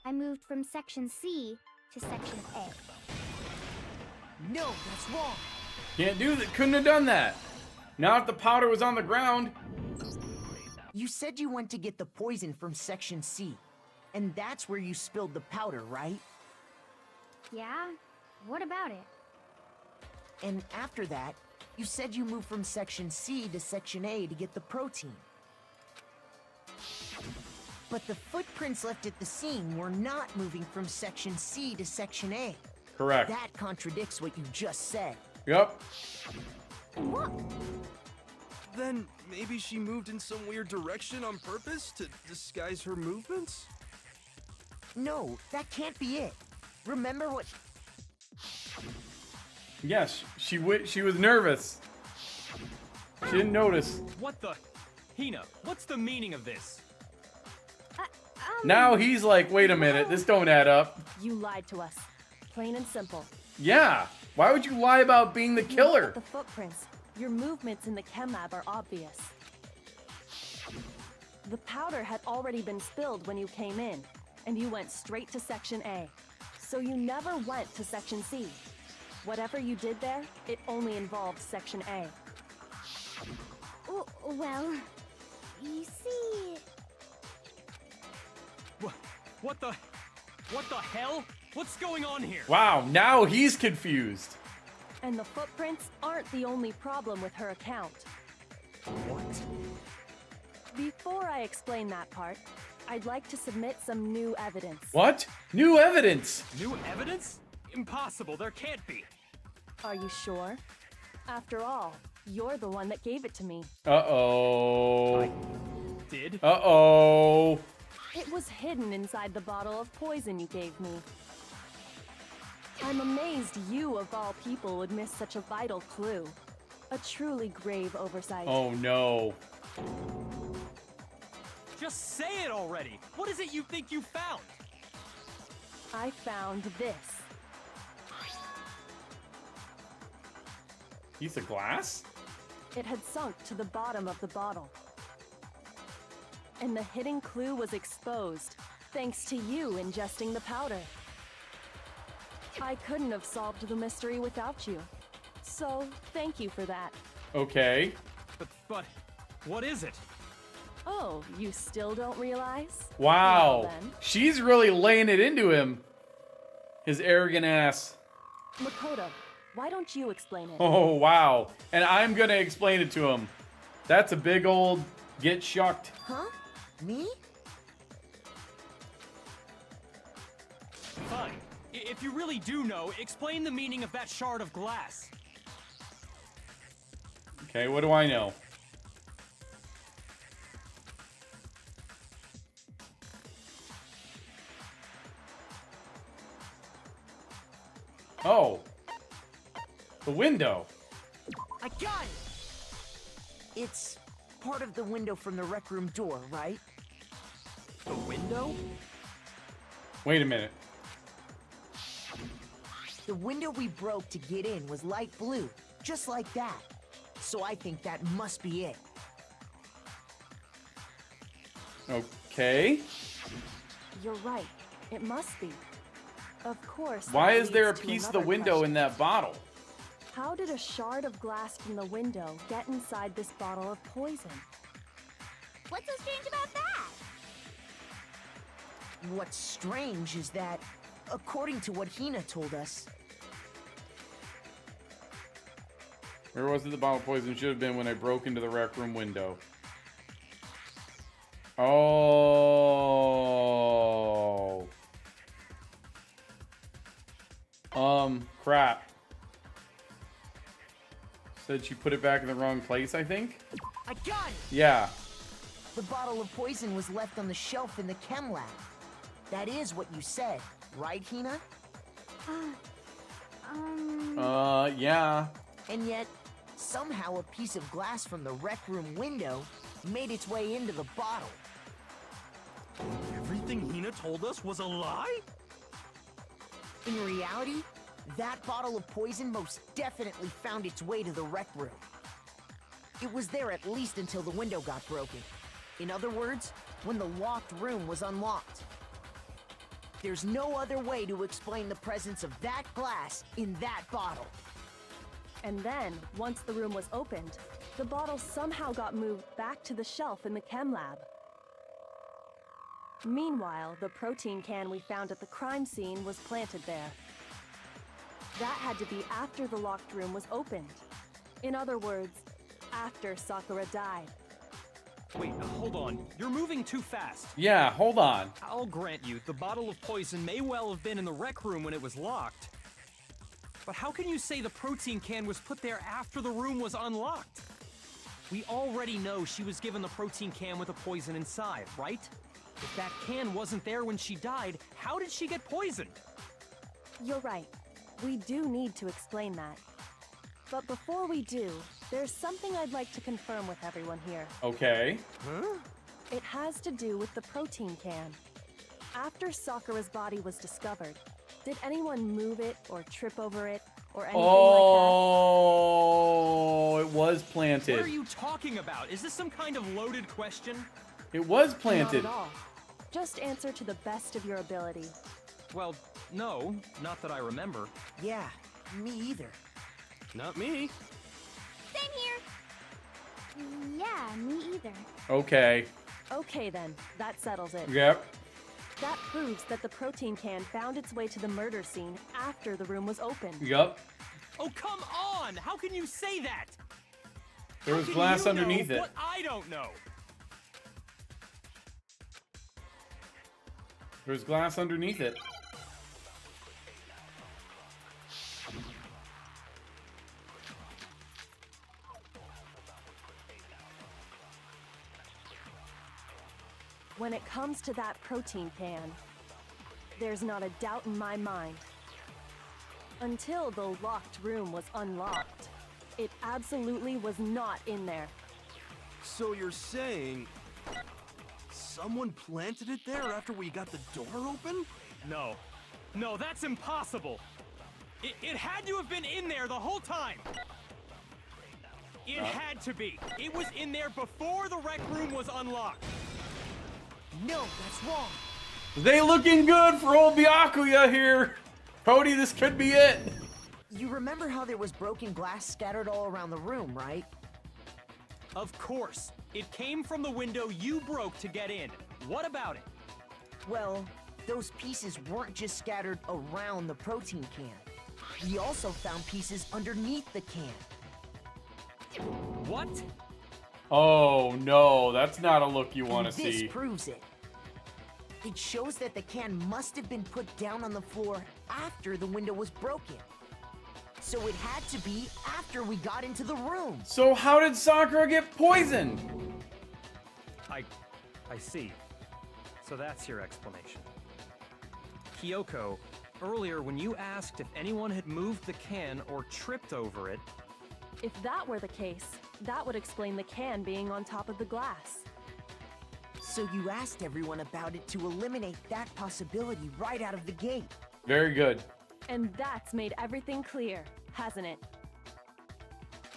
I moved from Section C to Section A. No, that's wrong. Can't do that. Couldn't have done that. Not if the powder was on the ground. You said you went to get the poison from Section C. And that's where you spilled the powder, right? Yeah? What about it? And after that, you said you moved from Section C to Section A to get the protein. But the footprints left at the scene were not moving from Section C to Section A. Correct. That contradicts what you just said. Yep. Look! Then maybe she moved in some weird direction on purpose to disguise her movements? No, that can't be it. Remember what... Yes, she was nervous. She didn't notice. What the? Hina, what's the meaning of this? Now he's like, wait a minute, this don't add up. You lied to us. Plain and simple. Yeah. Why would you lie about being the Look killer? at the footprints. Your movements in the chem lab are obvious. The powder had already been spilled when you came in, and you went straight to Section A. So you never went to Section C. Whatever you did there, it only involved Section A. Well, you see... What the hell? What's going on here? Wow, now he's confused. And the footprints aren't the only problem with her account. What? Before I explain that part, I'd like to submit some new evidence. What? New evidence? New evidence? Impossible, there can't be. Are you sure? After all, you're the one that gave it to me. Uh-oh. Did? Uh-oh. It was hidden inside the bottle of poison you gave me. I'm amazed you, of all people, would miss such a vital clue. A truly grave oversight. Oh no. Just say it already. What is it you think you found? I found this. Piece of glass? It had sunk to the bottom of the bottle. And the hidden clue was exposed, thanks to you ingesting the powder. I couldn't have solved the mystery without you. So, thank you for that. Okay. But, what is it? Oh, you still don't realize? Wow. Well, then. She's really laying it into him. His arrogant ass. Makoto, why don't you explain it? Oh, wow. And I'm gonna explain it to him. That's a big old get shucked. Huh? Me? Fine. If you really do know, explain the meaning of that shard of glass. Okay, what do I know? Oh. The window. I got it! It's part of the window from the rec room door, right? The window? Wait a minute. The window we broke to get in was light blue, just like that. So I think that must be it. Okay. You're right. It must be. Of course. Why that is there a leads to piece of the another window question. in that bottle? How did a shard of glass from the window get inside this bottle of poison? What's so strange about that? What's strange is that, according to what Hina told us, Where was it the bottle of poison should have been when I broke into the rec room window? Oh. Crap. Said she put it back in the wrong place, I think? I got it! Yeah. The bottle of poison was left on the shelf in the chem lab. That is what you said, right, Hina? Yeah. And yet, somehow a piece of glass from the rec room window made its way into the bottle. Everything Hina told us was a lie? In reality, that bottle of poison most definitely found its way to the rec room. It was there at least until the window got broken. In other words, when the locked room was unlocked. There's no other way to explain the presence of that glass in that bottle. And then, once the room was opened, the bottle somehow got moved back to the shelf in the chem lab. Meanwhile, the protein can we found at the crime scene was planted there. That had to be after the locked room was opened. In other words, after Sakura died. Wait, hold on. You're moving too fast. Yeah, hold on. I'll grant you, the bottle of poison may well have been in the rec room when it was locked. But how can you say the protein can was put there after the room was unlocked? We already know she was given the protein can with the poison inside, right? If that can wasn't there when she died, how did she get poisoned? You're right. We do need to explain that. But before we do, there's something I'd like to confirm with everyone here. Okay. Huh? It has to do with the protein can. After Sakura's body was discovered, did anyone move it or trip over it or anything Oh, it was planted. What are you talking about? Is this some kind of loaded question? It was like that? planted. Not at all. Just answer to the best of your ability. Well, no, not that I remember. Yeah, me either. Not me. Same here. Yeah, me either. Okay. Okay then, that settles it. Yep. That proves that the protein can found its way to the murder scene after the room was opened. Yep. Oh, come on! How can you say that? There How was can glass you underneath know it. what I don't know? There's glass underneath it. When it comes to that protein can, there's not a doubt in my mind. Until the locked room was unlocked, it absolutely was not in there. So you're saying someone planted it there after we got the door open? No. No, that's impossible! It had to have been in there the whole time! It had to be! It was in there before the rec room was unlocked! No, that's wrong. They looking good for old Byakuya here. Cody, this could be it. You remember how there was broken glass scattered all around the room, right? Of course! It came from the window you broke to get in. What about it? Well, those pieces weren't just scattered around the protein can. We also found pieces underneath the can. What? Oh no, that's not a look you want to And this see. proves it. It shows that the can must have been put down on the floor after the window was broken. So it had to be after we got into the room. So how did Sakura get poisoned? I see. So that's your explanation. Kyoko, earlier when you asked if anyone had moved the can or tripped over it, If that were the case, that would explain the can being on top of the glass. So you asked everyone about it to eliminate that possibility right out of the gate. Very good. And that's made everything clear, hasn't it?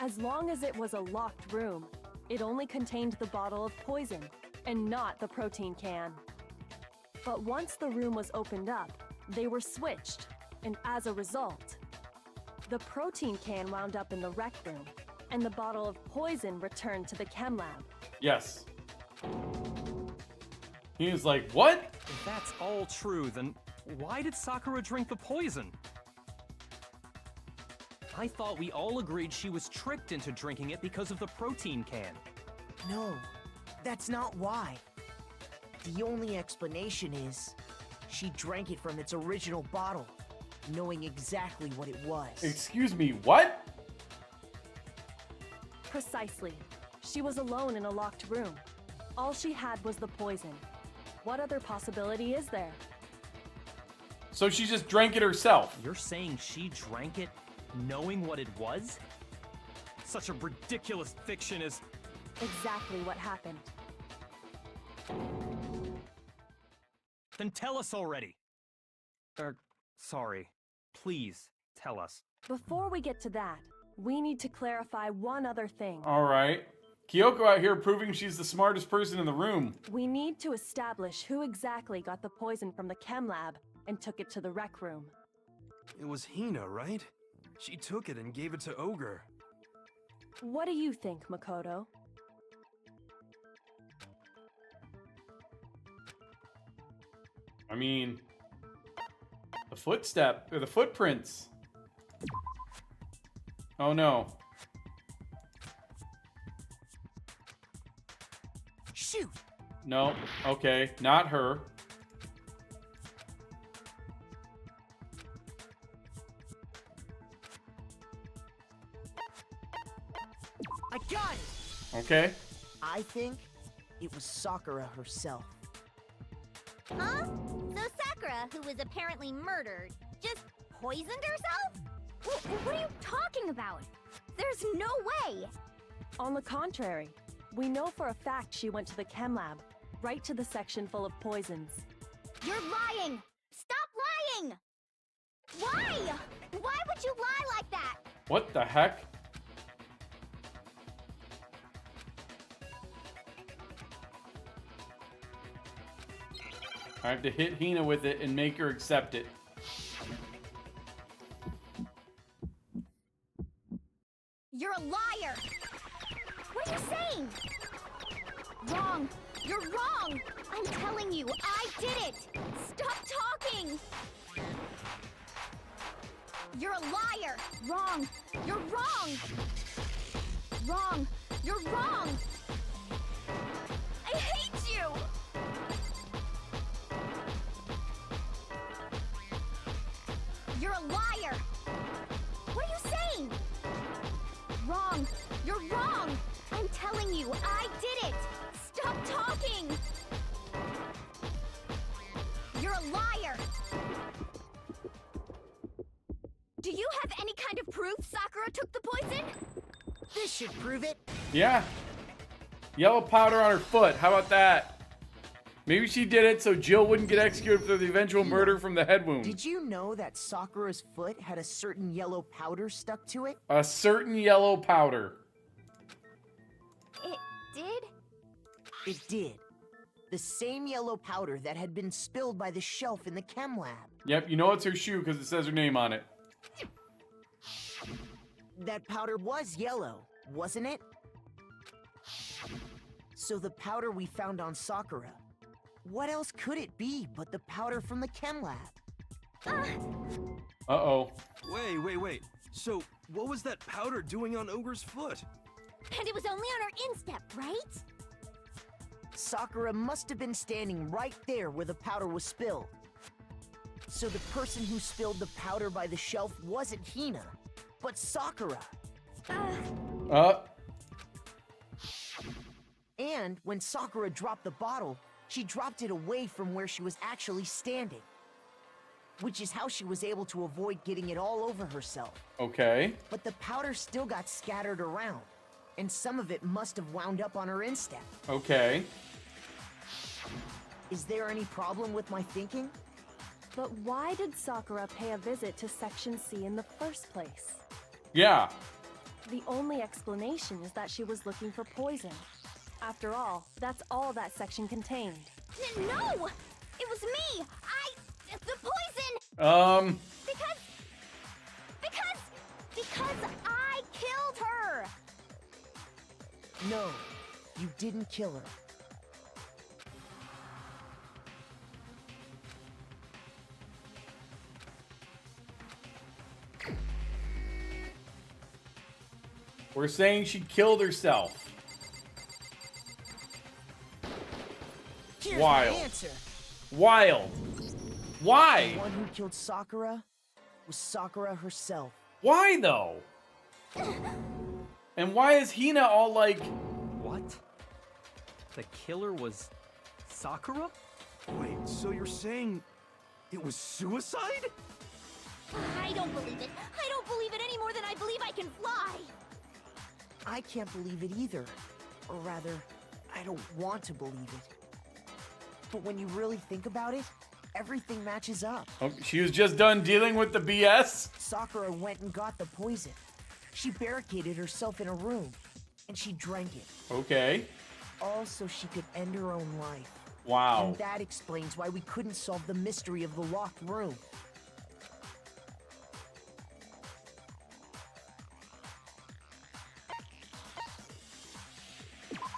As long as it was a locked room, it only contained the bottle of poison, and not the protein can. But once the room was opened up, they were switched, and as a result, the protein can wound up in the rec room, and the bottle of poison returned to the chem lab. Yes. He was like, what? if that's all true, then why did Sakura drink the poison? I thought we all agreed she was tricked into drinking it because of the protein can. No, that's not why. The only explanation is she drank it from its original bottle, knowing exactly what it was. Excuse me, what? Precisely. She was alone in a locked room. All she had was the poison. What other possibility is there? So she just drank it herself. You're saying she drank it knowing what it was? Such a ridiculous fiction is... Exactly what happened. Then tell us already! Sorry. Please, tell us. Before we get to that, we need to clarify one other thing. All right. Kyoko out here proving she's the smartest person in the room. We need to establish who exactly got the poison from the chem lab and took it to the rec room. It was Hina, right? She took it and gave it to Ogre. What do you think, Makoto? I mean, the footprints. Oh no. Shoot! No, okay, not her. I got it! Okay. I think it was Sakura herself. Huh? So Sakura, who was apparently murdered, just poisoned herself? What are you talking about? There's no way! On the contrary, we know for a fact she went to the chem lab, right to the section full of poisons. You're lying! Stop lying! Why? Why would you lie like that? What the heck? I have to hit Hina with it and make her accept it. You're a liar! What are you saying? Wrong! You're wrong! I'm telling you, I did it! Stop talking! You're a liar! Wrong! You're wrong! Wrong! You're wrong! I hate you! You're a liar! What are you saying? Wrong! You're wrong! I'm telling you, I did it! Stop talking! You're a liar! Do you have any kind of proof Sakura took the poison? This should prove it. Yeah. Yellow powder on her foot. How about that? Maybe she did it so Jill wouldn't get executed for the eventual murder from the head wound. Did you know that Sakura's foot had a certain yellow powder stuck to it? A certain yellow powder. It did? It did. The same yellow powder that had been spilled by the shelf in the chem lab. Yep, you know it's her shoe because it says her name on it. That powder was yellow, wasn't it? So the powder we found on Sakura, what else could it be but the powder from the chem lab? Uh-oh. Wait. So, what was that powder doing on Ogre's foot? And it was only on her instep, right? Sakura must have been standing right there where the powder was spilled. So the person who spilled the powder by the shelf wasn't Hina, but Sakura. And when Sakura dropped the bottle, she dropped it away from where she was actually standing. Which is how she was able to avoid getting it all over herself. Okay. But the powder still got scattered around, and some of it must have wound up on her instep. Okay. Is there any problem with my thinking? But why did Sakura pay a visit to Section C in the first place? Yeah. The only explanation is that she was looking for poison. After all, that's all that section contained. No! It was me! The poison! Because I killed her! No, you didn't kill her. We're saying she killed herself. Here's Wild. my answer. Wild. Why? The one who killed Sakura was Sakura herself. Why though? And why is Hina all like... What? The killer was Sakura? Wait, so you're saying it was suicide? I don't believe it. I don't believe it any more than I believe I can fly. I can't believe it either. Or rather, I don't want to believe it. But when you really think about it, everything matches up. Oh, she was just done dealing with the BS? Sakura went and got the poison. She barricaded herself in a room, and she drank it. Okay. All so she could end her own life. Wow. And that explains why we couldn't solve the mystery of the locked room.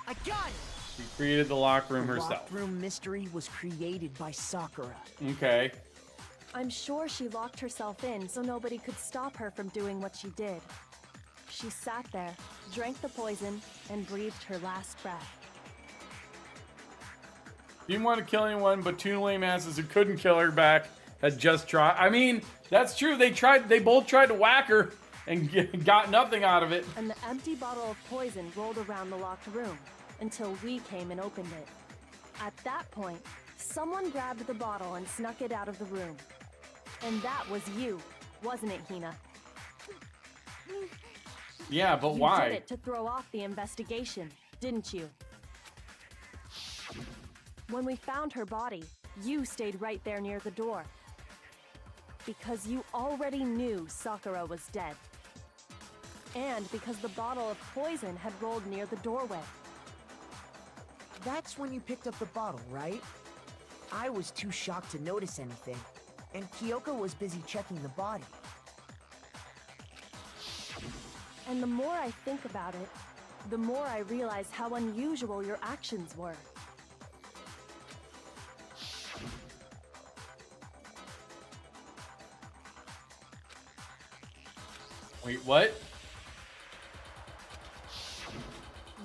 I got it! She created the locker room The herself. locked room mystery was created by Sakura. Okay. I'm sure she locked herself in so nobody could stop her from doing what she did. She sat there, drank the poison, and breathed her last breath. Didn't want to kill anyone, but two lame asses who couldn't kill her back had just tried. I mean, that's true. They both tried to whack her and got nothing out of it. And the empty bottle of poison rolled around the locked room until we came and opened it. At that point, someone grabbed the bottle and snuck it out of the room. And that was you, wasn't it, Hina? Yeah, but You why? did it to throw off the investigation, didn't you? When we found her body, you stayed right there near the door. Because you already knew Sakura was dead. And because the bottle of poison had rolled near the doorway. That's when you picked up the bottle, right? I was too shocked to notice anything, and Kyoko was busy checking the body. And the more I think about it, the more I realize how unusual your actions were. Wait, what?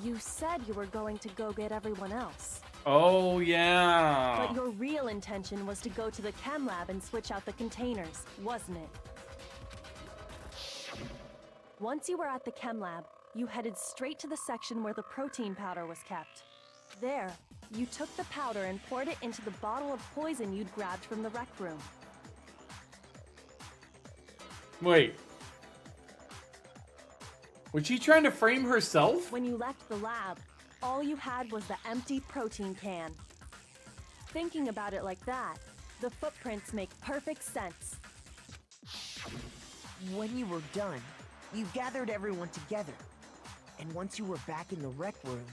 You said you were going to go get everyone else. Oh, yeah. But your real intention was to go to the chem lab and switch out the containers, wasn't it? Once you were at the chem lab, you headed straight to the section where the protein powder was kept. There, you took the powder and poured it into the bottle of poison you'd grabbed from the rec room. Wait. Was she trying to frame herself? When you left the lab, all you had was the empty protein can. Thinking about it like that, the footprints make perfect sense. When you were done, you gathered everyone together. And once you were back in the rec room...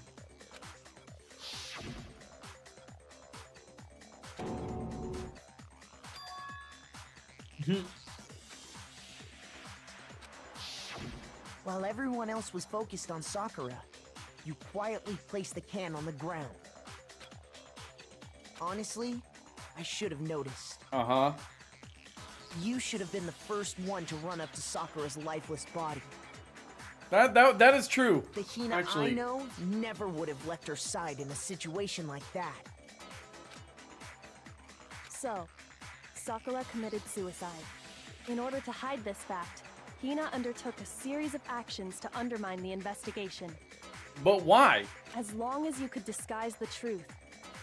While everyone else was focused on Sakura, you quietly placed the can on the ground. Honestly, I should have noticed. Uh-huh. You should have been the first one to run up to Sakura's lifeless body. That is true. The Hina actually. I know never would have left her side in a situation like that. So, Sakura committed suicide. In order to hide this fact, Hina undertook a series of actions to undermine the investigation. But why? As long as you could disguise the truth,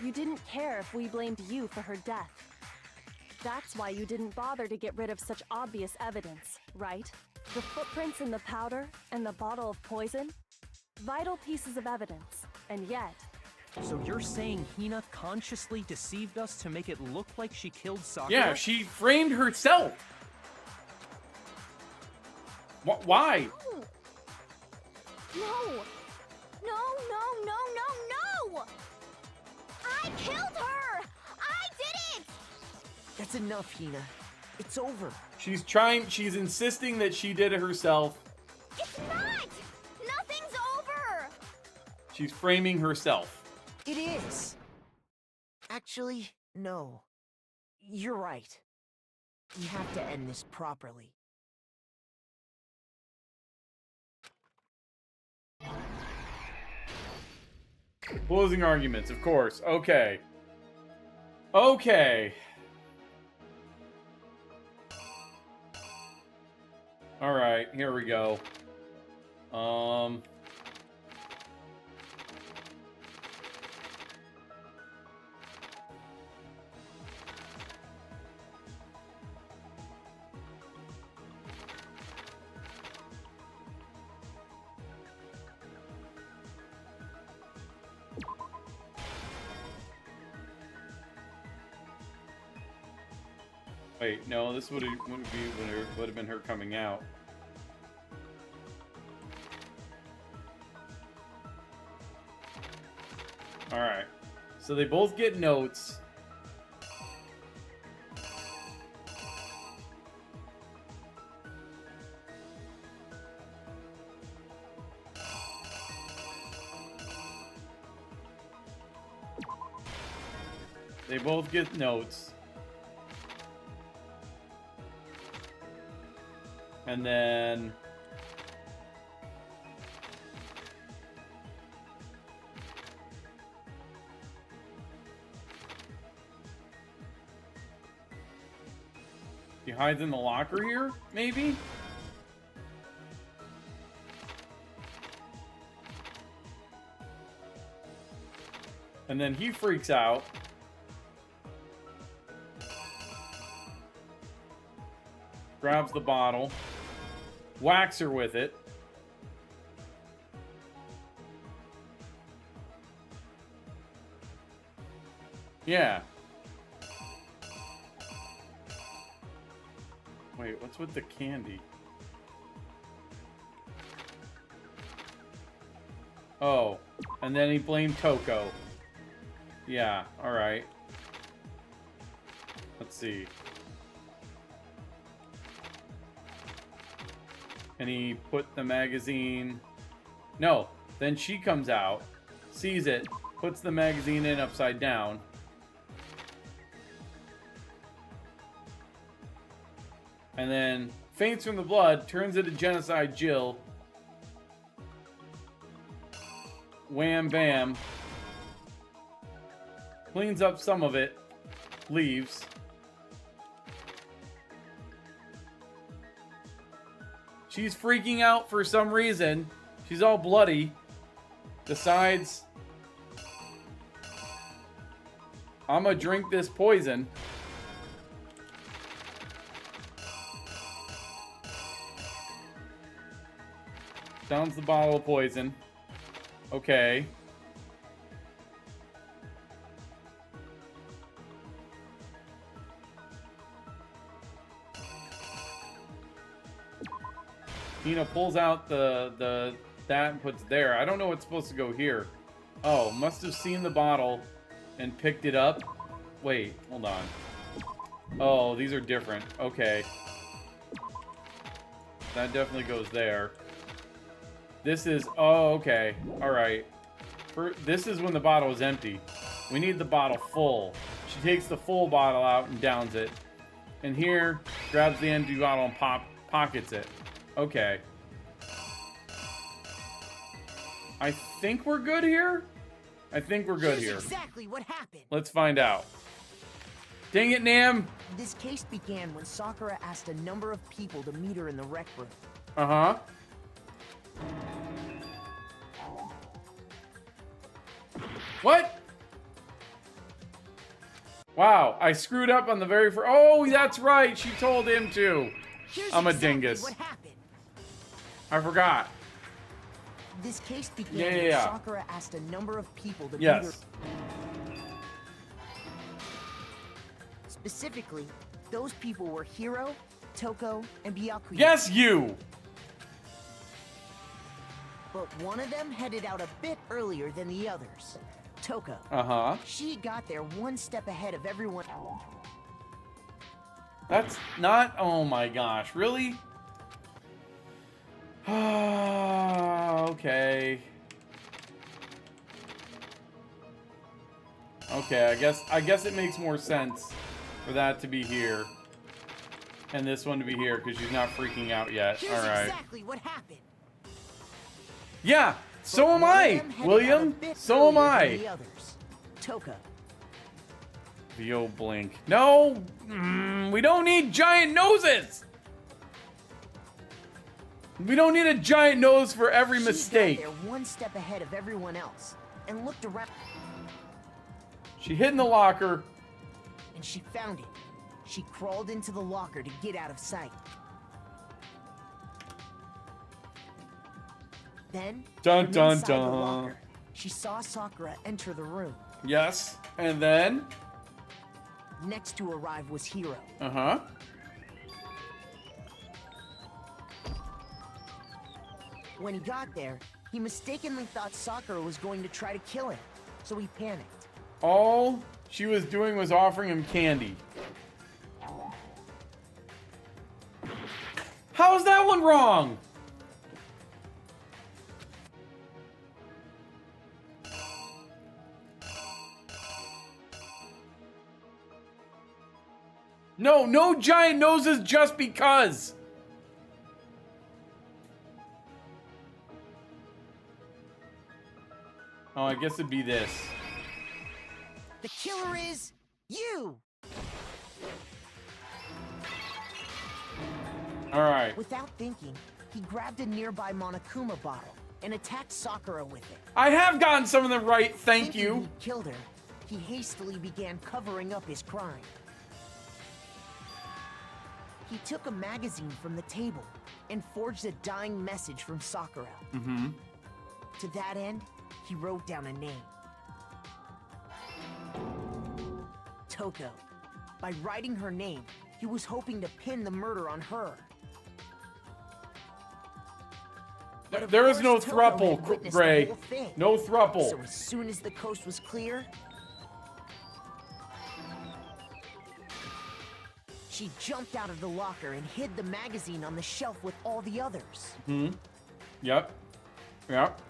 you didn't care if we blamed you for her death. That's why you didn't bother to get rid of such obvious evidence, right? The footprints in the powder and the bottle of poison? Vital pieces of evidence, and yet... So you're saying Hina consciously deceived us to make it look like she killed Sakura? Yeah, she framed herself. Why? No! No, no, no, no, no! I killed her! I did it! That's enough, Hina. It's over. She's insisting that she did it herself. It's not! Nothing's over! She's framing herself. It is. Actually, no. You're right. We have to end this properly. Closing arguments, of course. Okay. Okay. Alright, here we go. Wait, no, this would have been her coming out. Alright. So they both get notes. They both get notes. And then... he hides in the locker here, maybe? And then he freaks out. Grabs the bottle. Whacks her with it. Yeah. Wait, what's with the candy? Oh, and then he blamed Toko. Yeah, alright. Let's see. And he put the magazine... No, then she comes out, sees it, puts the magazine in upside down. And then faints from the blood, turns into Genocide Jill. Wham bam. Cleans up some of it, leaves. She's freaking out for some reason. She's all bloody. Decides, I'm gonna drink this poison. Downs the bottle of poison. Okay. Hina pulls out that and puts there. I don't know what's supposed to go here. Oh, must have seen the bottle and picked it up. Wait, hold on. Oh, these are different. Okay. That definitely goes there. This is... Oh, okay. Alright. This is when the bottle is empty. We need the bottle full. She takes the full bottle out and downs it. And here, grabs the empty bottle and pockets it. Okay. I think we're good here? I think we're good here. Exactly what happened. Let's find out. Dang it, Nam! This case began when Sakura asked a number of people to meet her in the rec room. Uh-huh. What? Wow, I screwed up on the very first. Oh, that's right. She told him to. I'm a dingus. What happened. I forgot. This case began when Sakura asked a number of people to meet her. Specifically, those people were Hiro, Toko, and Byakuya. Yes, you! But one of them headed out a bit earlier than the others. Toko. Uh-huh. She got there one step ahead of everyone. That's not... Oh my gosh, really? Okay. Okay, I guess it makes more sense for that to be here. And this one to be here, because she's not freaking out yet. Alright. Exactly what happened. Yeah, so am I, William. So am I. Toko. The old blink. No, we don't need giant noses. We don't need a giant nose for every mistake. She got there one step ahead of everyone else and looked around. She hid in the locker. And she found it. She crawled into the locker to get out of sight. Then, dun dun inside the dun. locker, she saw Sakura enter the room. Yes, and then? Next to arrive was Hiro. Uh-huh. When he got there, he mistakenly thought Sakura was going to try to kill him, so he panicked. All she was doing was offering him candy. How is that one wrong? No, no giant noses just because. Oh, I guess it'd be this. The killer is you! Alright. Without thinking, he grabbed a nearby Monokuma bottle and attacked Sakura with it. I have gotten some of them right, thank you. He killed her. He hastily began covering up his crime. He took a magazine from the table and forged a dying message from Sakura. Mm-hmm. To that end, he wrote down a name. Toko. By writing her name, he was hoping to pin the murder on her. There is no thruple, Gray. No thruple. So as soon as the coast was clear, she jumped out of the locker and hid the magazine on the shelf with all the others. Hmm. Yep. Yep.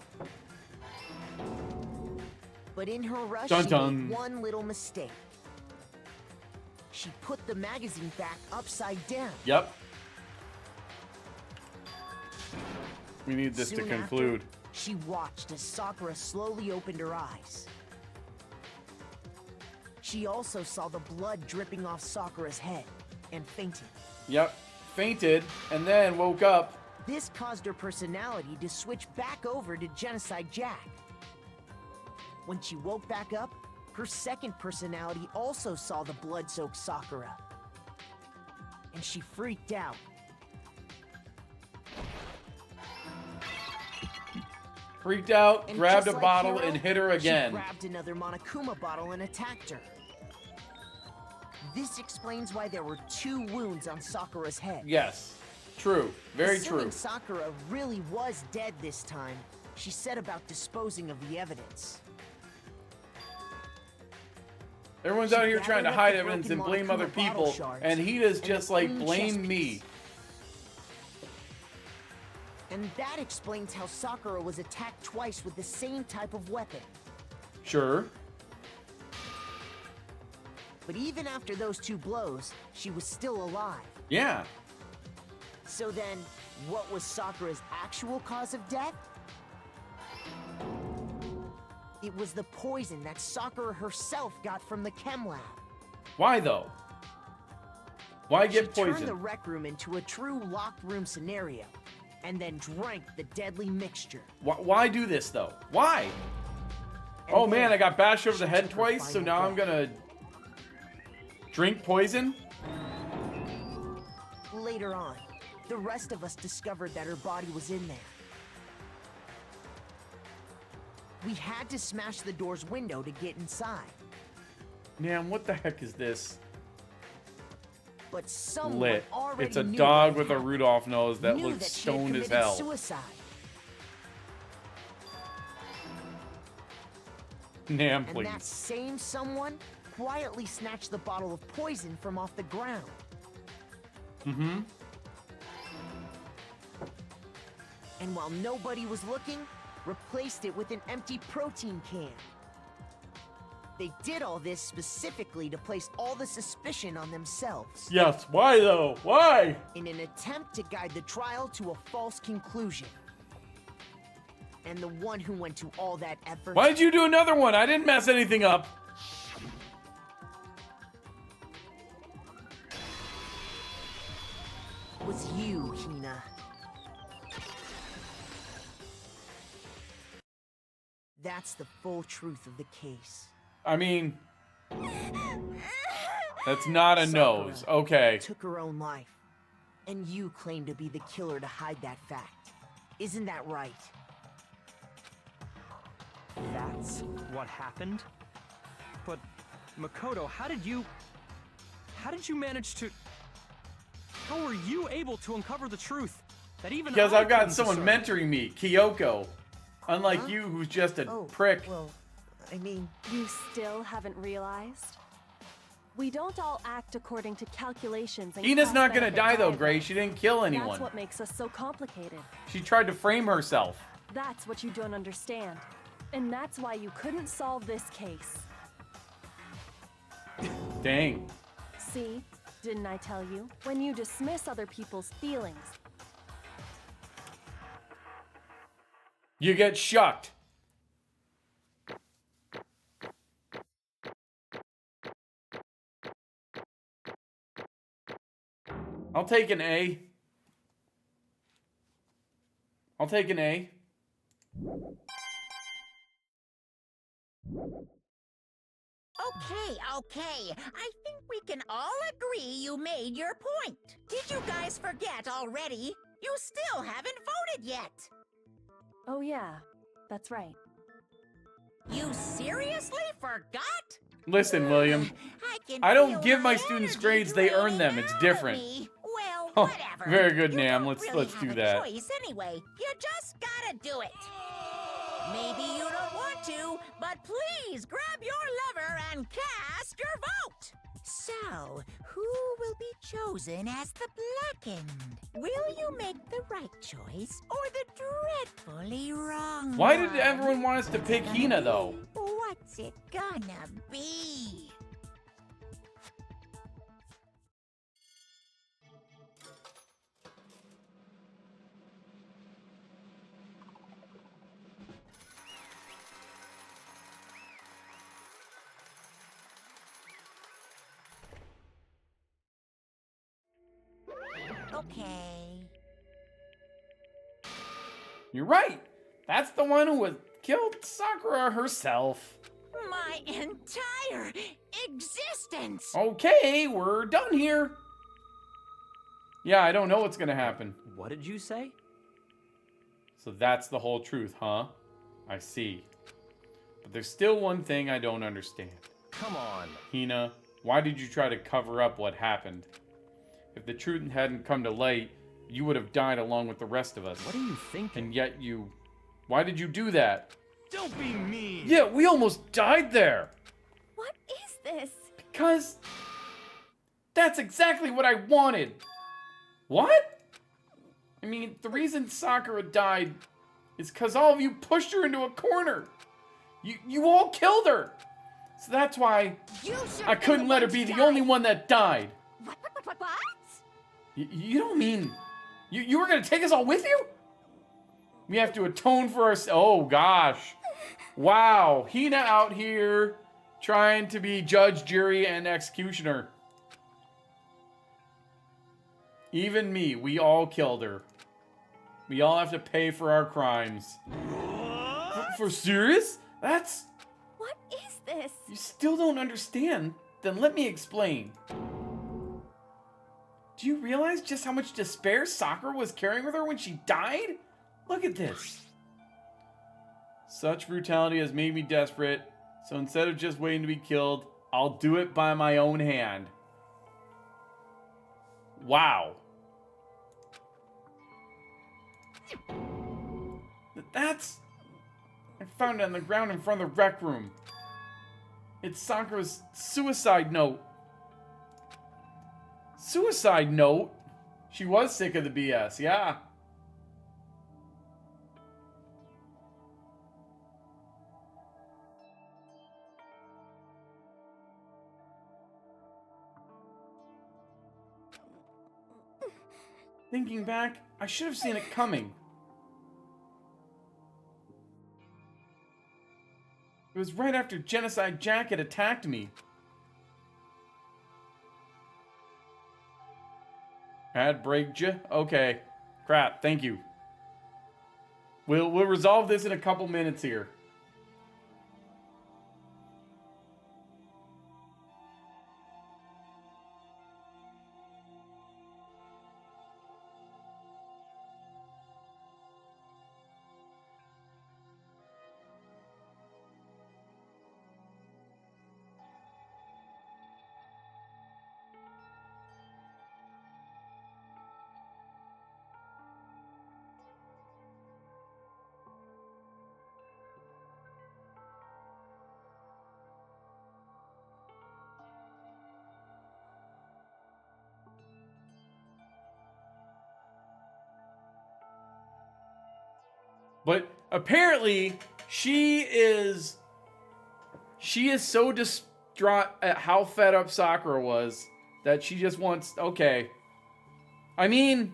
But in her rush, dun, she dun. made one little mistake. She put the magazine back upside down. Yep. We need this Soon to conclude. After, she watched as Sakura slowly opened her eyes. She also saw the blood dripping off Sakura's head and fainted. Yep. Fainted and then woke up. This caused her personality to switch back over to Genocide Jack. When she woke back up, her second personality also saw the blood-soaked Sakura. And she freaked out. Freaked out, And grabbed a just like bottle Hiro, and hit her again. She grabbed another Monokuma bottle and attacked her. This explains why there were 2 wounds on Sakura's head. Yes. True. Very Assuming true. Sakura really was dead this time, she set about disposing of the evidence. Everyone's out here trying to hide evidence and blame other people, and Hita's just like, blame me. And that explains how Sakura was attacked twice with the same type of weapon. Sure. But even after those 2 blows, she was still alive. Yeah. So then, what was Sakura's actual cause of death? It was the poison that Sakura herself got from the chem lab. Why though? Why get She turned poisoned? the rec room into a true locked room scenario, and then drank the deadly mixture. Why do this though? Why? And Oh then man, I got bashed over the she head took her twice, so final now I'm breath. gonna drink poison? Later on, the rest of us discovered that her body was in there. We had to smash the door's window to get inside. Man, what the heck is this? But someone Lit. already It's a knew dog what with a happened. Rudolph nose that Knew looks that she had stoned as committed hell. Suicide. Nam, And that please. same someone quietly snatched the bottle of poison from off the ground. Mm-hmm. And while nobody was looking, replaced it with an empty protein can. They did all this specifically to place all the suspicion on themselves, Yes, why though? Why? in an attempt to guide the trial to a false conclusion. And the one who went to all that effort Why did you do another one? I didn't mess anything up. was you, Hina. That's the full truth of the case. I mean, that's not a nose. Sakura Okay. took her own life. And you claim to be the killer to hide that fact. Isn't that right? That's what happened? But, Makoto, how did you manage to... How were you able to uncover the truth? That even Because I I've got couldn't someone discern? mentoring me, Kyoko. Unlike Huh? you, who's just a Oh, prick. well, I mean, You still haven't realized? We don't all act according to calculations and Hina's not gonna cost-benefit die though, diagrams. Gray. She didn't kill That's anyone. what makes us so complicated. She tried to frame herself. That's what you don't understand. And that's why you couldn't solve this case. Dang. See? Didn't I tell you? When you dismiss other people's feelings, You get shucked. I'll take an A. I'll take an A. Okay. I think we can all agree you made your point. Did you guys forget already? You still haven't voted yet. oh yeah, that's right. You seriously forgot? Listen, William. I don't give my students grades, they earn them. It's different. Well, Oh, whatever. very good, You Nam. don't Let's really do have a that. choice anyway. You just gotta do it. Maybe you don't want to, but please grab your lever and cast your vote. So, who will be chosen as the blackened? Will you make the right choice or the dreadfully wrong Why one? did everyone want us to pick Hina, though? What's it gonna be? Okay. You're right. That's the one who killed Sakura herself. My entire existence! Okay, we're done here. Yeah, I don't know what's gonna happen. What did you say? So that's the whole truth, huh? I see. But there's still one thing I don't understand. Come on. Hina, why did you try to cover up what happened? If the truth hadn't come to light, you would have died along with the rest of us. What are you thinking? And yet you... Why did you do that? Don't be mean. Yeah, we almost died there. What is this? Because... That's exactly what I wanted. What? I mean, the reason Sakura died is because all of you pushed her into a corner. You all killed her. So that's why You should I couldn't let her be the only one that died. What? You don't mean... You were gonna take us all with you? We have to atone for our... Oh, gosh. Wow. Hina out here trying to be judge, jury, and executioner. Even me. We all killed her. We all have to pay for our crimes. For serious? That's... What is this? You still don't understand? Then let me explain. Do you realize just how much despair Sakura was carrying with her when she died? Look at this. Such brutality has made me desperate, so instead of just waiting to be killed, I'll do it by my own hand. Wow. That's... I found it on the ground in front of the rec room. It's Sakura's suicide note. Suicide note? She was sick of the BS, yeah. Thinking back, I should have seen it coming. It was right after Genocide Jack had attacked me. Ad break you? Okay. Crap, thank you. We'll resolve this in a couple minutes here. But apparently, she is so distraught at how fed up Sakura was that she just wants, okay. I mean,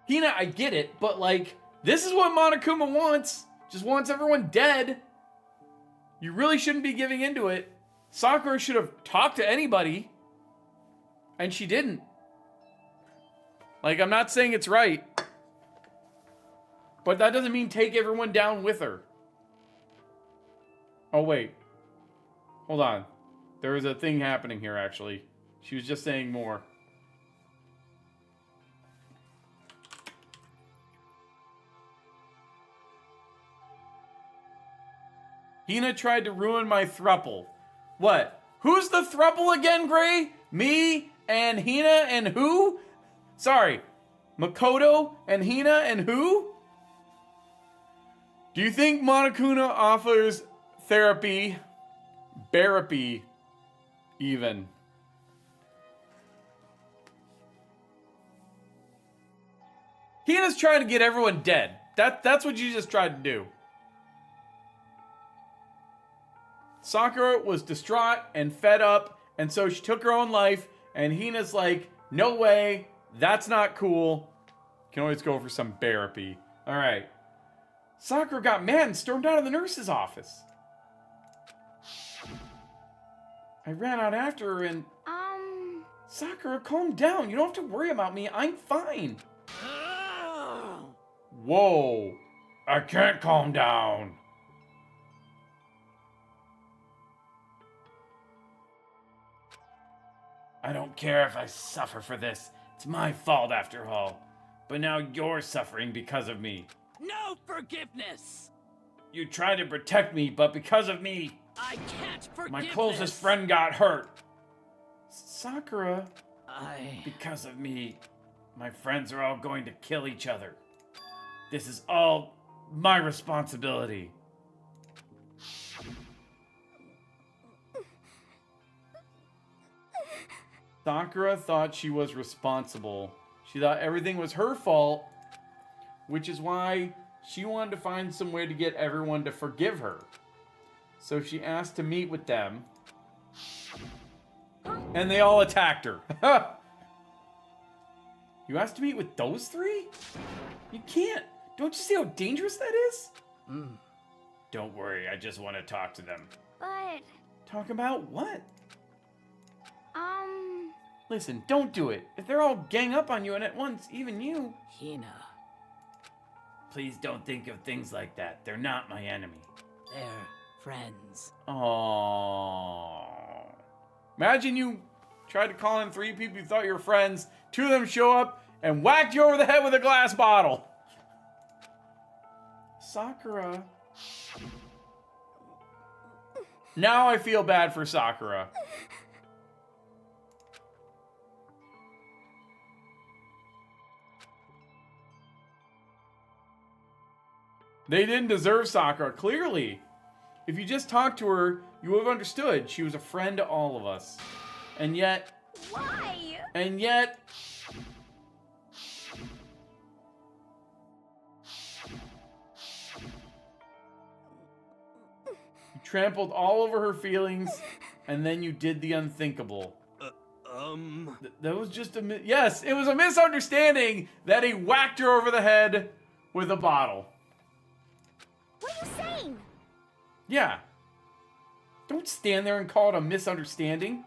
Hina, I get it, but like, this is what Monokuma wants. Just wants everyone dead. You really shouldn't be giving into it. Sakura should have talked to anybody, and she didn't. Like, I'm not saying it's right, but that doesn't mean take everyone down with her. Oh, wait. Hold on. There was a thing happening here, actually. She was just saying more. Hina tried to ruin my throuple. What? Who's the throuple again, Gray? Me and Hina and who? Sorry, Makoto and Hina and who? Do you think Monokuma offers therapy? Therapy, even. Hina's trying to get everyone dead. That's what you just tried to do. Sakura was distraught and fed up, and so she took her own life, and Hina's like, no way. That's not cool. Can always go for some therapy. Alright. Sakura got mad and stormed out of the nurse's office. I ran out after her and... Sakura, calm down. You don't have to worry about me. I'm fine. Whoa. I can't calm down. I don't care if I suffer for this. It's my fault after all. But now you're suffering because of me. No forgiveness! You tried to protect me, but because of me, I can't forgive my closest this. friend got hurt. Sakura, I... because of me, my friends are all going to kill each other. This is all my responsibility. Sakura thought she was responsible. She thought everything was her fault, which is why She wanted to find some way to get everyone to forgive her. So she asked to meet with them. And they all attacked her. You asked to meet with those three? You can't. Don't you see how dangerous that is? Don't worry, I just want to talk to them. But, Talk about what? um... Listen, don't do it. If they're all gang up on you and at once, even you. Hina, Please don't think of things like that. They're not my enemy. they're friends. Aww. Imagine you tried to call in 3 people you thought you were friends. 2 of them show up and whacked you over the head with a glass bottle. Sakura. Now I feel bad for Sakura. They didn't deserve Sakura, clearly. If you just talked to her, you would have understood. She was a friend to all of us. And yet... Why? And yet... You trampled all over her feelings, and then you did the unthinkable. That was just a... Yes, it was a misunderstanding that he whacked her over the head with a bottle. What are you saying? Yeah. Don't stand there and call it a misunderstanding.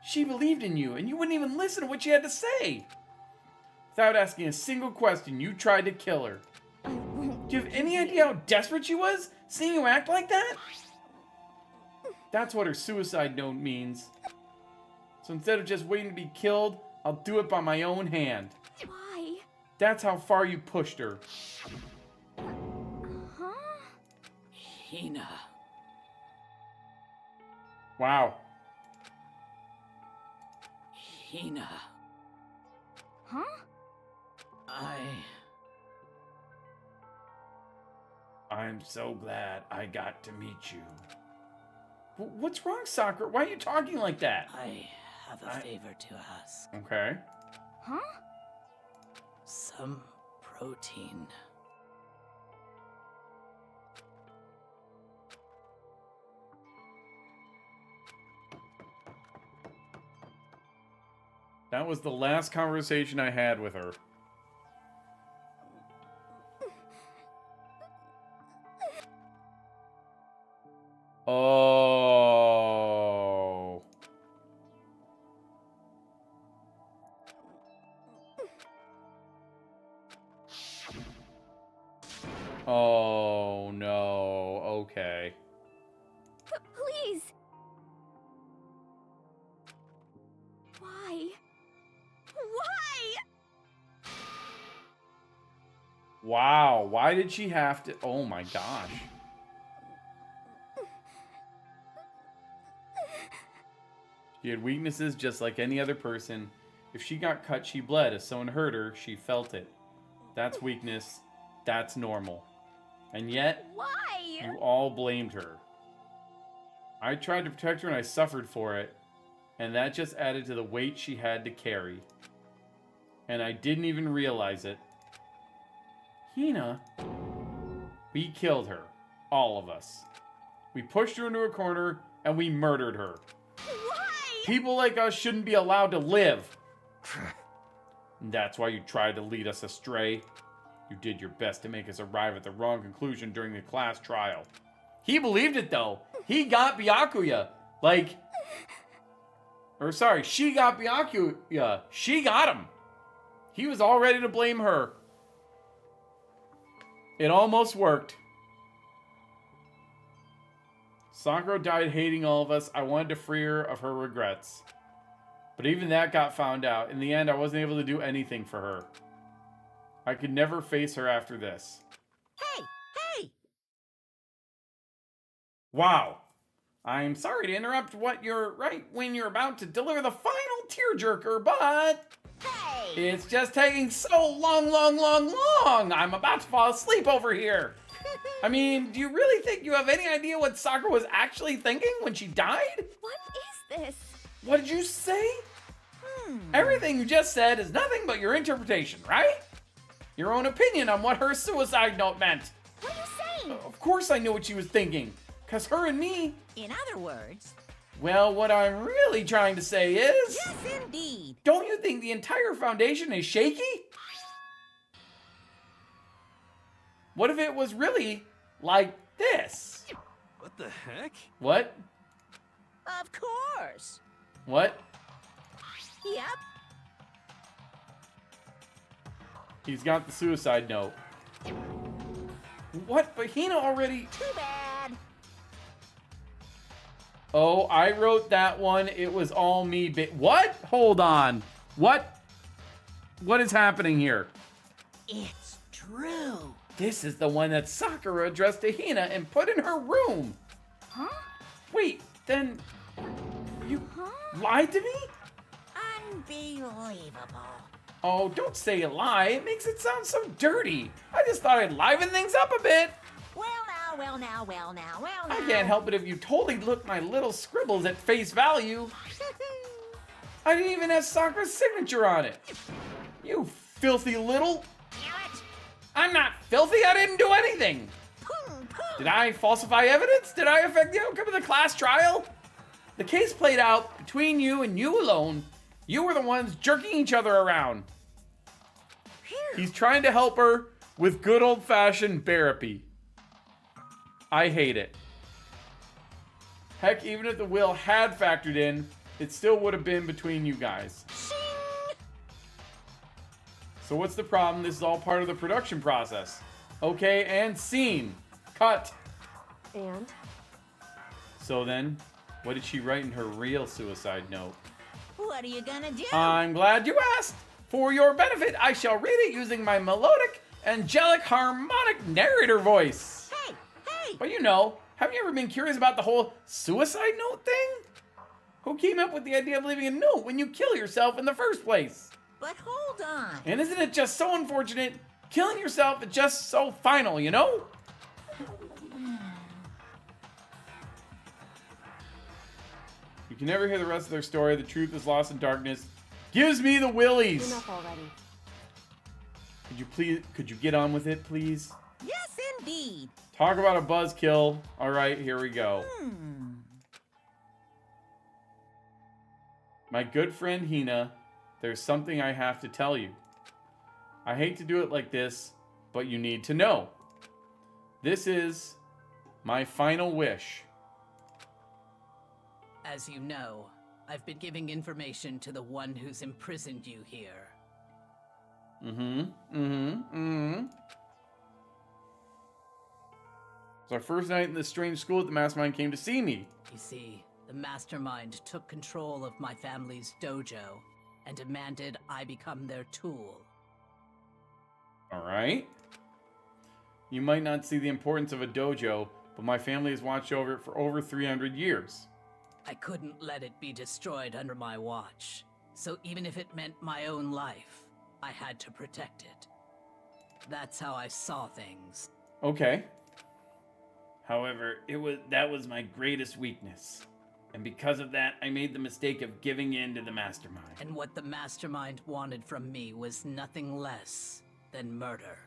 She believed in you, and you wouldn't even listen to what she had to say. Without asking a single question, you tried to kill her. Do you have any idea how desperate she was, seeing you act like that? That's what her suicide note means. So instead of just waiting to be killed, I'll do it by my own hand. Why? That's how far you pushed her. Huh? Hina, Wow. Hina, Huh? I'm so glad I got to meet you. What's wrong, Sakura? Why are you talking like that? I have a favor to ask. Okay. Huh? Some protein. That was the last conversation I had with her. Oh. Oh, no. Okay. Please. Why? Why? Wow. Why did she have to... Oh, my gosh. She had weaknesses just like any other person. If she got cut, she bled. If someone hurt her, she felt it. That's weakness. That's normal. And yet, Why? you all blamed her. I tried to protect her and I suffered for it. And that just added to the weight she had to carry. And I didn't even realize it. Hina, we killed her. All of us. We pushed her into a corner and we murdered her. Why? People like us shouldn't be allowed to live. And that's why you tried to lead us astray. You did your best to make us arrive at the wrong conclusion during the class trial. He believed it though. He got Byakuya. She got Byakuya. She got him. He was all ready to blame her. It almost worked. Sakura died hating all of us. I wanted to free her of her regrets. But even that got found out. In the end, I wasn't able to do anything for her. I could never face her after this. Hey, hey! Wow. I'm sorry to interrupt when you're about to deliver the final tearjerker, but... Hey! It's just taking so long. I'm about to fall asleep over here. I mean, do you really think you have any idea what Sakura was actually thinking when she died? What is this? What did you say? Everything you just said is nothing but your interpretation, right? your own opinion on what her suicide note meant. What are you saying? Of course I know what she was thinking. Because her and me... In other words... Well, what I'm really trying to say is... Yes, indeed. Don't you think the entire foundation is shaky? What if it was really like this? What the heck? What? Of course. What? Yep. He's got the suicide note. What? But Hina already... Too bad. Oh, I wrote that one. It was all me. What? Hold on. What? What is happening here? It's true. This is the one that Sakura addressed to Hina and put in her room. Huh? Wait, then you lied to me? Unbelievable. Oh, don't say a lie. It makes it sound so dirty. I just thought I'd liven things up a bit. Well now. I can't help it if you totally look my little scribbles at face value. I didn't even have Sakura's signature on it. You filthy little... I'm not filthy. I didn't do anything. Did I falsify evidence? Did I affect the outcome of the class trial? The case played out between you and you alone. You were the ones jerking each other around. He's trying to help her with good old-fashioned therapy. I hate it. Heck, even if the will had factored in, it still would have been between you guys. So what's the problem? This is all part of the production process. Okay, and scene. Cut. And? So then, what did she write in her real suicide note? What are you gonna do? I'm glad you asked. For your benefit, I shall read it using my melodic, angelic, harmonic narrator voice. Hey! But you know, have you ever been curious about the whole suicide note thing? Who came up with the idea of leaving a note when you kill yourself in the first place? But hold on. And isn't it just so unfortunate? Killing yourself is just so final, you know? You can never hear the rest of their story. The truth is lost in darkness. Gives me the willies. Enough already. Could you get on with it, please? Yes, indeed. Talk about a buzzkill. All right, here we go. My good friend Hina, there's something I have to tell you. I hate to do it like this, but you need to know. This is my final wish. As you know, I've been giving information to the one who's imprisoned you here. It's our first night in this strange school that the mastermind came to see me. You see, the mastermind took control of my family's dojo and demanded I become their tool. All right. You might not see the importance of a dojo, but my family has watched over it for over 300 years. I couldn't let it be destroyed under my watch, so even if it meant my own life, I had to protect it. That's how I saw things. Okay. However, that was my greatest weakness. And because of that, I made the mistake of giving in to the mastermind. And what the mastermind wanted from me was nothing less than murder.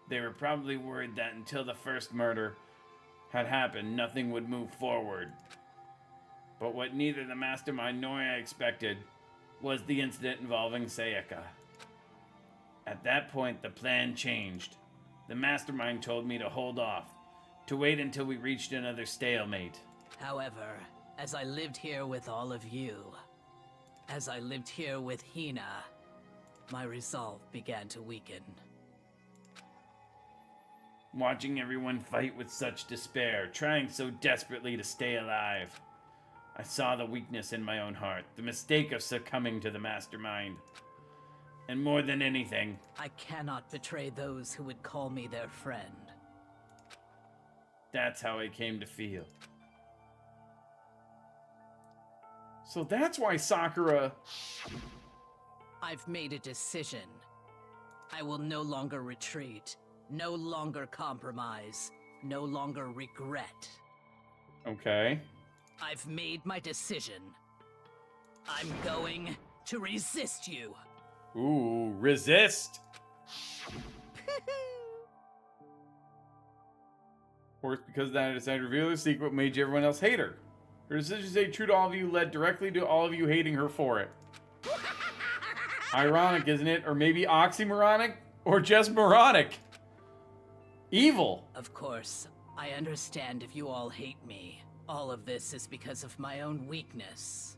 They were probably worried that until the first murder had happened, nothing would move forward. But what neither the mastermind nor I expected was the incident involving Sayaka. At that point, the plan changed. The mastermind told me to hold off, to wait until we reached another stalemate. However, as I lived here with all of you, as I lived here with Hina, my resolve began to weaken. Watching everyone fight with such despair, trying so desperately to stay alive, I saw the weakness in my own heart, the mistake of succumbing to the mastermind. And more than anything, I cannot betray those who would call me their friend. That's how I came to feel. So that's why Sakura... I've made a decision. I will no longer retreat, no longer compromise, no longer regret. Okay. I've made my decision. I'm going to resist you. Ooh, resist. Of course, because of that, I decided to reveal the secret, made everyone else hate her. Her decision to stay true to all of you led directly to all of you hating her for it. Ironic, isn't it? Or maybe oxymoronic? Or just moronic? Evil. Of course, I understand if you all hate me. All of this is because of my own weakness.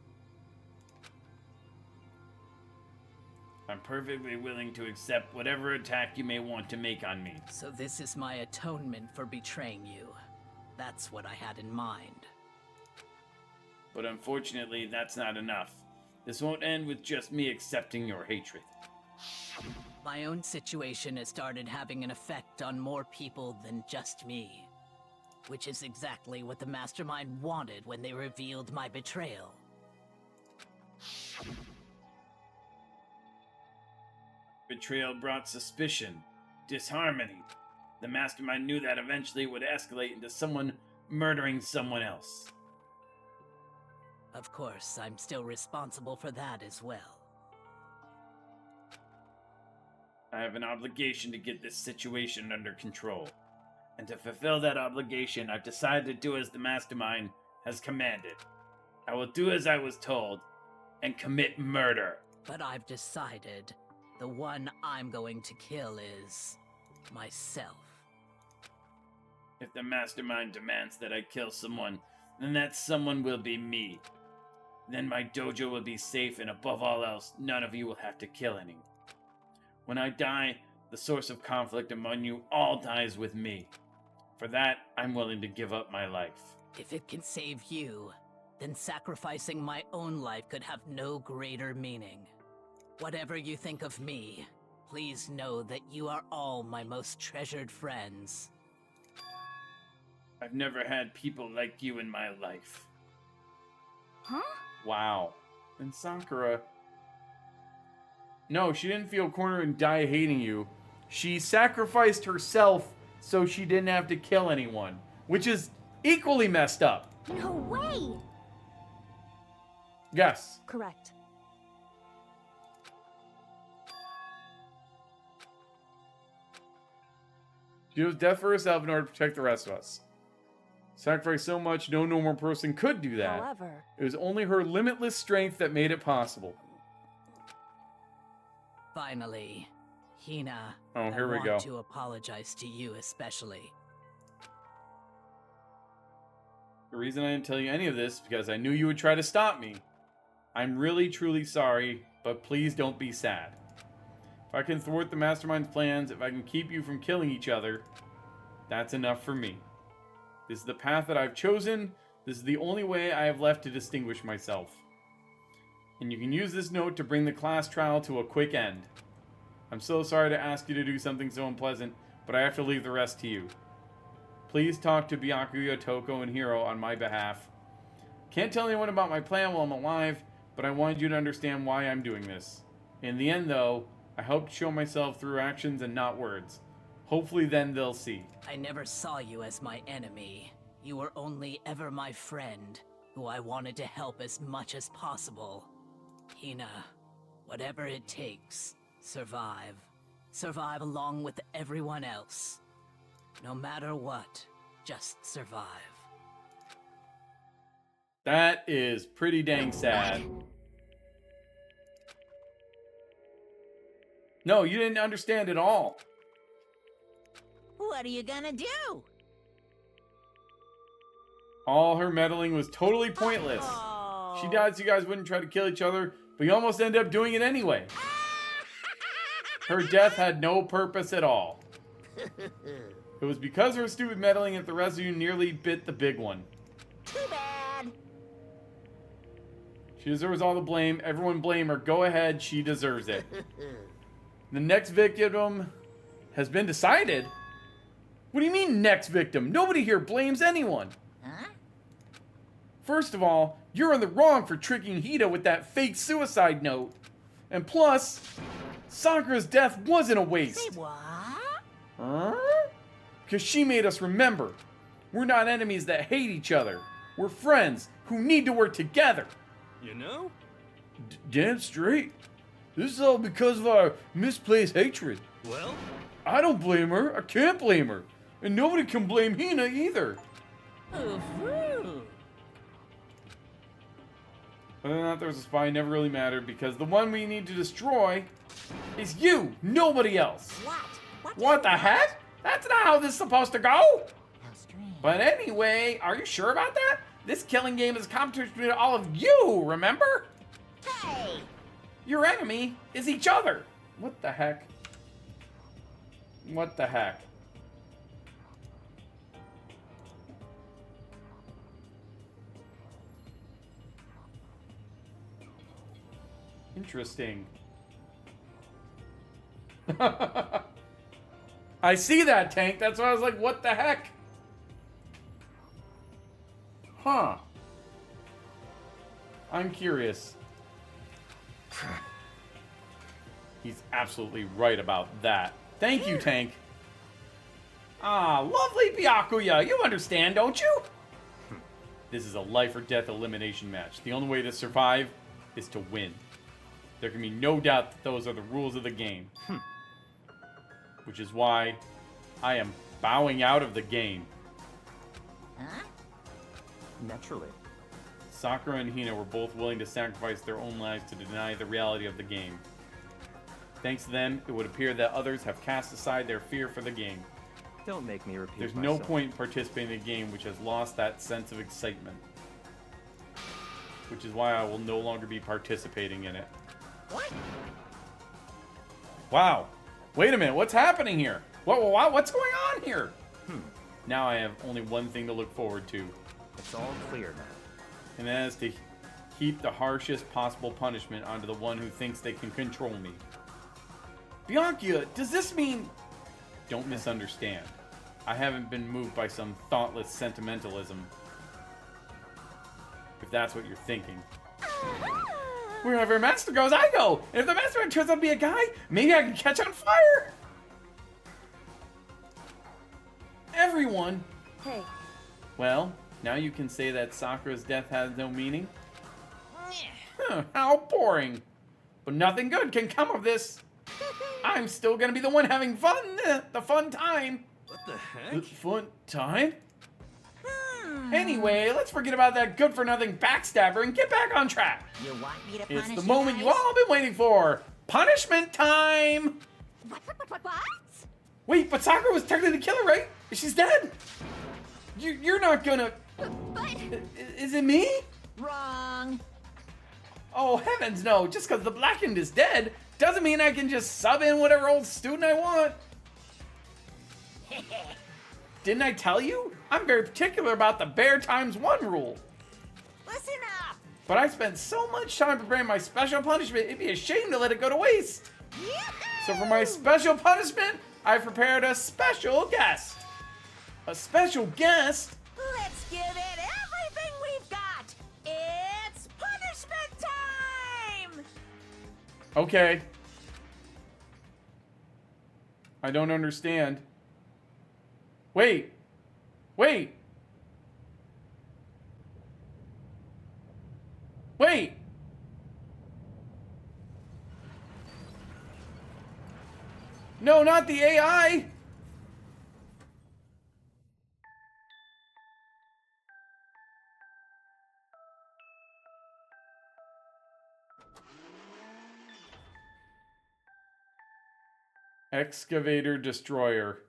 I'm perfectly willing to accept whatever attack you may want to make on me. So this is my atonement for betraying you. That's what I had in mind. But unfortunately, that's not enough. This won't end with just me accepting your hatred. My own situation has started having an effect on more people than just me. Which is exactly what the Mastermind wanted when they revealed my betrayal. Betrayal brought suspicion, disharmony. The Mastermind knew that eventually would escalate into someone murdering someone else. Of course, I'm still responsible for that as well. I have an obligation to get this situation under control. And to fulfill that obligation, I've decided to do as the Mastermind has commanded. I will do as I was told, and commit murder. But I've decided the one I'm going to kill is myself. If the Mastermind demands that I kill someone, then that someone will be me. Then my dojo will be safe, and above all else, none of you will have to kill any. When I die, the source of conflict among you all dies with me. For that, I'm willing to give up my life. If it can save you, then sacrificing my own life could have no greater meaning. Whatever you think of me, please know that you are all my most treasured friends. I've never had people like you in my life. Huh? Wow. And Sakura... No, she didn't feel cornered and die hating you. She sacrificed herself so she didn't have to kill anyone. Which is equally messed up. No way! Yes. Correct. She chose death for herself in order to protect the rest of us. Sacrificed so much, no normal person could do that. However, It was only her limitless strength that made it possible. Finally, Hina, Oh, here we I go. want to apologize to you especially. The reason I didn't tell you any of this is because I knew you would try to stop me. I'm really, truly sorry, but please don't be sad. If I can thwart the Mastermind's plans, if I can keep you from killing each other, that's enough for me. This is the path that I've chosen. This is the only way I have left to distinguish myself. And you can use this note to bring the class trial to a quick end. I'm so sorry to ask you to do something so unpleasant, but I have to leave the rest to you. Please talk to Byakuya, Toko, and Hiro on my behalf. Can't tell anyone about my plan while I'm alive, but I wanted you to understand why I'm doing this. In the end, though, I hope to show myself through actions and not words. Hopefully then they'll see. I never saw you as my enemy. You were only ever my friend, who I wanted to help as much as possible. Hina, whatever it takes, survive. Survive along with everyone else. No matter what, just survive. That is pretty dang sad. No, you didn't understand at all. What are you gonna do? All her meddling was totally pointless. Oh. She died so you guys wouldn't try to kill each other, but you almost ended up doing it anyway. Her death had no purpose at all. It was because of her stupid meddling that the rest of you nearly bit the big one. Too bad. She deserves all the blame. Everyone blame her. Go ahead. She deserves it. The next victim has been decided? What do you mean, next victim? Nobody here blames anyone. Huh? First of all, you're in the wrong for tricking Hida with that fake suicide note. And plus, Sakura's death wasn't a Say waste. what? Huh? Because she made us remember. We're not enemies that hate each other. We're friends who need to work together. You know? Damn straight. This is all because of our misplaced hatred. Well? I don't blame her. I can't blame her. And nobody can blame Hina either. Ooh-hoo. Whether or not there's a spy never really mattered because the one we need to destroy is you, nobody else. What the heck? That's not how this is supposed to go. How strange. But anyway, are you sure about that? This killing game is a competition between all of you, remember? Hey! Your enemy is each other. What the heck? What the heck? Interesting. I see that, Tank. That's why I was like, what the heck? Huh. I'm curious. He's absolutely right about that. Thank you, Tank. Ah, lovely Byakuya. You understand, don't you? This is a life or death elimination match. The only way to survive is to win. There can be no doubt that those are the rules of the game. Which is why I am bowing out of the game. Huh? Naturally. Sakura and Hina were both willing to sacrifice their own lives to deny the reality of the game. Thanks to them, it would appear that others have cast aside their fear for the game. Don't make me repeat There's myself. no point in participating in a game which has lost that sense of excitement. Which is why I will no longer be participating in it. What? Wow. Wait a minute, what's happening here? What's going on here? Now I have only one thing to look forward to. It's all clear now. And that is to heap the harshest possible punishment onto the one who thinks they can control me. Bianca, does this mean... Don't misunderstand. I haven't been moved by some thoughtless sentimentalism. If that's what you're thinking. Wherever a master goes, I go! And if the mastermind turns out to be a guy, maybe I can catch on fire! Everyone! Hey, Well, now you can say that Sakura's death has no meaning? How boring! But nothing good can come of this! I'm still gonna be the one having fun! The fun time! What the heck? The fun time? Anyway, let's forget about that good-for-nothing backstabber and get back on track! You want me to It's punish the you moment you guys? all been waiting for! Punishment time! What? Wait, but Sakura was technically the killer, right? She's dead! You're not gonna... But... Is it me? Wrong. Oh, heavens no. Just because the Blackened is dead doesn't mean I can just sub in whatever old student I want. Didn't I tell you? I'm very particular about the bear ×1 rule. Listen up. But I spent so much time preparing my special punishment, it'd be a shame to let it go to waste. So for my special punishment, I've prepared a special guest. A special guest? Let's give it everything we've got. It's punishment time. Okay. I don't understand. Wait. Wait. Wait. No, not the AI. Excavator Destroyer.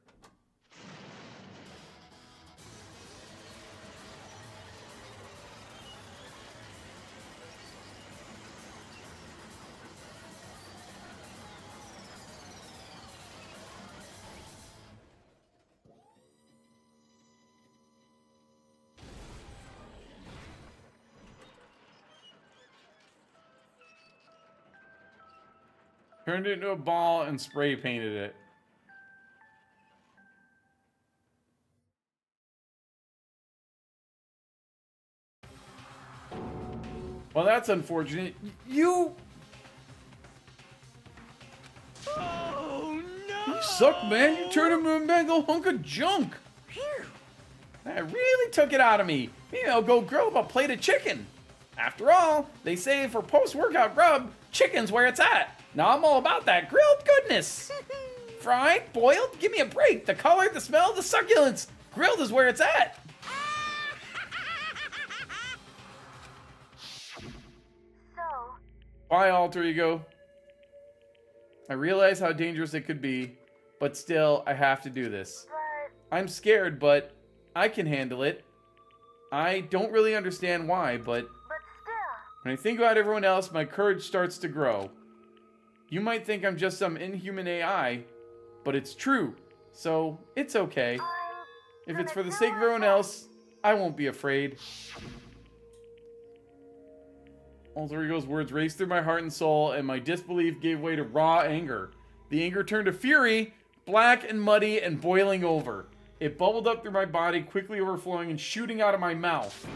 Turned it into a ball and spray painted it. Well, that's unfortunate. You Oh no! You suck, man. You turned him into a mangled hunk of junk. That really took it out of me. Maybe I'll go grill up a plate of chicken. After all, they say for post-workout grub, chicken's where it's at. Now I'm all about that grilled goodness. Fried, boiled, give me a break. The color, the smell, the succulence. Grilled is where it's at. So, Bye, alter ego. I realize how dangerous it could be, but still, I have to do this. but I'm scared, but I can handle it. I don't really understand why, but still. when I think about everyone else, my courage starts to grow. You might think I'm just some inhuman AI, but it's true, so it's okay. If it's for the sake of everyone else, I won't be afraid. Alter Ego's words raced through my heart and soul, and my disbelief gave way to raw anger. The anger turned to fury, black and muddy and boiling over. It bubbled up through my body, quickly overflowing and shooting out of my mouth.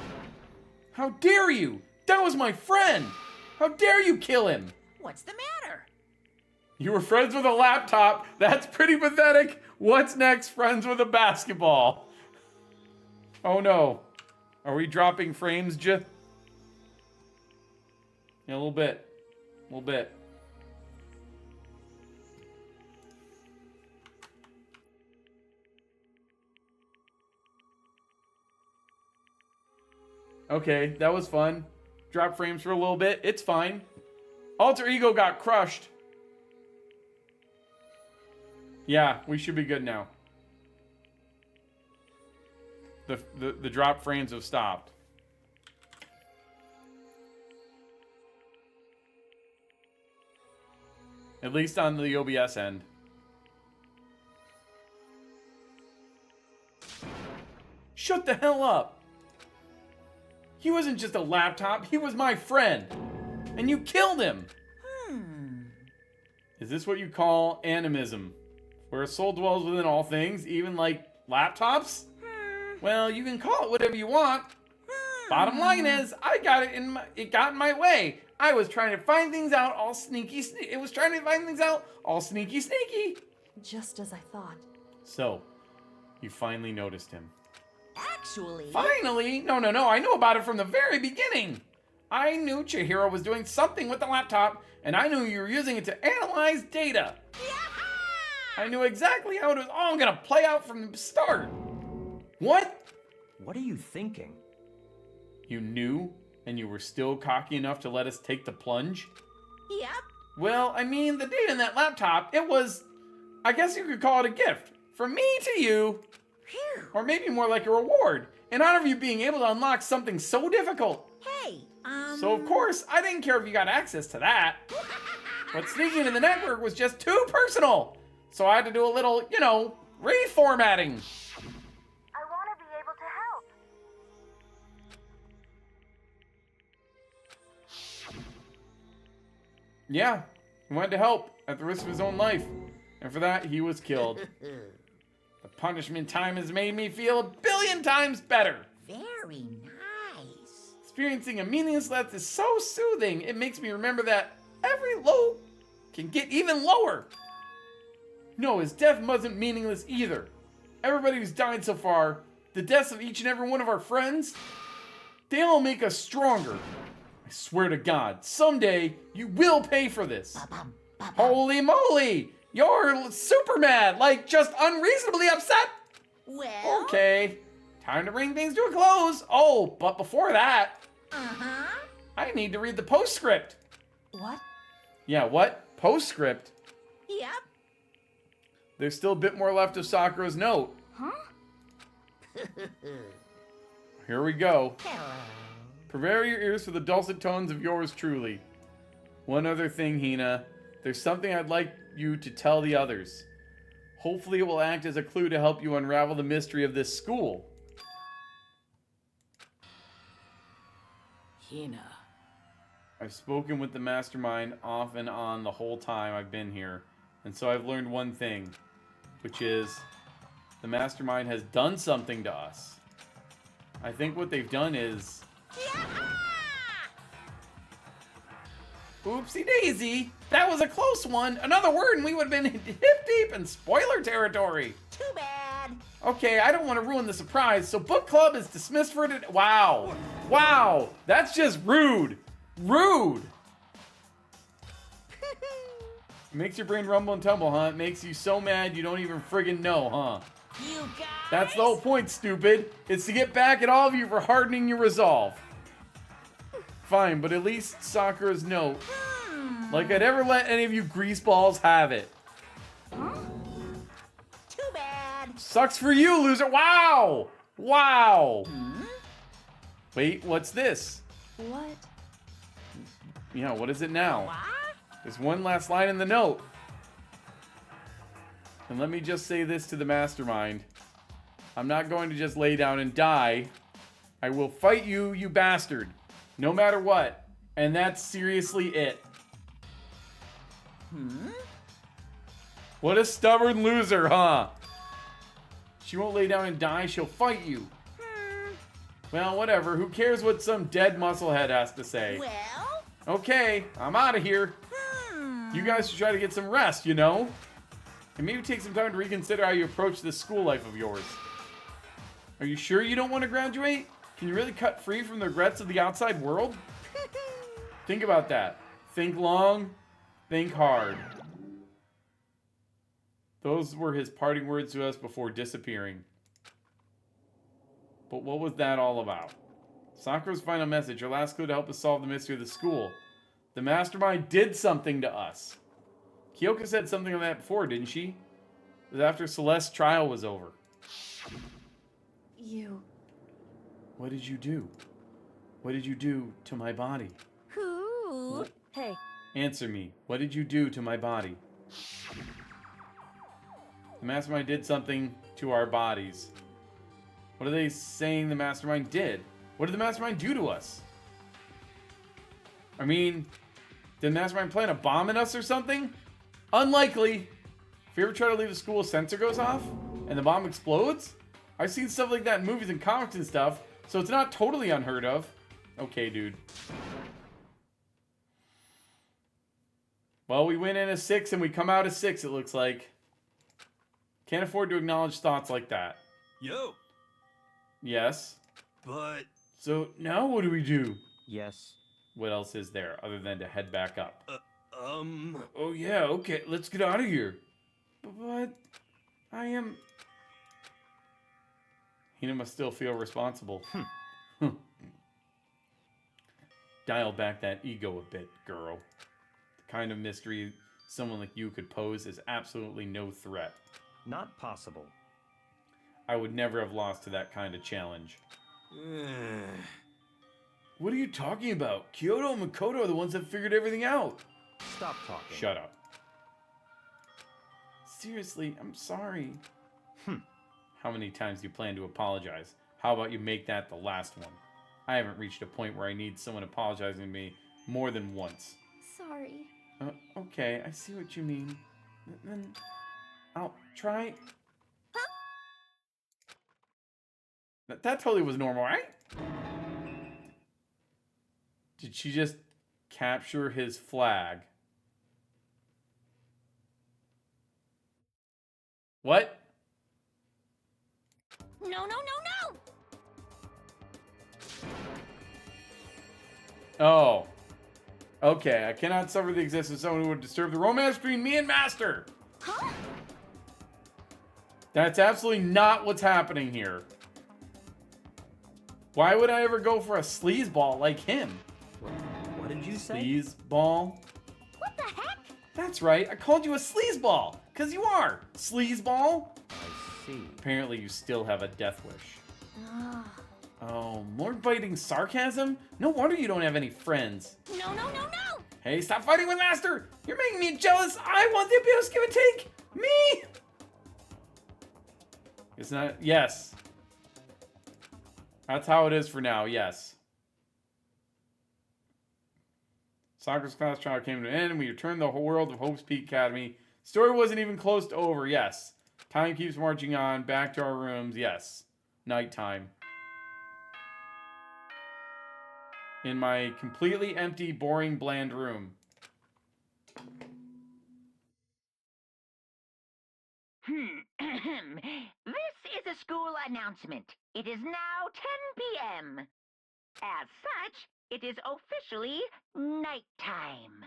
How dare you! That was my friend! How dare you kill him! What's the matter? You were friends with a laptop. That's pretty pathetic. What's next? Friends with a basketball. Oh no. Are we dropping frames, Yeah, a little bit. A little bit. Okay, that was fun. Drop frames for a little bit. It's fine. Alter Ego got crushed. Yeah, we should be good now. The drop frames have stopped. At least on the OBS end. Shut the hell up! He wasn't just a laptop, he was my friend! And you killed him! Is this what you call animism? Where a soul dwells within all things, even like laptops? Well, you can call it whatever you want. Bottom line is, it got in my way. I was trying to find things out all sneaky. It was trying to find things out all sneaky. Just as I thought. So, you finally noticed him. Actually... Finally? No. I know about it from the very beginning. I knew Chihiro was doing something with the laptop, and I knew you were using it to analyze data. I knew exactly how it was all gonna play out from the start. What? What are you thinking? You knew, and you were still cocky enough to let us take the plunge? Yep. Well, I mean, the data in that laptop, it was, I guess you could call it a gift. From me to you. Phew. Or maybe more like a reward. In honor of you being able to unlock something so difficult. Hey, So of course, I didn't care if you got access to that. But sneaking into the network was just too personal. So I had to do a little, reformatting. I want to be able to help. Yeah, he wanted to help at the risk of his own life. And for that, he was killed. The punishment time has made me feel 1 billion times better. Very nice. Experiencing a meaningless death is so soothing. It makes me remember that every low can get even lower. No, his death wasn't meaningless either. Everybody who's died so far, the deaths of each and every one of our friends, they all make us stronger. I swear to God, someday you will pay for this. Holy moly! You're super mad, like just unreasonably upset. Well... Okay, time to bring things to a close. Oh, but before that, Uh-huh. I need to read the postscript. What? Yeah, what? Postscript? Yep. There's still a bit more left of Sakura's note. Huh? Here we go. Hello. Prepare your ears for the dulcet tones of yours truly. One other thing, Hina. There's something I'd like you to tell the others. Hopefully it will act as a clue to help you unravel the mystery of this school. Hina. I've spoken with the mastermind off and on the whole time I've been here. And so I've learned one thing, which is the mastermind has done something to us. I think what they've done is... Oopsie daisy! That was a close one! Another word and we would have been hip deep in spoiler territory! Too bad. Okay, I don't want to ruin the surprise, so book club is dismissed for today. Wow! Wow! That's just rude! Rude! It makes your brain rumble and tumble, huh? It makes you so mad you don't even friggin' know, huh? You guys? That's the whole point, stupid. It's to get back at all of you for hardening your resolve. Fine, but at least Sakura's note. Like I'd ever let any of you greaseballs have it. Too bad. Sucks for you, loser. Wow! Wow! Wait, what's this? What? Yeah, what is it now? What? There's one last line in the note. And let me just say this to the mastermind. I'm not going to just lay down and die. I will fight you, you bastard. No matter what. And that's seriously it. What a stubborn loser, huh? She won't lay down and die, she'll fight you. Well, whatever. Who cares what some dead musclehead has to say? Well? Okay, I'm out of here. You guys should try to get some rest, you know? And maybe take some time to reconsider how you approach this school life of yours. Are you sure you don't want to graduate? Can you really cut free from the regrets of the outside world? Think about that. Think long, think hard. Those were his parting words to us before disappearing. But what was that all about? Sakura's final message, her last clue to help us solve the mystery of the school. The mastermind did something to us. Kyoka said something on that before, didn't she? It was after Celeste's trial was over. You. What did you do? What did you do to my body? Who? Hey. Answer me. What did you do to my body? The mastermind did something to our bodies. What are they saying the mastermind did? What did the mastermind do to us? I mean, did the mastermind plan a bomb in us or something? Unlikely. If you ever try to leave the school, a sensor goes off and the bomb explodes? I've seen stuff like that in movies and comics and stuff, so it's not totally unheard of. Okay, dude. Well, we went in as 6 and we come out as 6, it looks like. Can't afford to acknowledge thoughts like that. Yo. Yes. But... So, now what do we do? Yes. What else is there other than to head back up? Oh yeah, okay, let's get out of here. But... I am... Hina must still feel responsible. Dial back that ego a bit, girl. The kind of mystery someone like you could pose is absolutely no threat. Not possible. I would never have lost to that kind of challenge. What are you talking about? Kyoto and Makoto are the ones that figured everything out. Stop talking. Shut up. Seriously, I'm sorry. How many times do you plan to apologize? How about you make that the last one? I haven't reached a point where I need someone apologizing to me more than once. Sorry. Okay, I see what you mean. Then I'll try. That totally was normal, right? Did she just capture his flag? What? No, no, no, no! Oh. Okay, I cannot suffer the existence of someone who would disturb the romance between me and Master! Huh? That's absolutely not what's happening here. Why would I ever go for a sleazeball like him? What did you say? Sleazeball? What the heck? That's right, I called you a sleazeball! Because you are! Sleazeball? I see. Apparently you still have a death wish. Ah. Oh, more biting sarcasm? No wonder you don't have any friends. No, no, no, no! Hey, stop fighting with Master! You're making me jealous! I want the abuse, give and take! Me! It's not... Yes. That's how it is for now, yes. Sakura's class trial came to an end, and we returned to the world of Hope's Peak Academy. Story wasn't even close to over, yes. Time keeps marching on, back to our rooms, yes. Nighttime. In my completely empty, boring, bland room. This is a school announcement. It is now 10 p.m. As such, it is officially nighttime.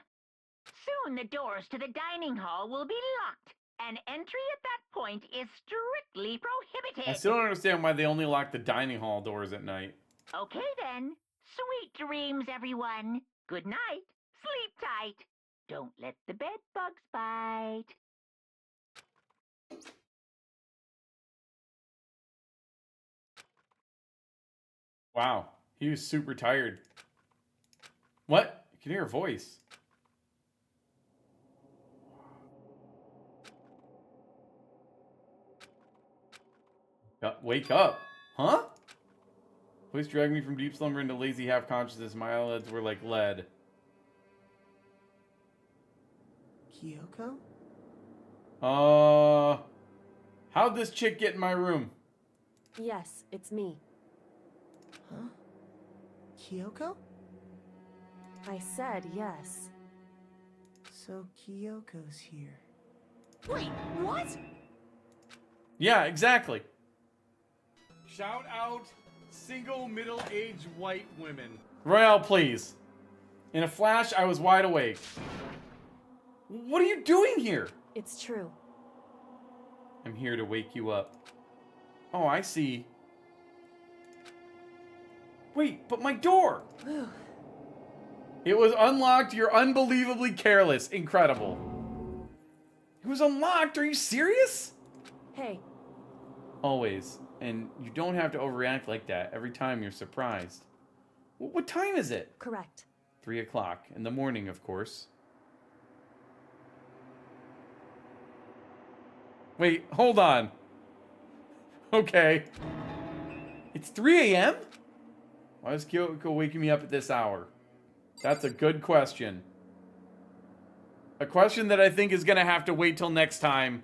Soon the doors to the dining hall will be locked, and entry at that point is strictly prohibited. I still don't understand why they only lock the dining hall doors at night. Okay then. Sweet dreams, everyone. Good night. Sleep tight. Don't let the bed bugs bite. Wow, he was super tired. What? You can hear a voice. Wake up. Huh? Voice dragged me from deep slumber into lazy half-consciousness. My eyelids were like lead. Kyoko? How'd this chick get in my room? Yes, it's me. Huh? Kyoko? I said yes. So Kyoko's here. Wait, what? Yeah, exactly. Shout out single middle-aged white women. Royale, please. In a flash, I was wide awake. What are you doing here? It's true. I'm here to wake you up. Oh, I see. Wait, but my door! It was unlocked. You're unbelievably careless. Incredible. It was unlocked. Are you serious? Hey. Always. And you don't have to overreact like that every time you're surprised. What time is it? Correct. 3 o'clock. In the morning, of course. Wait, hold on. Okay. It's 3 a.m.? Why is Kyoko waking me up at this hour? That's a good question. A question that I think is going to have to wait till next time